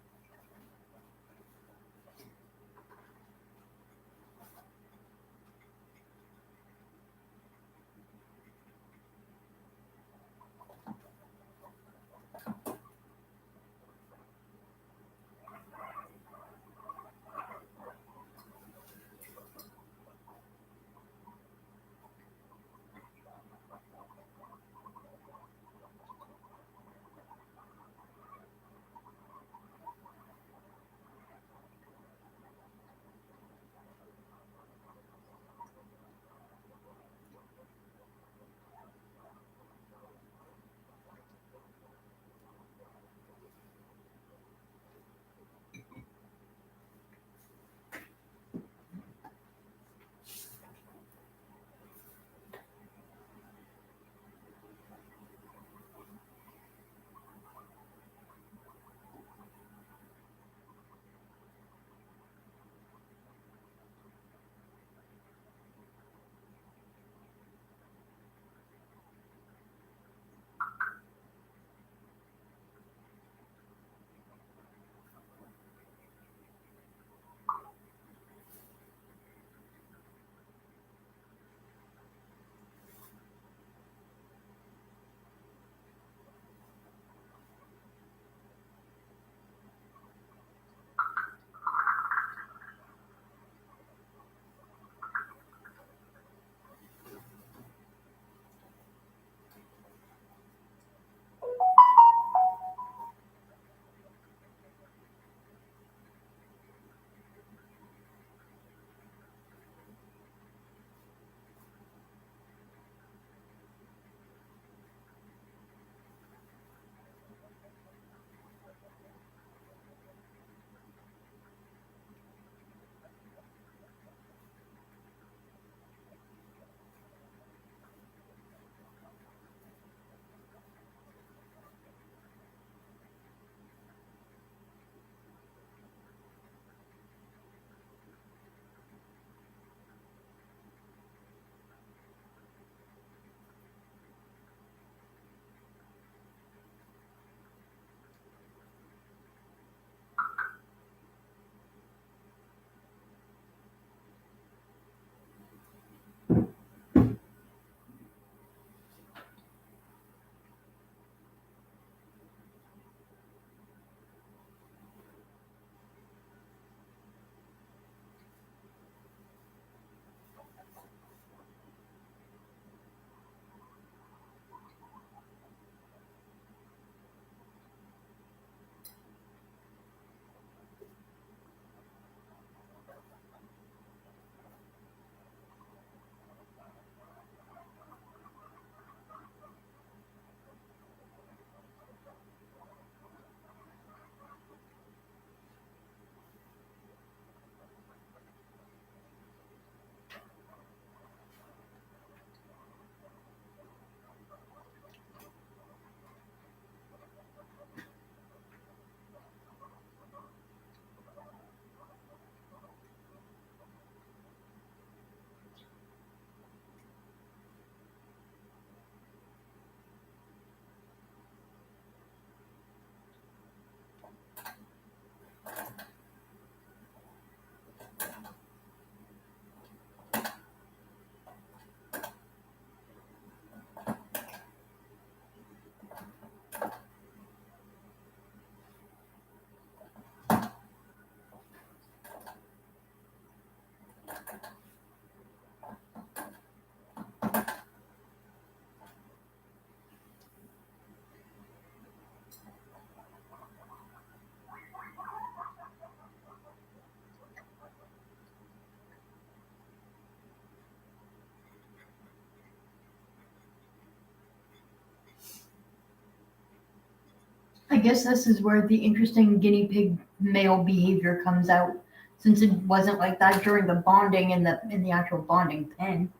I guess this is where the interesting guinea pig male behavior comes out, since it wasn't like that during the bonding in the actual bonding pen.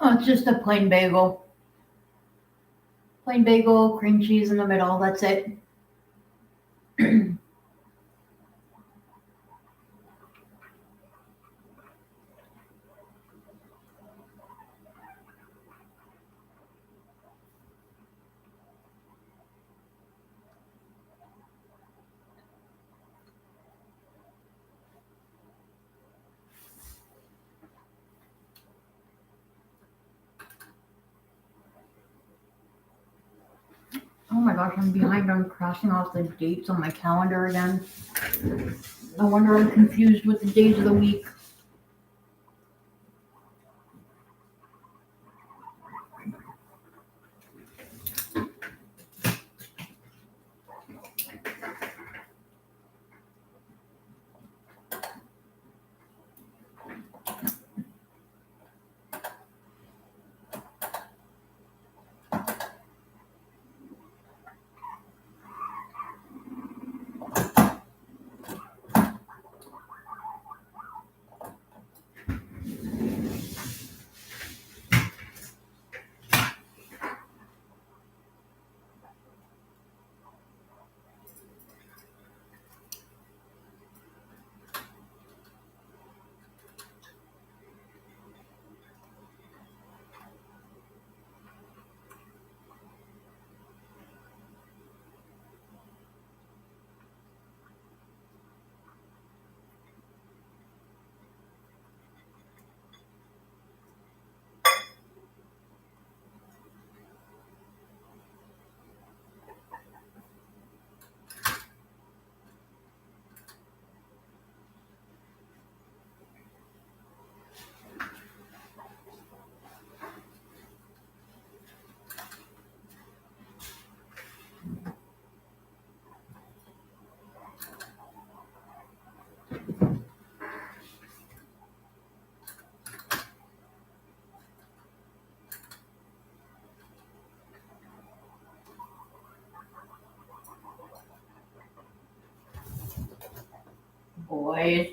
Oh, it's just a plain bagel. Plain bagel, cream cheese in the middle. That's it. Oh my gosh, I'm behind on crossing off the dates on my calendar again. No wonder I'm confused with the days of the week. Boys.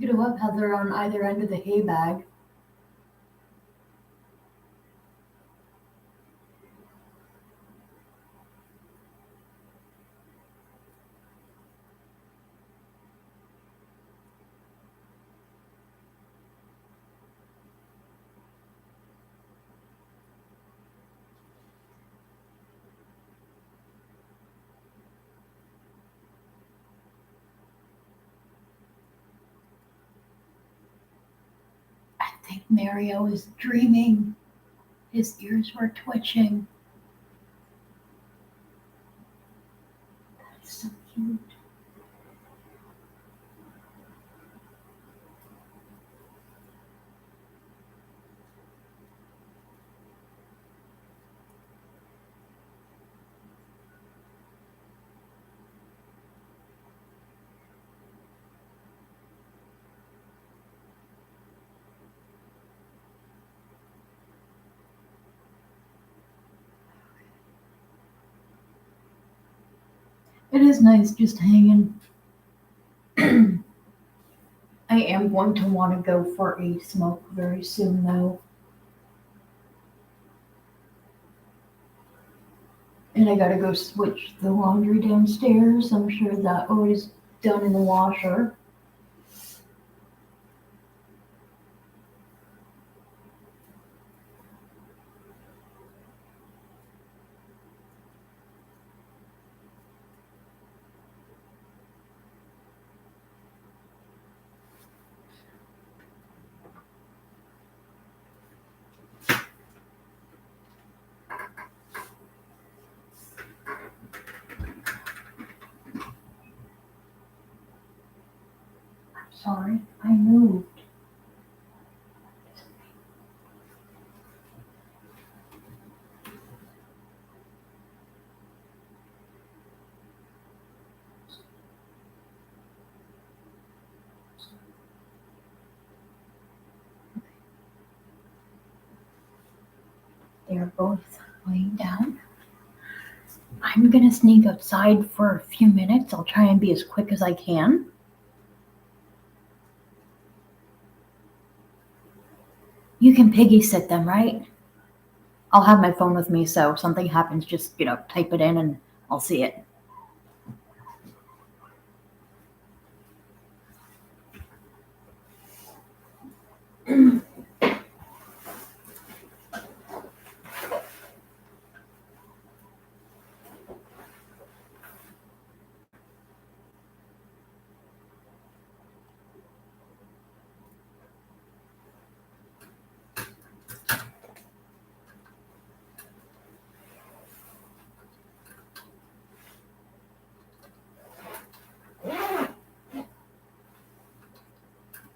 You know what, Heather, on either end of the hay bag. I think Mario is dreaming. His ears were twitching. That's so cute. It is nice just hanging. I am going to want to go for a smoke very soon, though. And I gotta go switch the laundry downstairs. I'm sure that always done in the washer. I'm sorry, I moved. They're both laying down. I'm gonna sneak outside for a few minutes. I'll try and be as quick as I can. You can piggy sit them, right? I'll have my phone with me, so if something happens, just, type it in and I'll see it.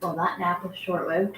Well, that nap was short-lived.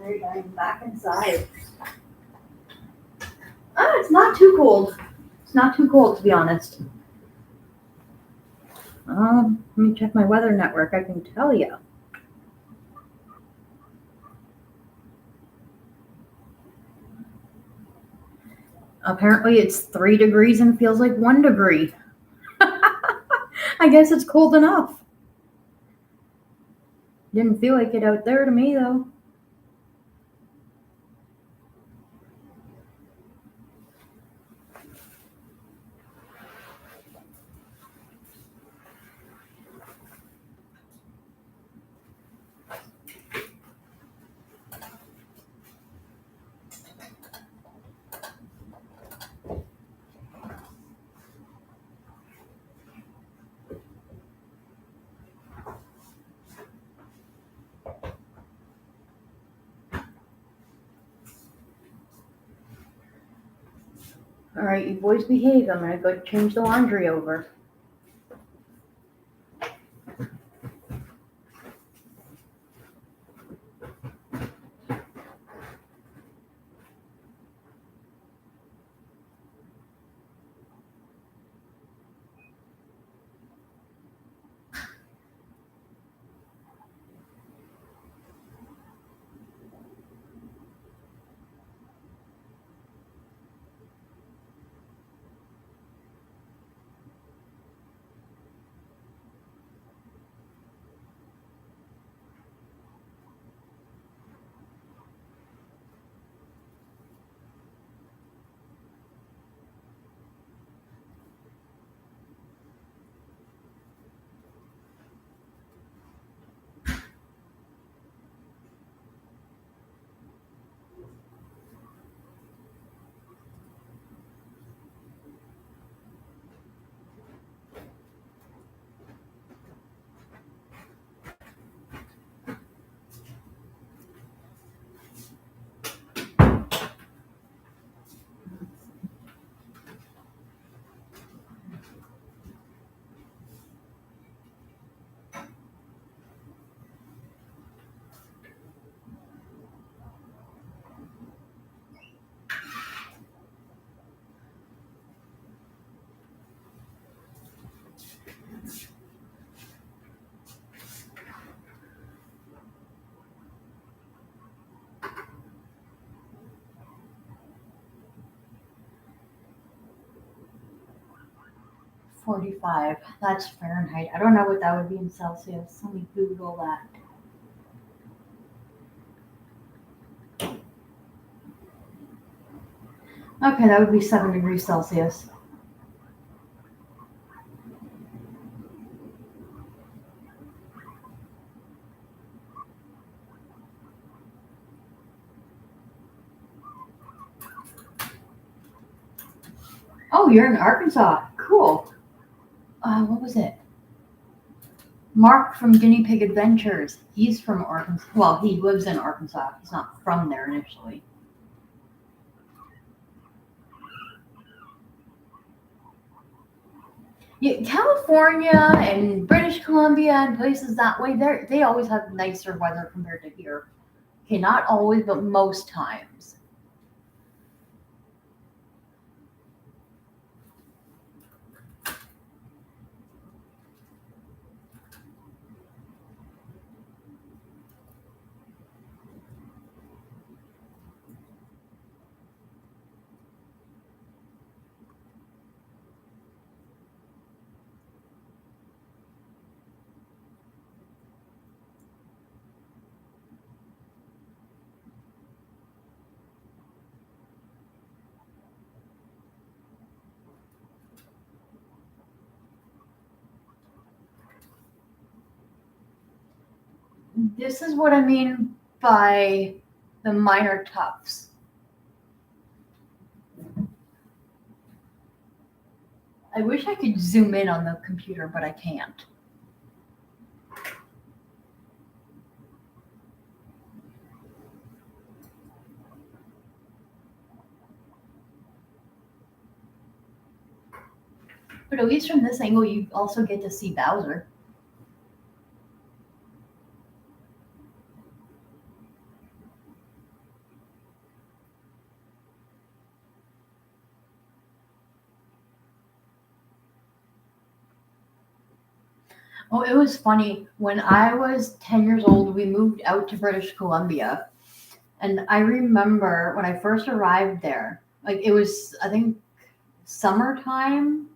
Alright, I'm back inside. It's not too cold. It's not too cold, to be honest. Let me check my weather network. I can tell you. Apparently it's 3 degrees and feels like 1 degree. I guess it's cold enough. Didn't feel like it out there to me though. Alright, you boys behave. I'm gonna go change the laundry over. .45. That's Fahrenheit. I don't know what that would be in Celsius. Let me Google that. Okay, that would be 7 degrees Celsius. Oh, you're in Arkansas. Cool. What was it? Mark from Guinea Pig Adventures. He's from Arkansas. Well, he lives in Arkansas. He's not from there initially. Yeah, California and British Columbia and places that way, they always have nicer weather compared to here. Okay, not always, but most times. This is what I mean by the minor tufts. I wish I could zoom in on the computer, but I can't. But at least from this angle, you also get to see Bowser. Oh, it was funny. When I was 10 years old, we moved out to British Columbia. And I remember when I first arrived there, like it was, I think, summertime,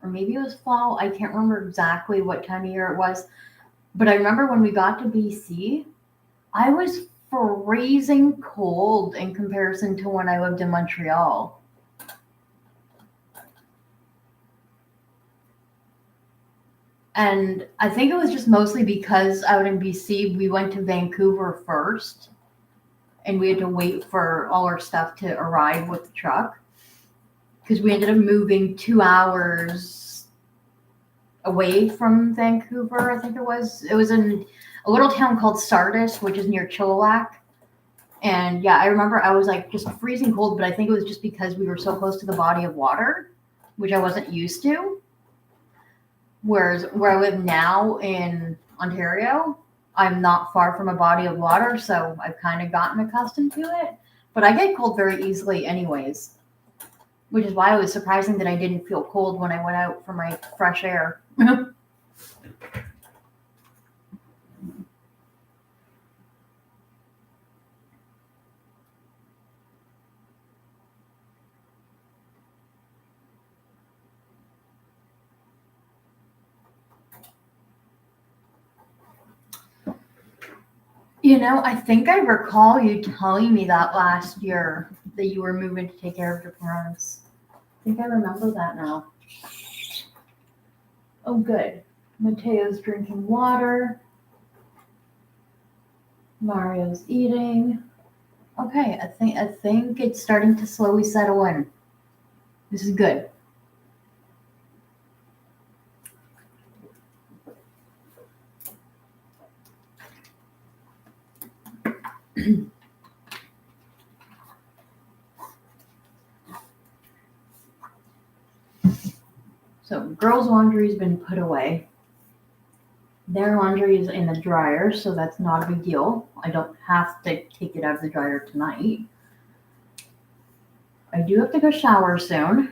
or maybe it was fall. I can't remember exactly what time of year it was. But I remember when we got to BC, I was freezing cold in comparison to when I lived in Montreal. And I think it was just mostly because out in BC, we went to Vancouver first and we had to wait for all our stuff to arrive with the truck because we ended up moving 2 hours away from Vancouver, I think it was. It was in a little town called Sardis, which is near Chilliwack. And yeah, I remember I was like just freezing cold, but I think it was just because we were so close to the body of water, which I wasn't used to. Whereas where I live now in Ontario, I'm not far from a body of water, so I've kind of gotten accustomed to it. But I get cold very easily anyways, which is why it was surprising that I didn't feel cold when I went out for my fresh air. You know, I think I recall you telling me that last year that you were moving to take care of your parents. I think I remember that now. Oh, good. Matteo's drinking water. Mario's eating. Okay, I think it's starting to slowly settle in. This is good. So, girls' laundry's been put away. Their laundry is in the dryer, so that's not a big deal. I don't have to take it out of the dryer tonight. I do have to go shower soon.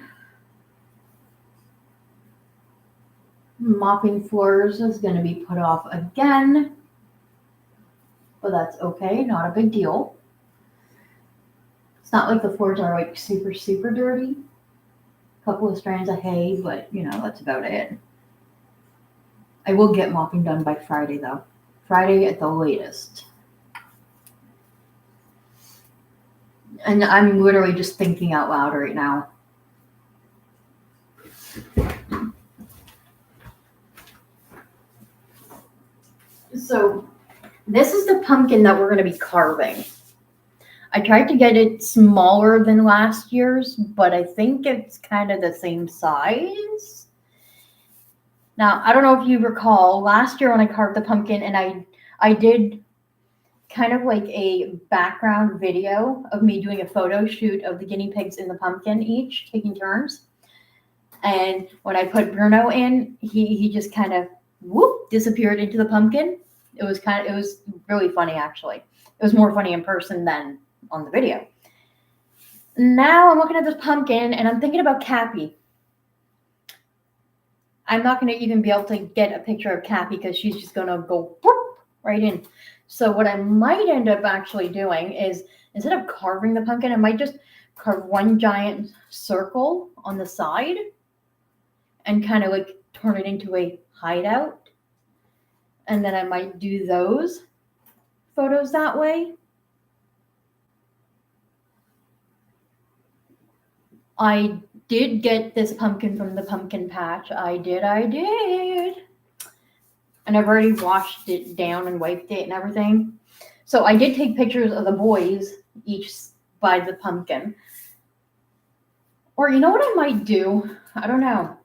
Mopping floors is going to be put off again, but that's okay, not a big deal. It's not like the floors are like super, super dirty. A couple of strands of hay, but you know, that's about it. I will get mopping done by Friday though. Friday at the latest. And I'm literally just thinking out loud right now. So this is the pumpkin that we're going to be carving. I tried to get it smaller than last year's, but I think it's kind of the same size. Now, I don't know if you recall, last year when I carved the pumpkin and I did kind of like a background video of me doing a photo shoot of the guinea pigs in the pumpkin each, taking turns. And when I put Bruno in, he just kind of whoop disappeared into the pumpkin. It was really funny actually. It was more funny in person than on the video. Now I'm looking at this pumpkin and I'm thinking about Cappy. I'm not going to even be able to get a picture of Cappy because she's just going to go whoop, right in. So what I might end up actually doing is instead of carving the pumpkin, I might just carve one giant circle on the side and kind of like turn it into a hideout. And then I might do those photos that way. I did get this pumpkin from the pumpkin patch. I did. And I've already washed it down and wiped it and everything. So I did take pictures of the boys each by the pumpkin. Or you know what I might do? I don't know.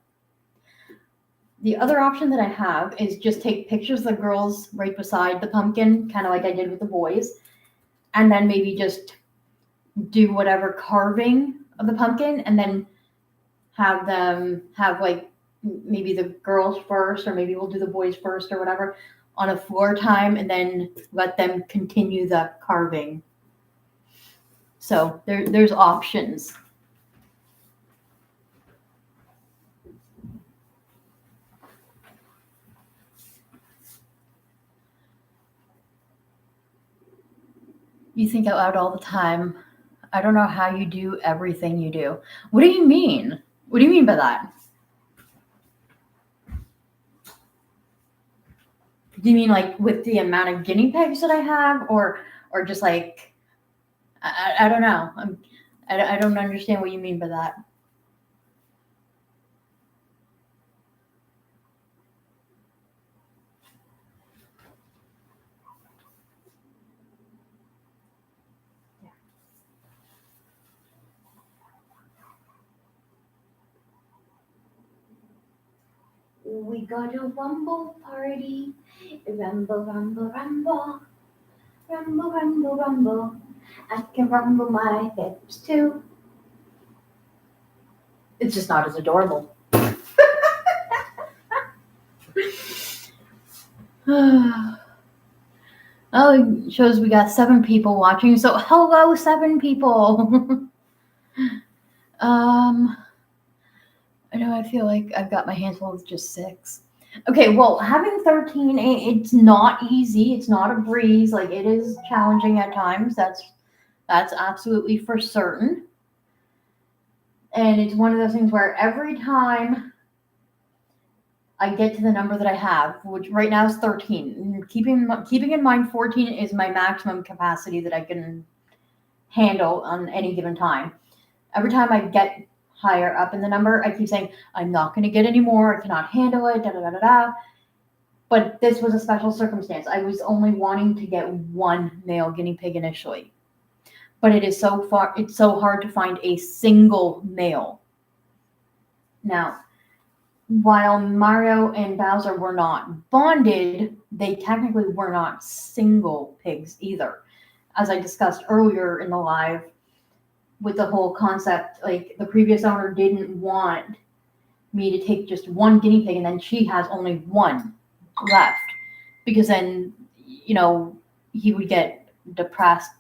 The other option that I have is just take pictures of the girls right beside the pumpkin, kind of like I did with the boys. And then maybe just do whatever carving of the pumpkin and then have them have like maybe the girls first, or maybe we'll do the boys first or whatever on a floor time and then let them continue the carving. So there's options. You think out loud all the time. I don't know how you do everything you do. What do you mean? What do you mean by that? Do you mean like with the amount of guinea pigs that I have, or just like I don't know. I don't understand what you mean by that. We got a rumble party. Rumble, rumble, rumble. Rumble, rumble, rumble. I can rumble my hips too. It's just not as adorable. Oh, it shows we got 7 people watching. So hello, 7 people. I know I feel like I've got my hands full with just 6. Okay, well, having 13, it's not easy. It's not a breeze. Like, it is challenging at times. That's absolutely for certain. And it's one of those things where every time I get to the number that I have, which right now is 13, keeping in mind 14 is my maximum capacity that I can handle on any given time. Every time I get higher up in the number, I keep saying, I'm not going to get any more. I cannot handle it, da da da da da. But this was a special circumstance. I was only wanting to get 1 male guinea pig initially. But it's so hard to find a single male. Now, while Mario and Bowser were not bonded, they technically were not single pigs either. As I discussed earlier in the live, with the whole concept, like the previous owner didn't want me to take just 1 guinea pig and then she has only 1 left, because then, he would get depressed,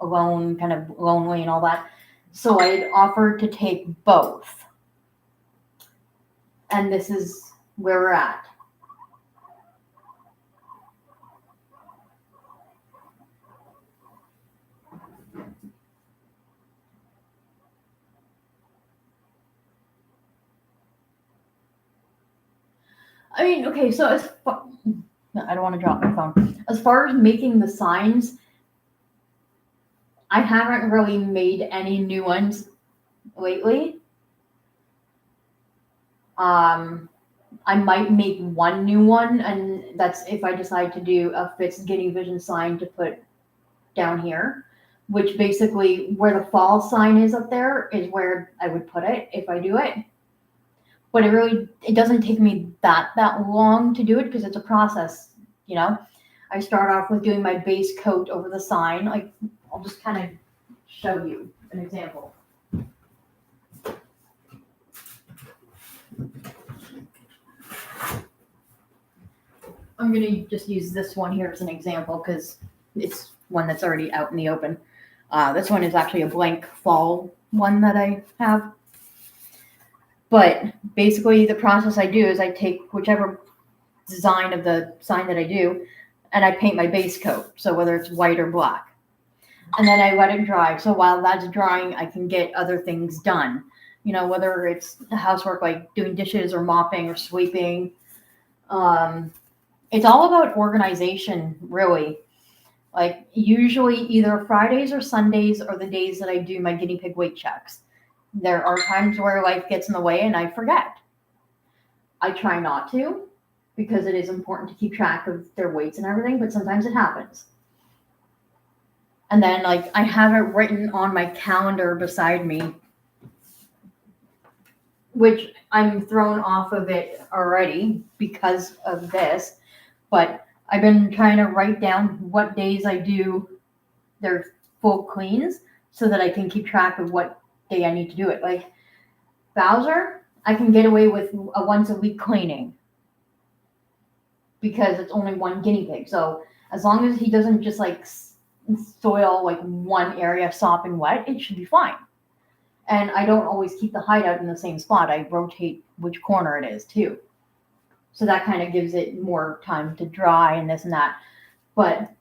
alone, kind of lonely and all that. So I had offered to take both. And this is where we're at. I mean, okay, so I don't want to drop my phone. As far as making the signs, I haven't really made any new ones lately. I might make 1 new one, and that's if I decide to do a fixed Guinea Vision sign to put down here, which basically where the fall sign is up there is where I would put it if I do it. But it doesn't take me that long to do it because it's a process, I start off with doing my base coat over the sign. Like, I'll just kind of show you an example. I'm going to just use this one here as an example because it's one that's already out in the open. This one is actually a blank fall one that I have. But basically the process I do is I take whichever design of the sign that I do and I paint my base coat. So whether it's white or black. And then I let it dry. So while that's drying, I can get other things done. Whether it's housework like doing dishes or mopping or sweeping. It's all about organization, really. Like, usually either Fridays or Sundays are the days that I do my guinea pig weight checks. There are times where life gets in the way and I forget. I try not to, because it is important to keep track of their weights and everything, but sometimes it happens. And then, like, I have it written on my calendar beside me, which I'm thrown off of it already because of this. But I've been trying to write down what days I do their full cleans so that I can keep track of what day I need to do it. Like Bowser, I can get away with a once a week cleaning because it's only 1 guinea pig. So as long as he doesn't just like soil like one area sopping wet, it should be fine. And I don't always keep the hideout in the same spot. I rotate which corner it is too. So that kind of gives it more time to dry and this and that. But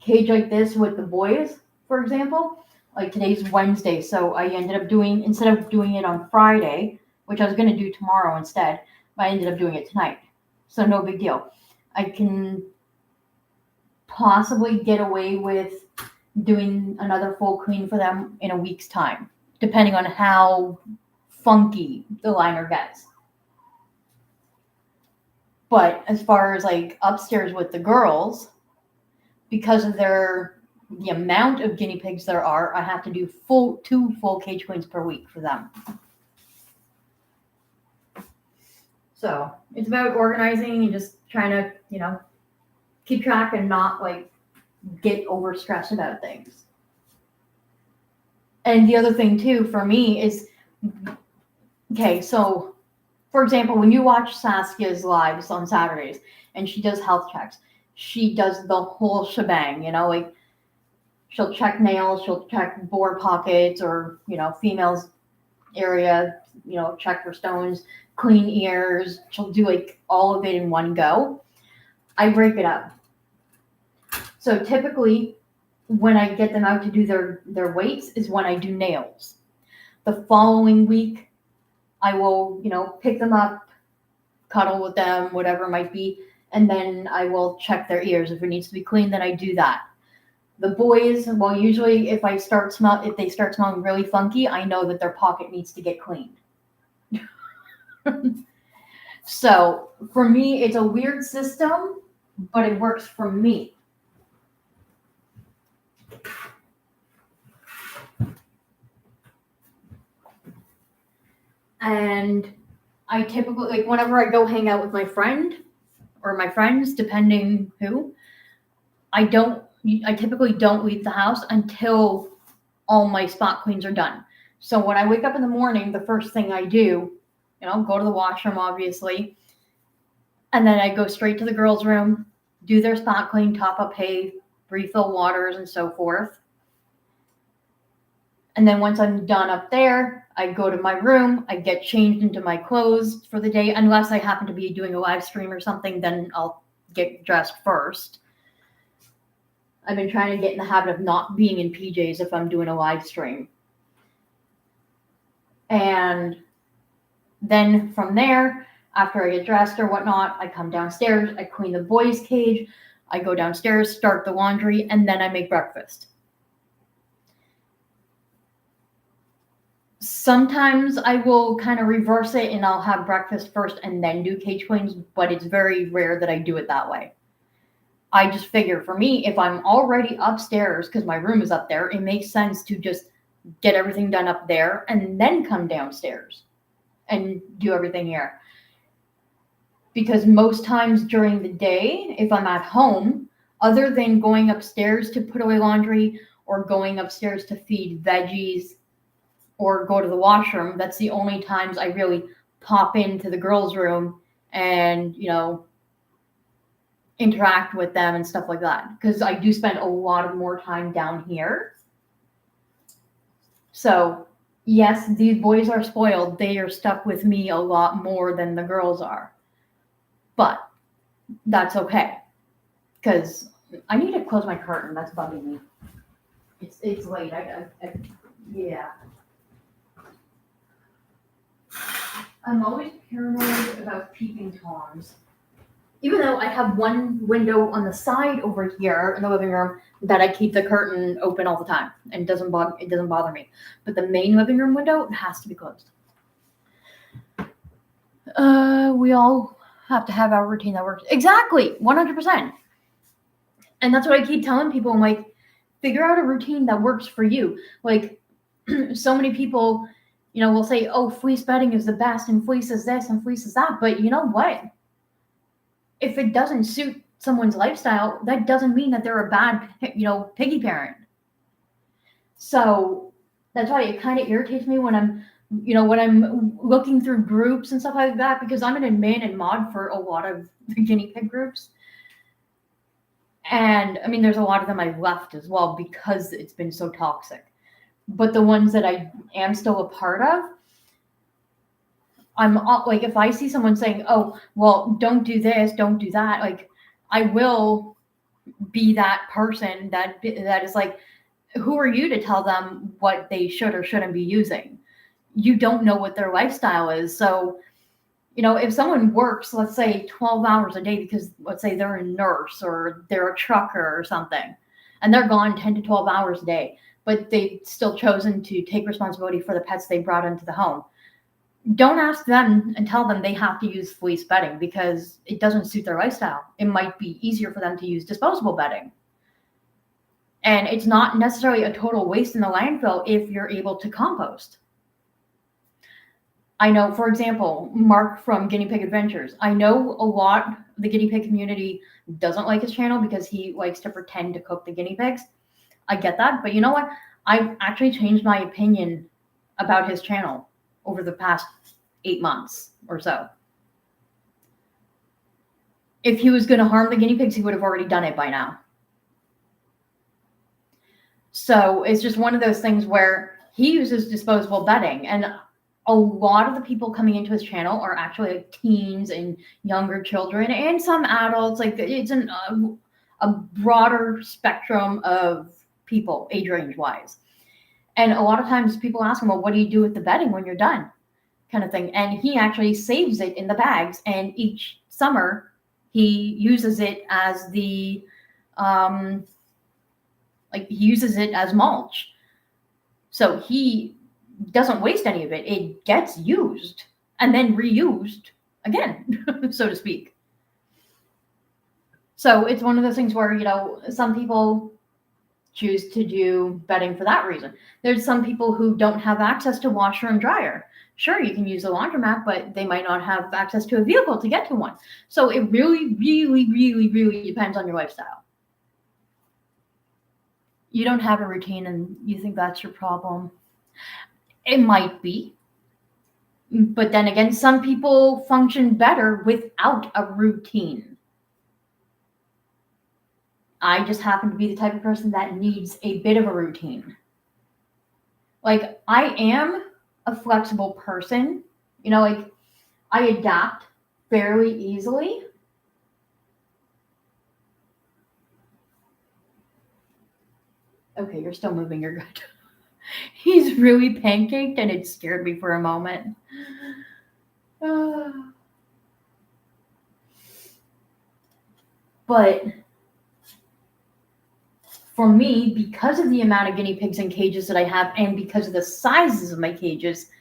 cage like this with the boys, for example, like today's Wednesday, so I ended up doing, instead of doing it on Friday, which I was going to do tomorrow instead, I ended up doing it tonight. So no big deal. I can possibly get away with doing another full clean for them in a week's time, depending on how funky the liner gets. But as far as like upstairs with the girls, because of the amount of guinea pigs there are, I have to do two full cage cleans per week for them. So it's about organizing and just trying to, keep track and not like get overstressed about things. And the other thing too for me is, okay, so for example, when you watch Saskia's lives on Saturdays and she does health checks, she does the whole shebang, like she'll check nails, she'll check bore pockets or, females area, check for stones, clean ears. She'll do like all of it in one go. I break it up. So typically when I get them out to do their weights is when I do nails. The following week, I will, pick them up, cuddle with them, whatever it might be, and then I will check their ears. If it needs to be clean, then I do that. The boys, well, usually if they start smelling really funky, I know that their pocket needs to get cleaned. So for me, it's a weird system, but it works for me. And I typically, like whenever I go hang out with my friend or my friends, depending who, I typically don't leave the house until all my spot cleans are done. So when I wake up in the morning, the first thing I do, go to the washroom, obviously. And then I go straight to the girls' room, do their spot clean, top up hay, refill waters, and so forth. And then once I'm done up there, I go to my room, I get changed into my clothes for the day. Unless I happen to be doing a live stream or something, then I'll get dressed first. I've been trying to get in the habit of not being in PJs if I'm doing a live stream. And then from there, after I get dressed or whatnot, I come downstairs, I clean the boys' cage, I go downstairs, start the laundry, and then I make breakfast. Sometimes I will kind of reverse it and I'll have breakfast first and then do cage cleans, but it's very rare that I do it that way. I just figure for me, if I'm already upstairs, because my room is up there, it makes sense to just get everything done up there and then come downstairs and do everything here. Because most times during the day, if I'm at home, other than going upstairs to put away laundry or going upstairs to feed veggies or go to the washroom, that's the only times I really pop into the girls' room and, interact with them and stuff like that. Because I do spend a lot of more time down here. So, yes, these boys are spoiled. They are stuck with me a lot more than the girls are. But that's okay. Because I need to close my curtain. That's bugging me. It's late. Yeah. I'm always paranoid about peeping Toms. Even though I have one window on the side over here in the living room that I keep the curtain open all the time and it doesn't bother me. But the main living room window has to be closed. We all have to have our routine that works. Exactly, 100%. And that's what I keep telling people. I'm like, figure out a routine that works for you. Like, so many people, will say, oh, fleece bedding is the best and fleece is this and fleece is that. But you know what? If it doesn't suit someone's lifestyle, that doesn't mean that they're a bad, piggy parent. So that's why it kind of irritates me when I'm looking through groups and stuff like that, because I'm an admin and mod for a lot of the guinea pig groups. And I mean, there's a lot of them I've left as well because it's been so toxic. But the ones that I am still a part of, I'm like, if I see someone saying, oh, well, don't do this, don't do that, like, I will be that person that is like, who are you to tell them what they should or shouldn't be using? You don't know what their lifestyle is. So, if someone works, let's say 12 hours a day, because let's say they're a nurse or they're a trucker or something, and they're gone 10 to 12 hours a day, but they've still chosen to take responsibility for the pets they brought into the home. Don't ask them and tell them they have to use fleece bedding because it doesn't suit their lifestyle. It might be easier for them to use disposable bedding. And it's not necessarily a total waste in the landfill if you're able to compost. I know, for example, Mark from Guinea Pig Adventures. I know a lot of the guinea pig community doesn't like his channel because he likes to pretend to cook the guinea pigs. I get that, but you know what? I've actually changed my opinion about his channel over the past 8 months or so. If he was going to harm the guinea pigs, he would have already done it by now. So it's just one of those things where he uses disposable bedding, and a lot of the people coming into his channel are actually like teens and younger children and some adults. Like it's a broader spectrum of people, age range wise. And a lot of times people ask him, well, what do you do with the bedding when you're done? Kind of thing. And he actually saves it in the bags. And each summer he uses it as he uses it as mulch. So he doesn't waste any of it. It gets used and then reused again, so to speak. So it's one of those things where, some people choose to do bedding for that reason. There's some people who don't have access to washer and dryer. Sure, you can use a laundromat, but they might not have access to a vehicle to get to one. So it really, really, really, really depends on your lifestyle. You don't have a routine and you think that's your problem. It might be. But then again, some people function better without a routine. I just happen to be the type of person that needs a bit of a routine. Like, I am a flexible person. I adapt fairly easily. Okay, you're still moving. You're good. He's really pancaked and it scared me for a moment. But for me, because of the amount of guinea pigs in cages that I have and because of the sizes of my cages,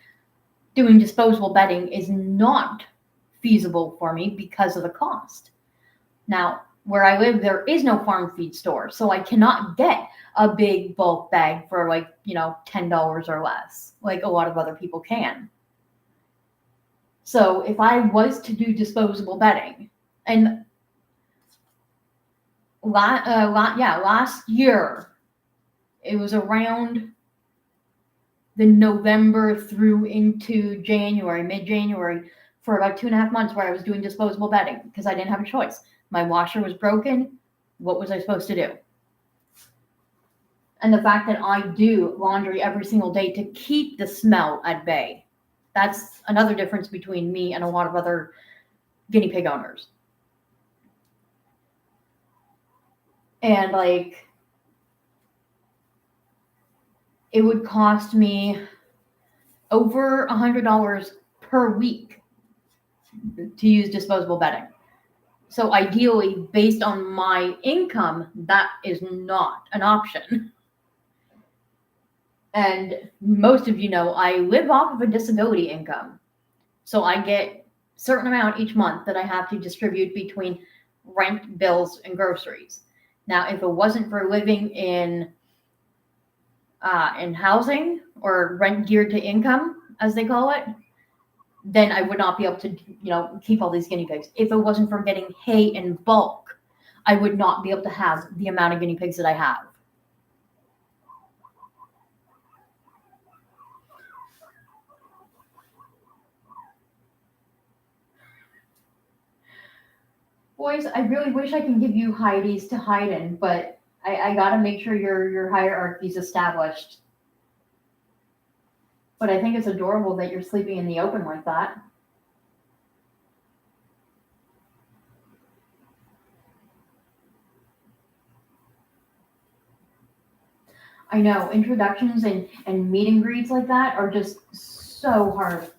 doing disposable bedding is not feasible for me because of the cost. Now, where I live, there is no farm feed store, so I cannot get a big bulk bag for $10 or less, like a lot of other people can. So if I was to do disposable bedding, and last year, it was around the November through into January, mid-January, for about 2.5 months where I was doing disposable bedding because I didn't have a choice. My washer was broken. What was I supposed to do? And the fact that I do laundry every single day to keep the smell at bay. That's another difference between me and a lot of other guinea pig owners. And it would cost me over $100 per week to use disposable bedding. So ideally, based on my income, that is not an option. And most of you know, I live off of a disability income. So I get a certain amount each month that I have to distribute between rent, bills, and groceries. Now, if it wasn't for living in housing or rent geared to income, as they call it, then I would not be able to, keep all these guinea pigs. If it wasn't for getting hay in bulk, I would not be able to have the amount of guinea pigs that I have. Boys, I really wish I can give you Heidi's to hide in, but I gotta make sure your hierarchy's established. But I think it's adorable that you're sleeping in the open like that. I know introductions and meet and greets like that are just so hard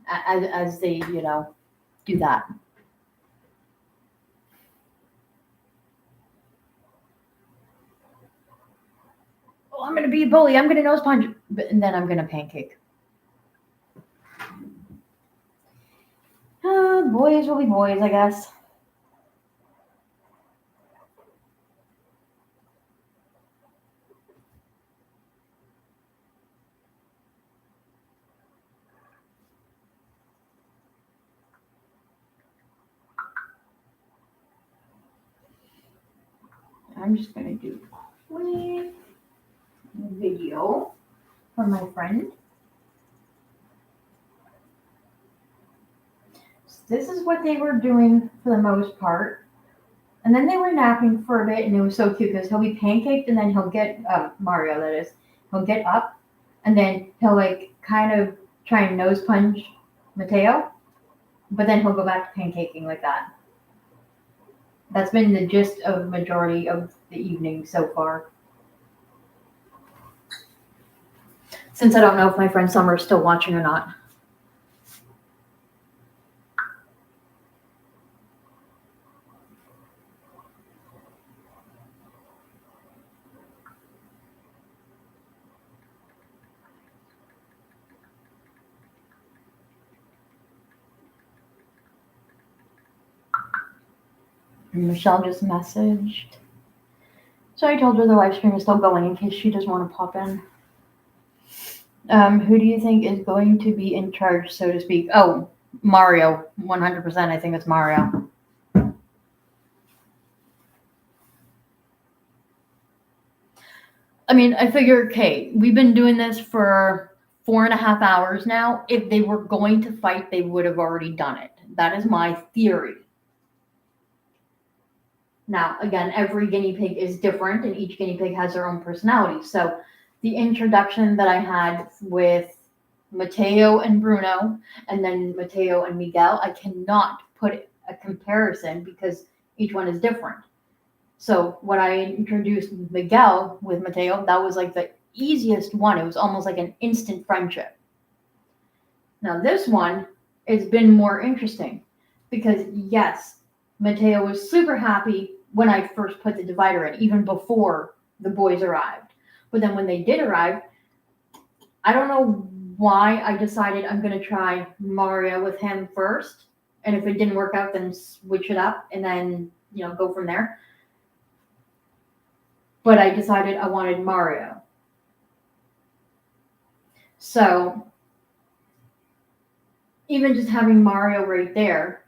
as they, do that. Oh, I'm gonna be a bully. I'm gonna nose punch, and then I'm gonna pancake. Boys will be boys, I guess. I'm just gonna do a quick video for my friend. So this is what they were doing for the most part. And then they were napping for a bit, and it was so cute because he'll be pancaked, and then he'll get Mario. That is, he'll get up, and then he'll like kind of try and nose punch Matteo, but then he'll go back to pancaking like that. That's been the gist of majority of the evening so far. Since I don't know if my friend Summer is still watching or not. And Michelle just messaged. So I told her the live stream is still going in case she doesn't want to pop in. Who do you think is going to be in charge, so to speak? Oh, Mario. 100%. I think it's Mario. I mean, I figure, okay, we've been doing this for 4.5 hours now. If they were going to fight, they would have already done it. That is my theory. Now, again, every guinea pig is different, and each guinea pig has their own personality. So the introduction that I had with Matteo and Bruno, and then Matteo and Miguel, I cannot put a comparison because each one is different. So when I introduced Miguel with Matteo, that was like the easiest one. It was almost like an instant friendship. Now this one has been more interesting because yes, Matteo was super happy when I first put the divider in, even before the boys arrived. But then when they did arrive, I don't know why I decided I'm going to try Mario with him first. And if it didn't work out, then switch it up and then, go from there. But I decided I wanted Mario. So even just having Mario right there,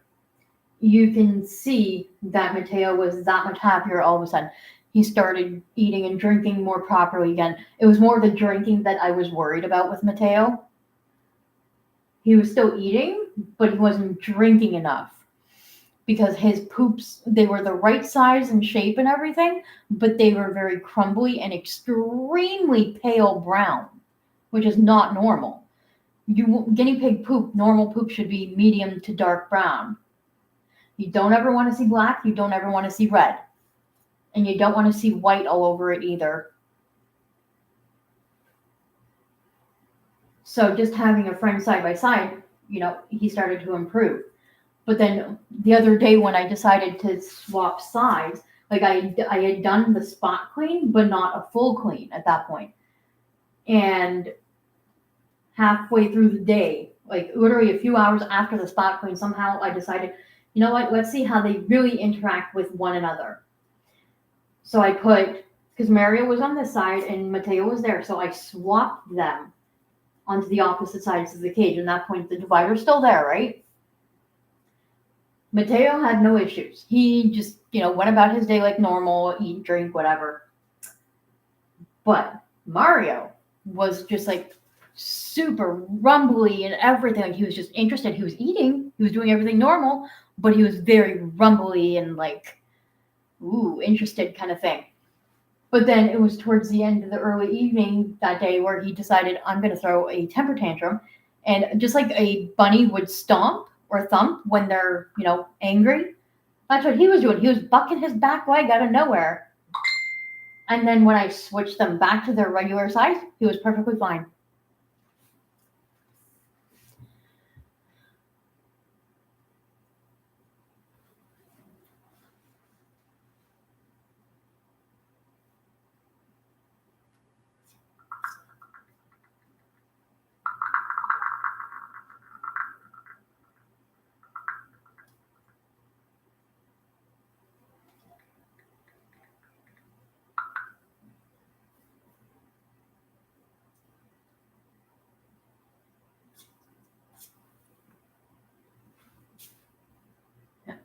you can see that Matteo was that much happier all of a sudden. He started eating and drinking more properly again. It was more the drinking that I was worried about with Matteo. He was still eating, but he wasn't drinking enough because his poops, they were the right size and shape and everything, but they were very crumbly and extremely pale brown, which is not normal. Guinea pig poop, normal poop should be medium to dark brown. You don't ever want to see black. You don't ever want to see red. And you don't want to see white all over it either. So just having a friend side by side, he started to improve. But then the other day when I decided to swap sides, like I had done the spot clean, but not a full clean at that point. And halfway through the day, like literally a few hours after the spot clean, somehow I decided, you know what, let's see how they really interact with one another. So I put, because Mario was on this side and Matteo was there, so I swapped them onto the opposite sides of the cage. At that point, the divider's still there, right? Matteo had no issues. He just, went about his day like normal, eat, drink, whatever. But Mario was just like super rumbly and everything. Like he was just interested. He was eating. He was doing everything normal, but he was very rumbly and like, interested kind of thing. But then it was towards the end of the early evening that day where he decided I'm going to throw a temper tantrum. And just like a bunny would stomp or thump when they're, angry, that's what he was doing. He was bucking his back leg out of nowhere. And then when I switched them back to their regular size, he was perfectly fine.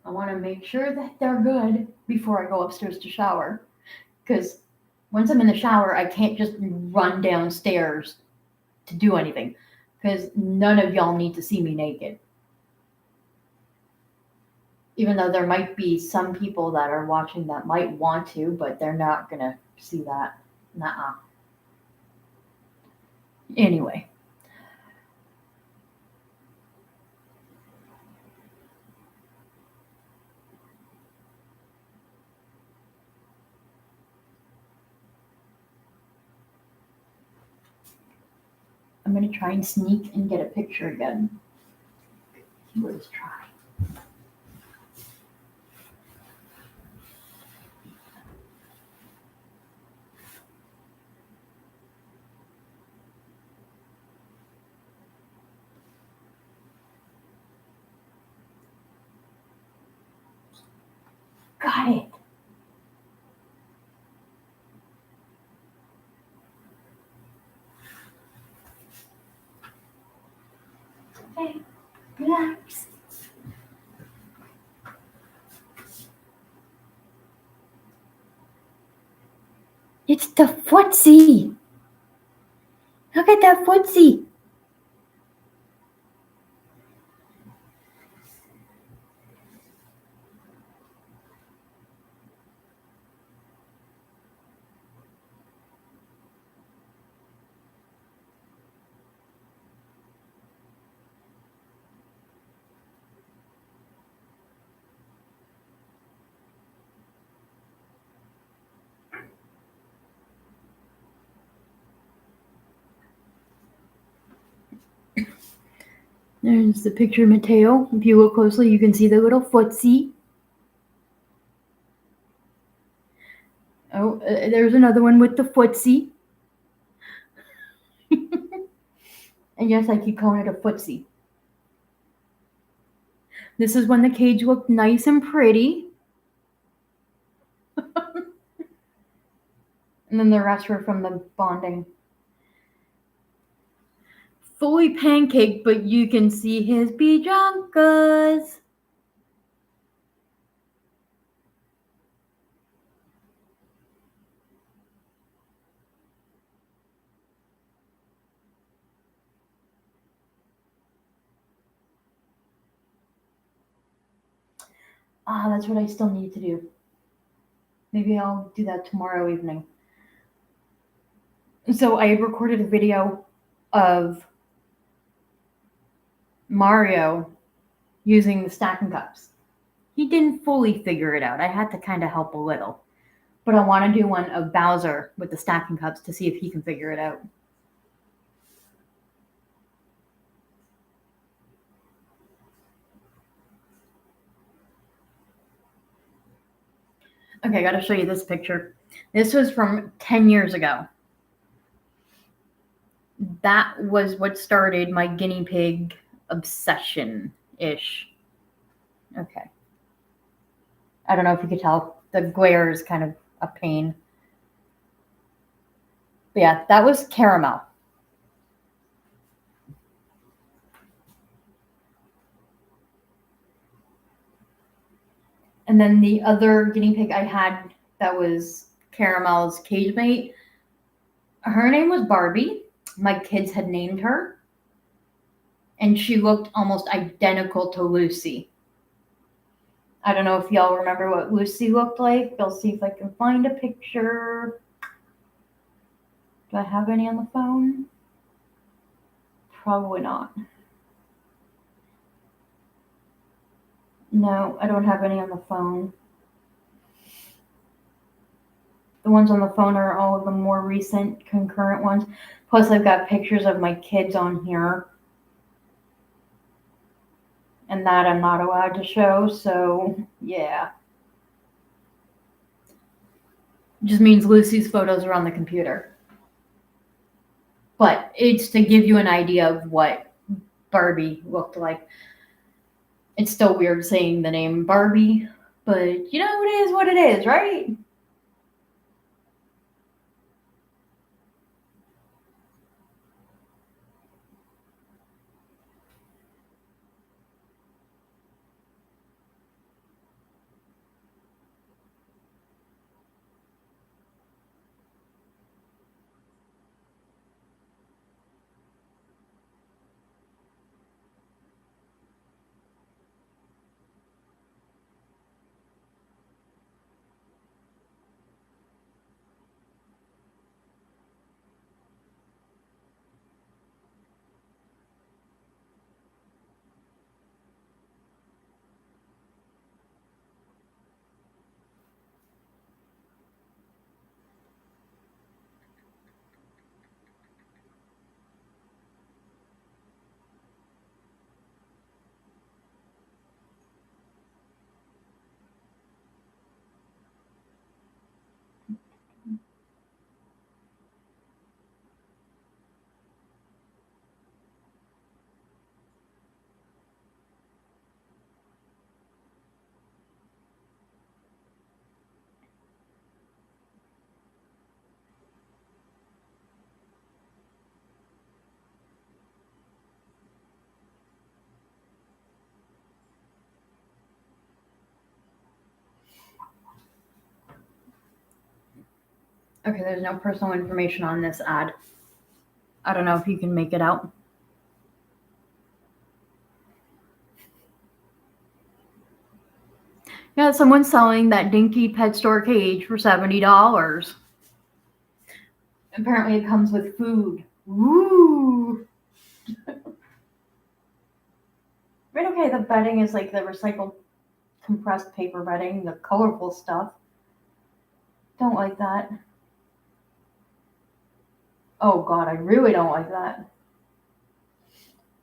I want to make sure that they're good before I go upstairs to shower. Because once I'm in the shower, I can't just run downstairs to do anything. Because none of y'all need to see me naked. Even though there might be some people that are watching that might want to, but they're not going to see that. Nuh-uh. Anyway. I'm going to try and sneak and get a picture again. Let's try. Got it. Okay, relax. It's the footsie. Look at that footsie. There's the picture of Matteo. If you look closely, you can see the little footsie. Oh, there's another one with the footsie. And yes, I keep calling it a footsie. This is when the cage looked nice and pretty. And then the rest were from the bonding. Fully pancaked, but you can see his bijankas. Ah, that's what I still need to do. Maybe I'll do that tomorrow evening. So I had recorded a video of Mario using the stacking cups. He didn't fully figure it out. I had to kind of help a little. But I want to do one of Bowser with the stacking cups to see if he can figure it out. Okay, I got to show you this picture. This was from 10 years ago. That was what started my guinea pig obsession-ish. Okay. I don't know if you could tell. The glare is kind of a pain. But yeah, that was Caramel. And then the other guinea pig I had that was Caramel's cage mate, her name was Barbie. My kids had named her. And she looked almost identical to Lucy. I don't know if y'all remember what Lucy looked like. I'll see if I can find a picture. Do I have any on the phone? Probably not. No, I don't have any on the phone. The ones on the phone are all of the more recent concurrent ones. Plus, I've got pictures of my kids on here. And that I'm not allowed to show, so yeah. Just means Lucy's photos are on the computer. But it's to give you an idea of what Barbie looked like. It's still weird saying the name Barbie, but it is what it is, right? Okay, there's no personal information on this ad. I don't know if you can make it out. Yeah, someone's selling that dinky pet store cage for $70. Apparently it comes with food. Woo! Right, okay, the bedding is like the recycled compressed paper bedding, the colorful stuff. Don't like that. Oh god, I really don't like that.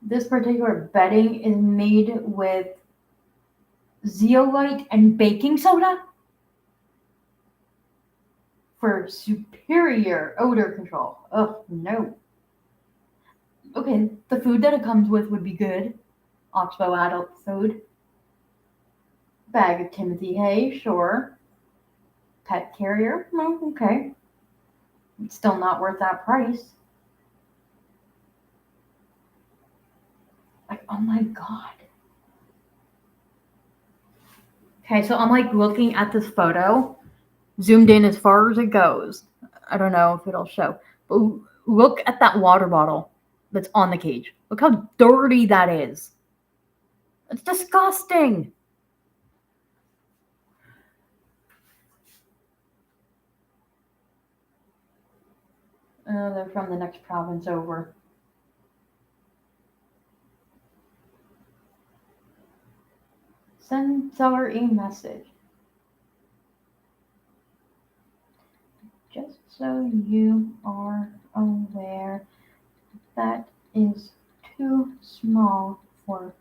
This particular bedding is made with zeolite and baking soda for superior odor control. Oh, no. Okay, the food that it comes with would be good. Oxbow adult food. Bag of Timothy hay, sure. Pet carrier, oh, okay. It's still not worth that price. Like, oh my god. Okay, so I'm like looking at this photo, zoomed in as far as it goes. I don't know if it'll show, but look at that water bottle that's on the cage. Look how dirty that is. It's disgusting. They're from the next province over. Send seller a message. Just so you are aware, that is too small for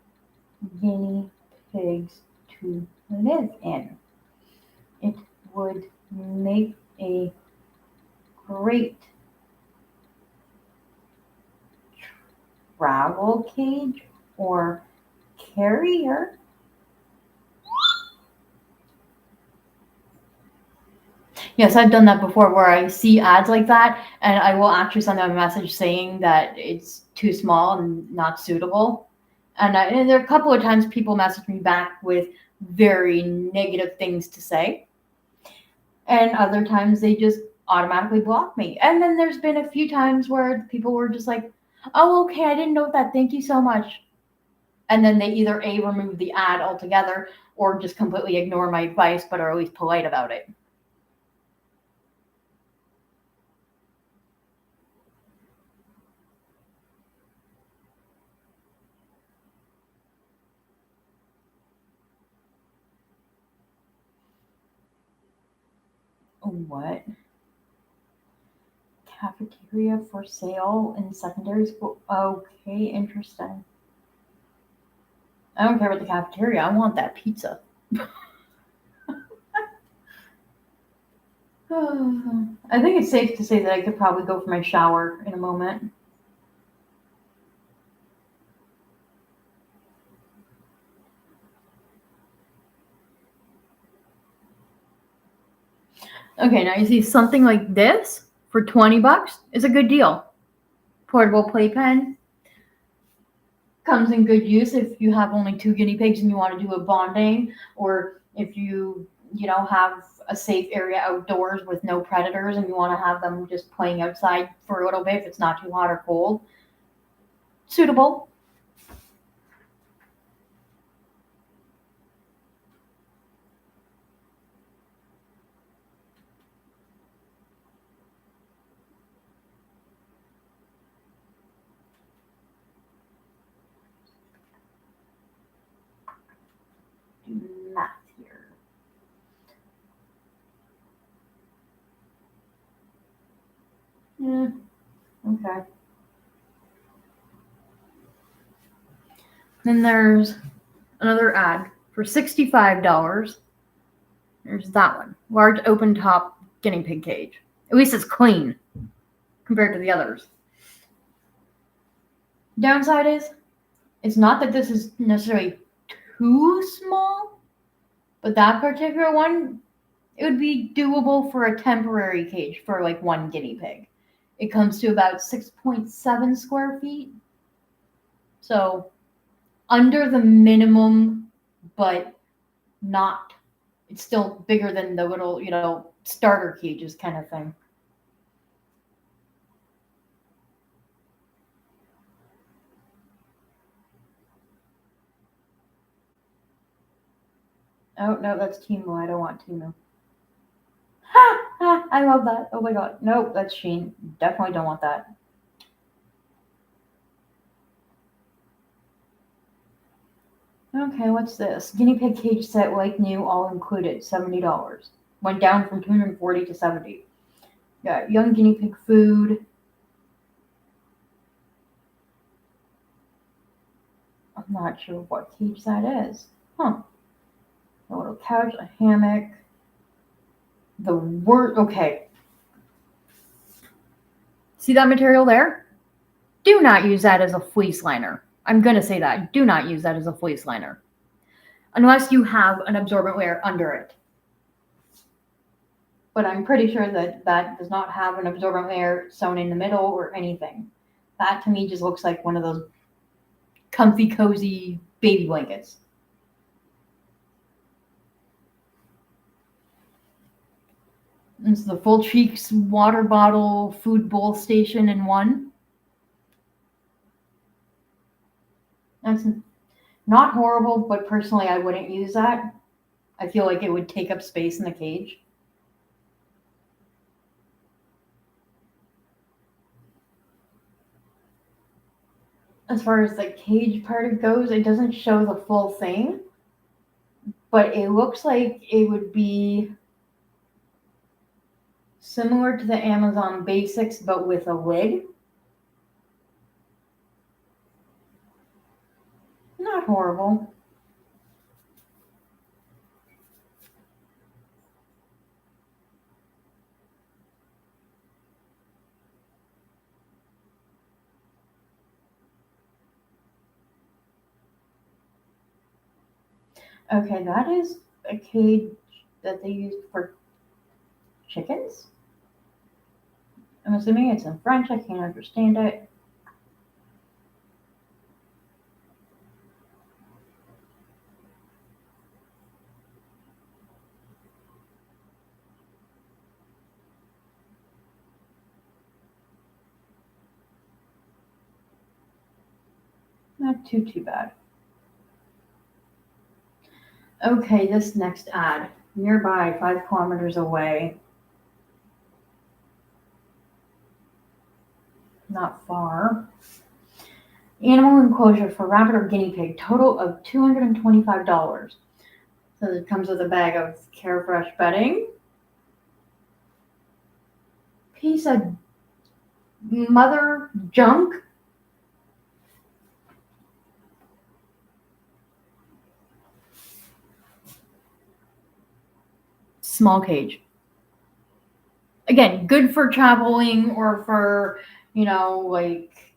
guinea pigs to live in. It would make a great travel cage or carrier. Yes, I've done that before where I see ads like that and I will actually send them a message saying that it's too small and not suitable. And there are a couple of times people message me back with very negative things to say. And other times they just automatically block me. And then there's been a few times where people were just like, oh, okay, I didn't know that. Thank you so much. And then they either A, remove the ad altogether or just completely ignore my advice, but are at least polite about it. What? Cafeteria for sale in secondary school. Okay, interesting. I don't care about the cafeteria. I want that pizza. I think it's safe to say that I could probably go for my shower in a moment. Okay, now you see something like this for $20 is a good deal. Portable playpen comes in good use if you have only 2 guinea pigs and you want to do a bonding, or if you have a safe area outdoors with no predators and you want to have them just playing outside for a little bit if it's not too hot or cold. Suitable. Do math here. Okay. Then there's another ad for $65. There's that one. Large open top guinea pig cage. At least it's clean compared to the others. Downside is, it's not that this is necessarily too small, but that particular one, it would be doable for a temporary cage for like 1 guinea pig. It comes to about 6.7 square feet. So under the minimum, but not, it's still bigger than the little, starter cages kind of thing. Oh, no, that's Timu. I don't want Timu. Ha! I love that. Oh my god. Nope, that's Sheen. Definitely don't want that. Okay, what's this? Guinea pig cage set like new, all included, $70. Went down from $240 to $70. Got young guinea pig food. I'm not sure what cage that is. Huh. A little couch, a hammock. Okay. See that material there? Do not use that as a fleece liner. I'm going to say that. Do not use that as a fleece liner. Unless you have an absorbent layer under it. But I'm pretty sure that does not have an absorbent layer sewn in the middle or anything. That to me just looks like one of those comfy, cozy baby blankets. It's the Full Cheeks water bottle food bowl station in one. That's not horrible, but personally I wouldn't use that. I feel like it would take up space in the cage. As far as the cage part goes, it doesn't show the full thing, but it looks like it would be similar to the Amazon Basics, but with a lid. Not horrible. Okay, that is a cage that they used for chickens. I'm assuming it's in French. I can't understand it. Not too bad. Okay, this next ad. Nearby, 5 kilometers away. Not far. Animal enclosure for rabbit or guinea pig. Total of $225. So it comes with a bag of Carefresh bedding. Piece of mother junk. Small cage. Again, good for traveling or for, like,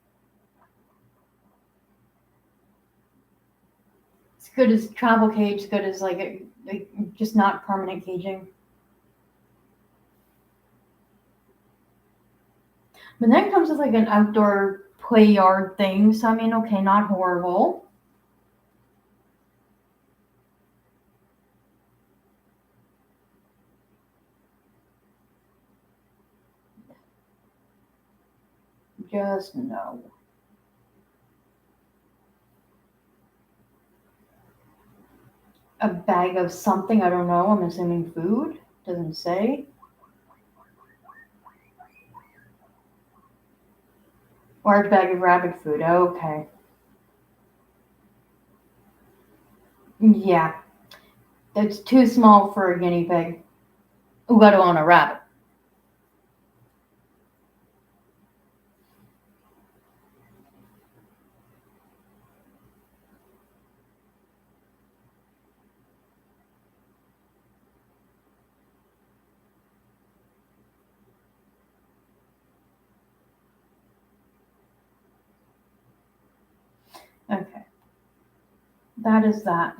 it's good as travel cage, good as like just not permanent caging. But then it comes with like an outdoor play yard thing. So I mean, okay, not horrible. Just no. A bag of something, I don't know. I'm assuming food. Doesn't say. Large bag of rabbit food. Okay. Yeah. That's too small for a guinea pig. Let alone a rabbit. Okay. That is that.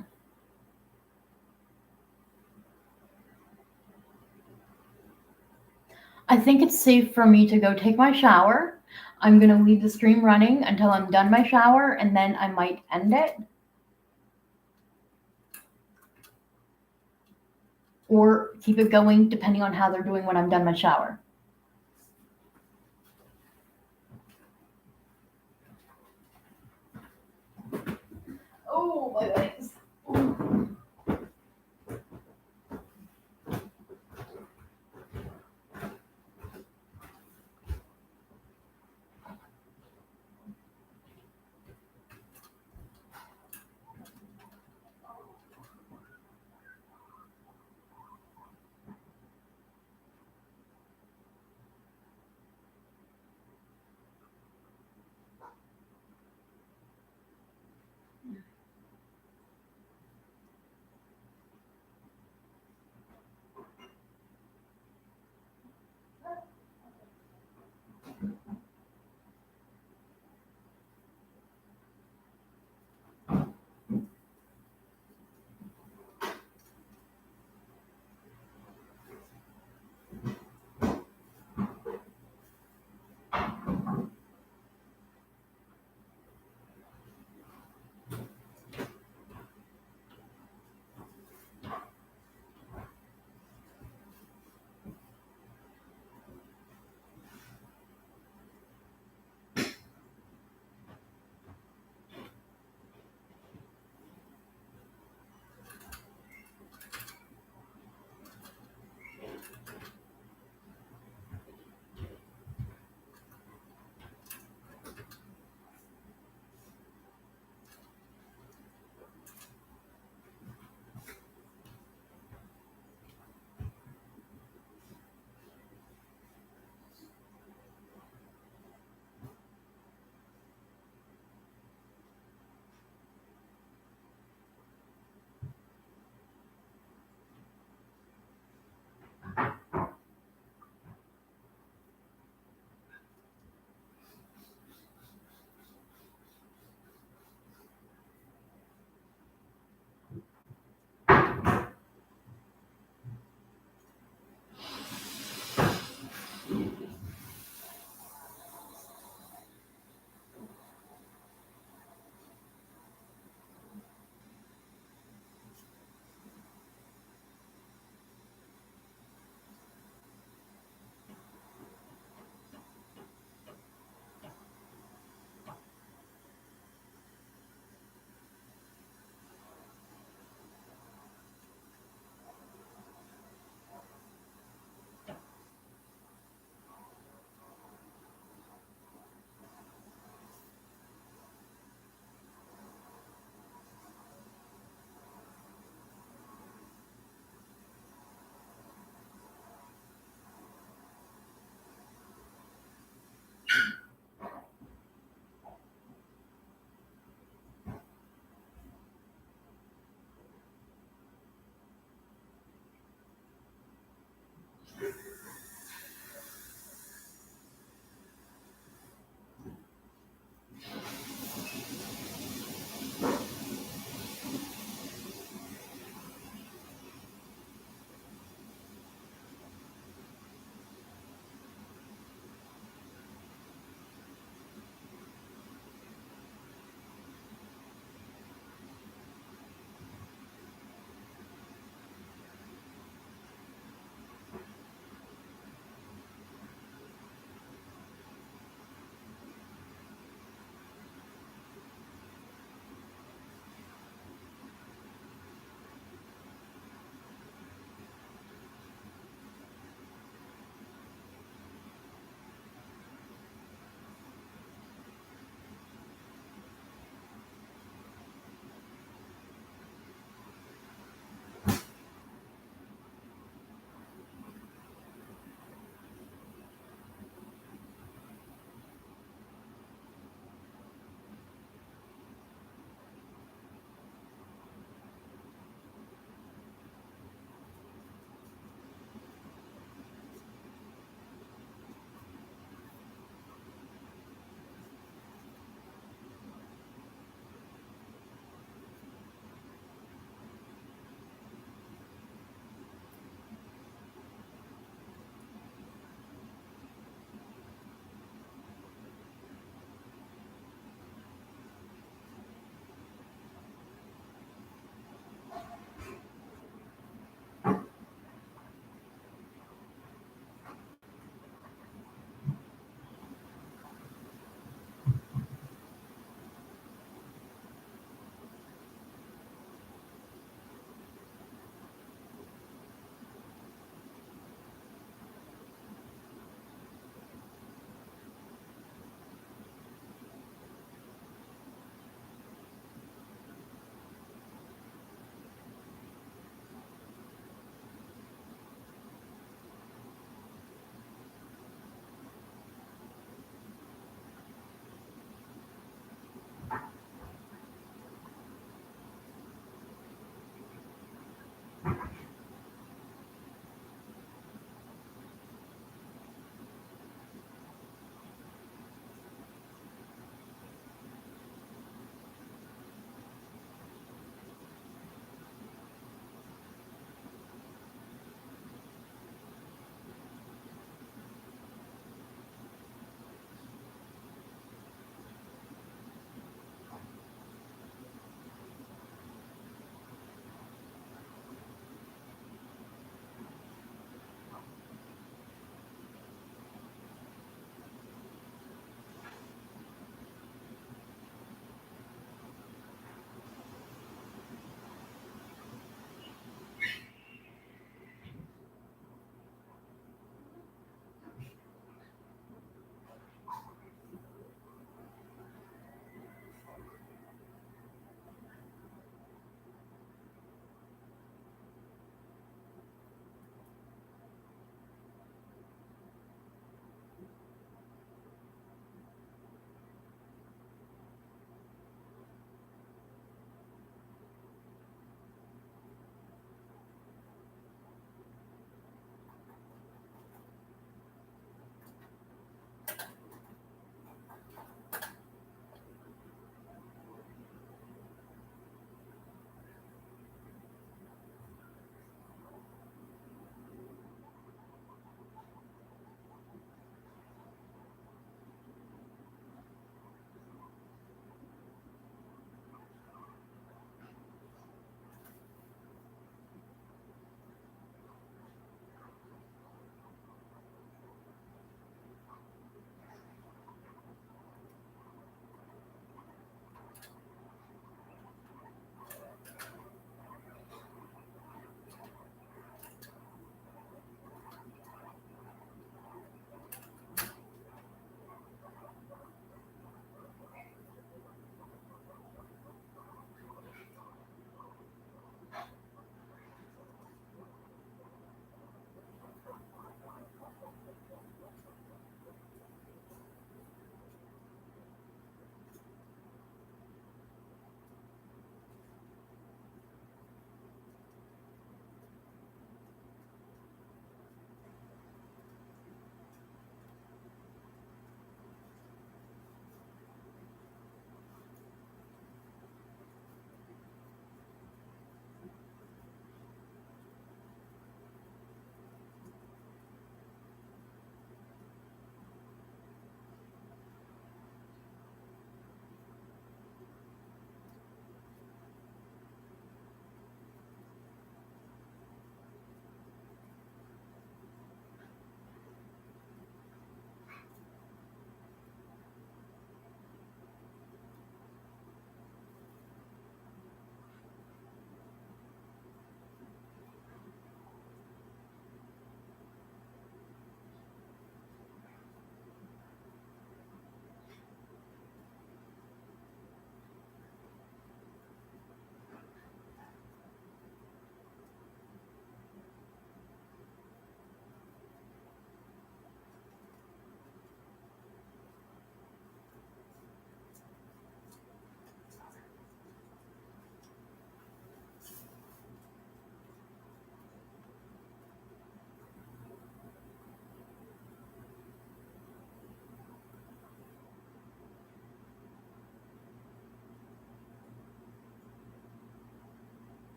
I think it's safe for me to go take my shower. I'm going to leave the stream running until I'm done my shower, and then I might end it. Or keep it going depending on how they're doing when I'm done my shower. Oh, my legs.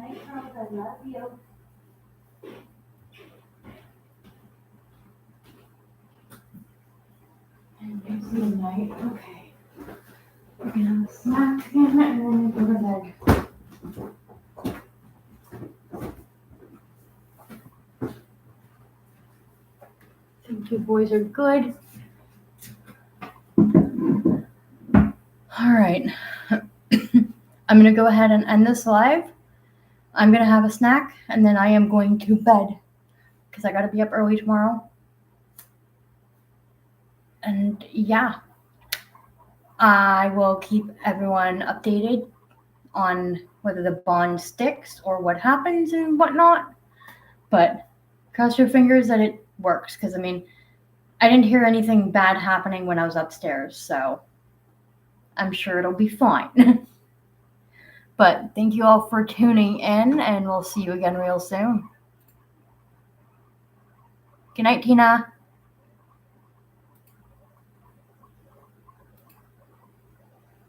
Night, Charles. I love you. And it's the night. Okay. We're gonna have a snack again and then go to bed. I think you boys are good. All right. I'm gonna go ahead and end this live. I'm gonna have a snack and then I am going to bed because I gotta be up early tomorrow. And yeah, I will keep everyone updated on whether the bond sticks or what happens and whatnot. But cross your fingers that it works because I mean, I didn't hear anything bad happening when I was upstairs, so I'm sure it'll be fine. But thank you all for tuning in, and we'll see you again real soon. Good night, Tina.